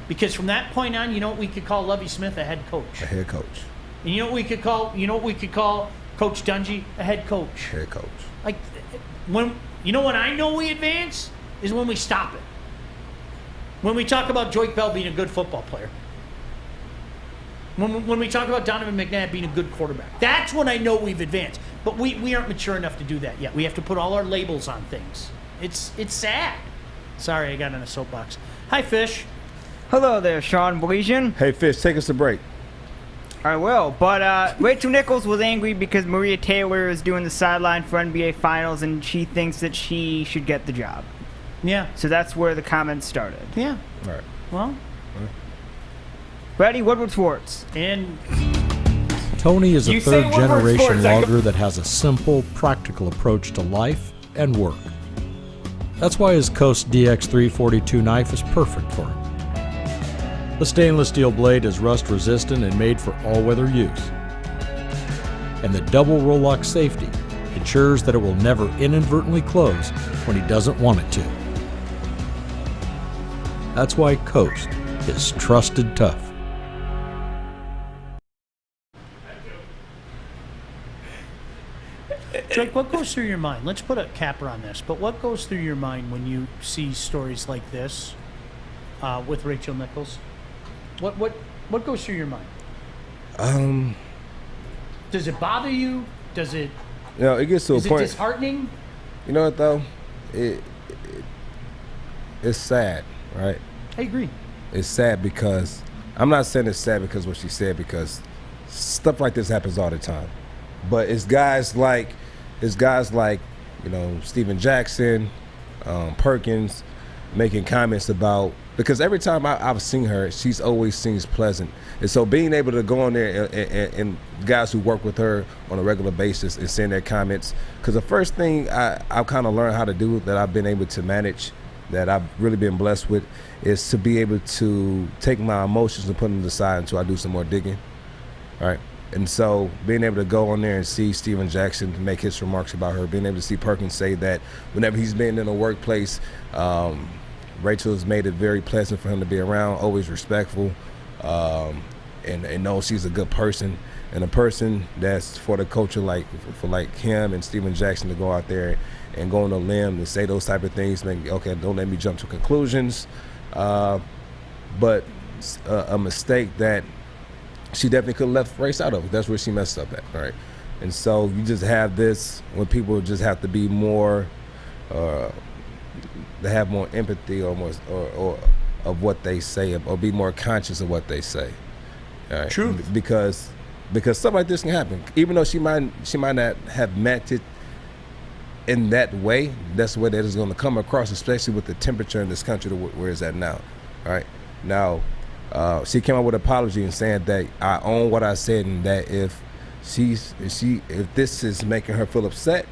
Because from that point on, you know what we could call Lovie Smith a head coach. A head coach. And you know what we could call Coach Dungy a head coach. Head coach. Like when I know we advance is when we stop it. When we talk about Joique Bell being a good football player. When we talk about Donovan McNabb being a good quarterback. That's when I know we've advanced. But we aren't mature enough to do that yet. We have to put all our labels on things. It's sad. Sorry, I got in a soapbox. Hi, Fish. Hello there, Sean Baligian. Hey, Fish, take us a break. I will, but Rachel Nichlos was angry because Maria Taylor is doing the sideline for NBA Finals, and she thinks that she should get the job. Yeah. So that's where the comments started. Yeah. All right. Well. Ready, Woodward Schwartz. And Tony is a You say third-generation Woodward Schwartz, logger that has a simple, practical approach to life and work. That's why his Coast DX342 knife is perfect for him. The stainless steel blade is rust-resistant and made for all-weather use. And the double roll-lock safety ensures that it will never inadvertently close when he doesn't want it to. That's why Coast is trusted tough. Joique, what goes through your mind? Let's put a capper on this, but what goes through your mind when you see stories like this with Rachel Nichlos? What goes through your mind? Does it bother you? Does it? You know, it gets to a point. Is it disheartening? You know what though? It's sad, right? I agree. It's sad because I'm not saying it's sad because what she said, because stuff like this happens all the time. But it's guys like you know, Steven Jackson, Perkins, making comments about, because every time I've seen her, she's always seems pleasant. And so being able to go on there and guys who work with her on a regular basis and send their comments, because the first thing I've kind of learned how to do that I've been able to manage, that I've really been blessed with, is to be able to take my emotions and put them aside until I do some more digging, right? And so being able to go on there and see Steven Jackson make his remarks about her, being able to see Perkins say that whenever he's been in a workplace, Rachel has made it very pleasant for him to be around, always respectful, and knows she's a good person, and a person that's for the culture like him and Steven Jackson to go out there and go on a limb and say those type of things. Okay, don't let me jump to conclusions, but a mistake that she definitely could have left race out of it. That's where she messed up at, right? And so you just have this when people just have to be more, they have more empathy or more or of what they say, or be more conscious of what they say. Right? True. Because stuff like this can happen. Even though she might not have meant it in that way, that's the way that it's going to come across, especially with the temperature in this country to where it's at now. All right. Now, she came up with an apology and saying that I own what I said, and that if this is making her feel upset,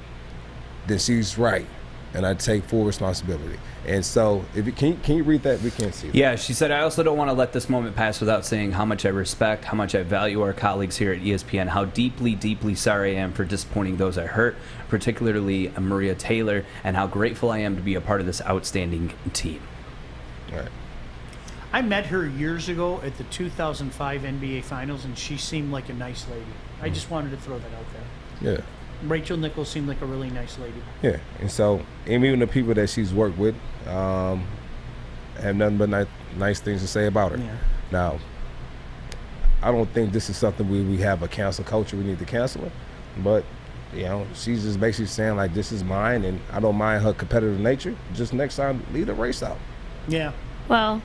then she's right, and I take full responsibility. And so, can you read that? We can't see that. Yeah, she said, I also don't want to let this moment pass without saying how much I respect, how much I value our colleagues here at ESPN, how deeply, deeply sorry I am for disappointing those I hurt, particularly Maria Taylor, and how grateful I am to be a part of this outstanding team. All right. I met her years ago at the 2005 NBA Finals, and she seemed like a nice lady. I just wanted to throw that out there. Yeah. Rachel Nichlos seemed like a really nice lady. Yeah, and so, and even the people that she's worked with have nothing but nice things to say about her. Yeah. Now, I don't think this is something we have a cancel culture, we need to cancel her, but you know, she's just basically saying like, this is mine, and I don't mind her competitive nature. Just next time, leave the race out. Yeah. Well,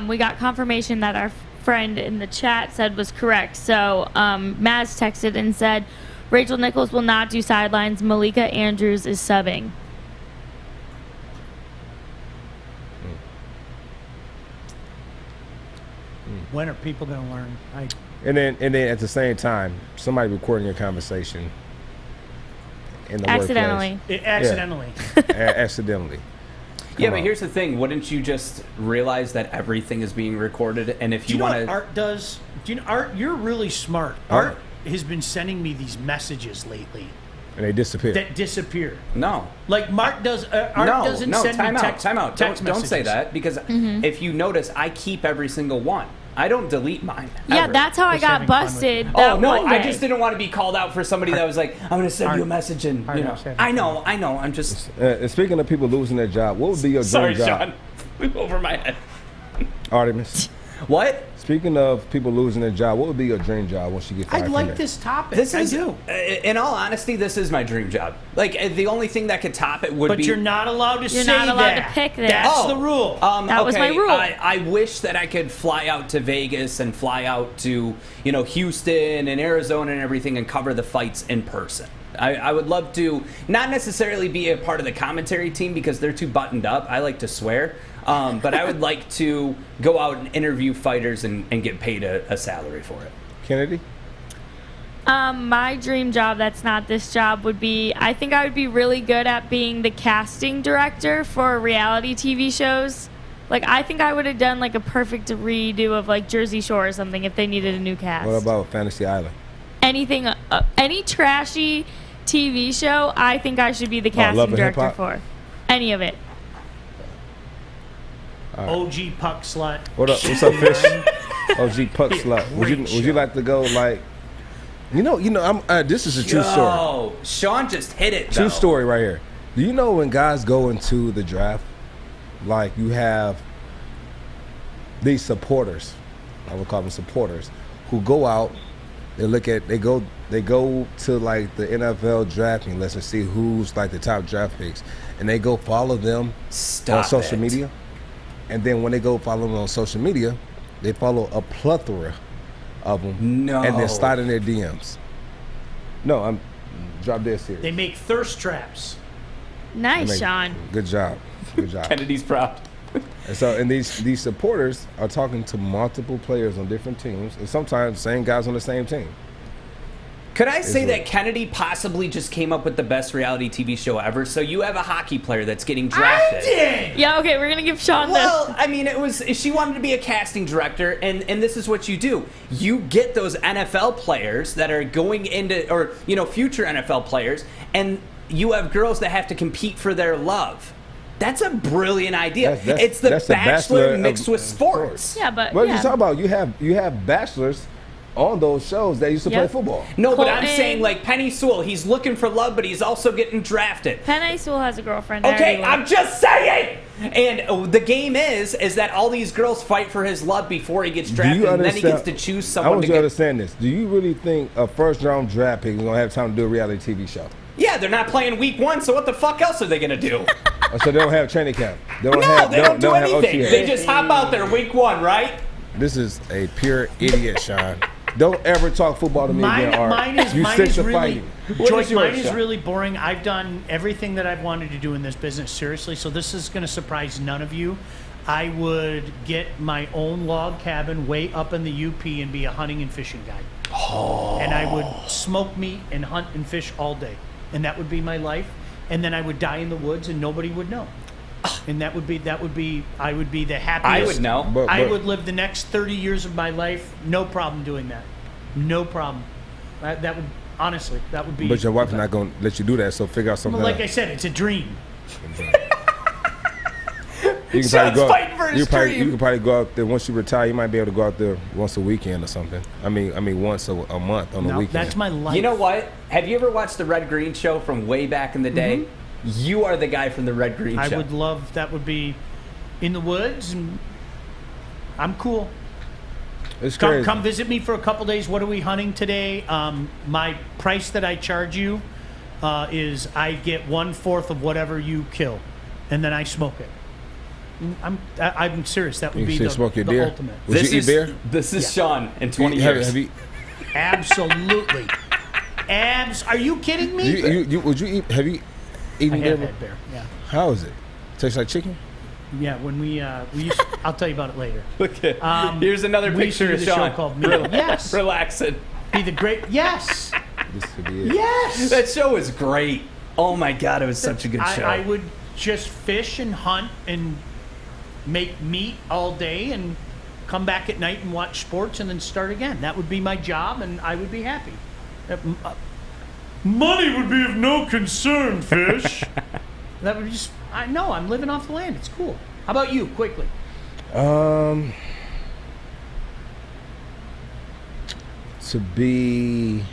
we got confirmation that our friend in the chat said was correct. So Maz texted and said, Rachel Nichlos will not do sidelines. Malika Andrews is subbing. When are people going to learn? And then at the same time, somebody recording your conversation in the accidentally. workplace. Accidentally. Yeah. Accidentally. Yeah, but here's the thing. Wouldn't you just realize that everything is being recorded? And if Do you you know want what to... Art does? Do you know, Art, you're really smart. Art has been sending me these messages lately. And they disappear. That disappear. No. Like Mark does. Art doesn't send me text Time out. Don't say that, because if you notice, I keep every single one. I don't delete mine. Yeah, ever. that's how I got busted. Oh no, one day. I just didn't want to be called out for somebody that was like, I'm going to send you a message, and you know. I know. I'm just. Speaking of people losing their job, what would be your dream Sorry, job? Sean. Flew over my head. Artemis. What? Speaking of people losing their job, what would be your dream job once you get fired? I from like there? this topic. This is, I do. In all honesty, this is my dream job. Like, the only thing that could top it would But be... you're not allowed to You're say not allowed that. to pick that. That's the rule. That was my rule. I wish that I could fly out to Vegas and fly out to, Houston and Arizona and everything and cover the fights in person. I would love to not necessarily be a part of the commentary team because they're too buttoned up. I like to swear. But I would like to go out and interview fighters and get paid a salary for it. Kennedy? My dream job that's not this job would be, I think I would be really good at being the casting director for reality TV shows. Like, I think I would have done, like, a perfect redo of, like, Jersey Shore or something if they needed a new cast. What about Fantasy Island? Anything, any trashy TV show, I think I should be the casting Love and director Hip Hop? for. Any of it. OG Puck Slut. What up? What's up, Fish? OG Puck Slut. Would you like to go like? This is a true story. Oh, Sean just hit it. True though. story right here. Do you know when guys go into the draft, like you have these supporters, I would call them supporters, who go out, they go to like the NFL drafting list and see who's like the top draft picks, and they go follow them on social media. And then when they go follow them on social media, they follow a plethora of them. No. And then slide in their DMs. No, I'm drop dead serious. They make thirst traps. Nice, Sean. Good job. Good job. Kennedy's proud. And these supporters are talking to multiple players on different teams, and sometimes same guys on the same team. Could I say that Kennedy possibly just came up with the best reality TV show ever? So you have a hockey player that's getting drafted. I did! Yeah, okay, we're going to give Sean Well, I mean, she wanted to be a casting director, and this is what you do. You get those NFL players that are going into, or, future NFL players, and you have girls that have to compete for their love. That's a brilliant idea. It's the Bachelor mixed with sports. Yeah, but What are you talking about? You have bachelors on those shows that used to play football. No, but I'm saying like Penny Sewell, he's looking for love, but he's also getting drafted. Penny Sewell has a girlfriend. Okay, I'm just saying. And the game is that all these girls fight for his love before he gets drafted, and then he gets to choose someone. I want you to understand this. Do you really think a first-round draft pick is going to have time to do a reality TV show? Yeah, they're not playing week 1, so what the fuck else are they going to do? So they don't have training camp. They don't They don't do anything. OTA. They just hop out there week 1, right? This is a pure idiot, Sean. Don't ever talk football to me again, Art. Mine is really, Joyce, mine is really boring. I've done everything that I've wanted to do in this business, seriously, so this is going to surprise none of you. I would get my own log cabin way up in the UP and be a hunting and fishing guide. Oh. And I would smoke meat and hunt and fish all day. And that would be my life. And then I would die in the woods and nobody would know. And I would be the happiest. I would know. I would live the next 30 years of my life, no problem doing that. No problem. That would, honestly, that would be. But your wife's not going to let you do that, so figure out something Well, like else. I said, it's a dream. You can Sean's fighting for his dream. You can probably go out there once you retire. You might be able to go out there once a weekend or something. I mean once a month on a weekend. That's my life. You know what? Have you ever watched the Red Green Show from way back in the day? You are the guy from the Red Green Show. I would love that. Would be in the woods, and I'm cool. It's crazy. Come visit me for a couple days. What are we hunting today? My price that I charge you is I get 1/4 of whatever you kill, and then I smoke it. I'm serious. That would be the ultimate. Would you eat beer? This is Sean in 20 years. Have you, Absolutely. Are you kidding me? would you eat? Have you eaten I have beer? had beer. Yeah. How is it? Tastes like chicken? Yeah. When we used, I'll tell you about it later. Okay. Here's another we used to picture do of the Sean. show called Meal. Yes. Relaxing. Be the great. Yes. This could be it. Yes. That show is great. Oh my God, it was such a good show. I would just fish and hunt and make meat all day and come back at night and watch sports and then start again. That would be my job, and I would be happy. Money would be of no concern, Fish. That would just, I know, I'm living off the land. It's cool. How about you, quickly? To be,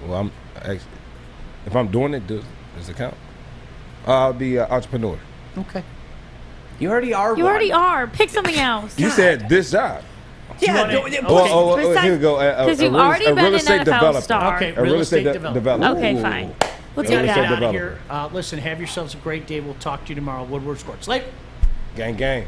well, if I'm doing it, does it count? I'll be an entrepreneur. Okay. You already are. You already are. Pick something else. You said this job. Yeah. Here we go. Because you've already been an NFL developer. star. Okay, A real estate developer. Okay, fine. We'll Get take out that. of here. Listen, have yourselves a great day. We'll talk to you tomorrow. Woodward Sports. Lake. Gang, gang.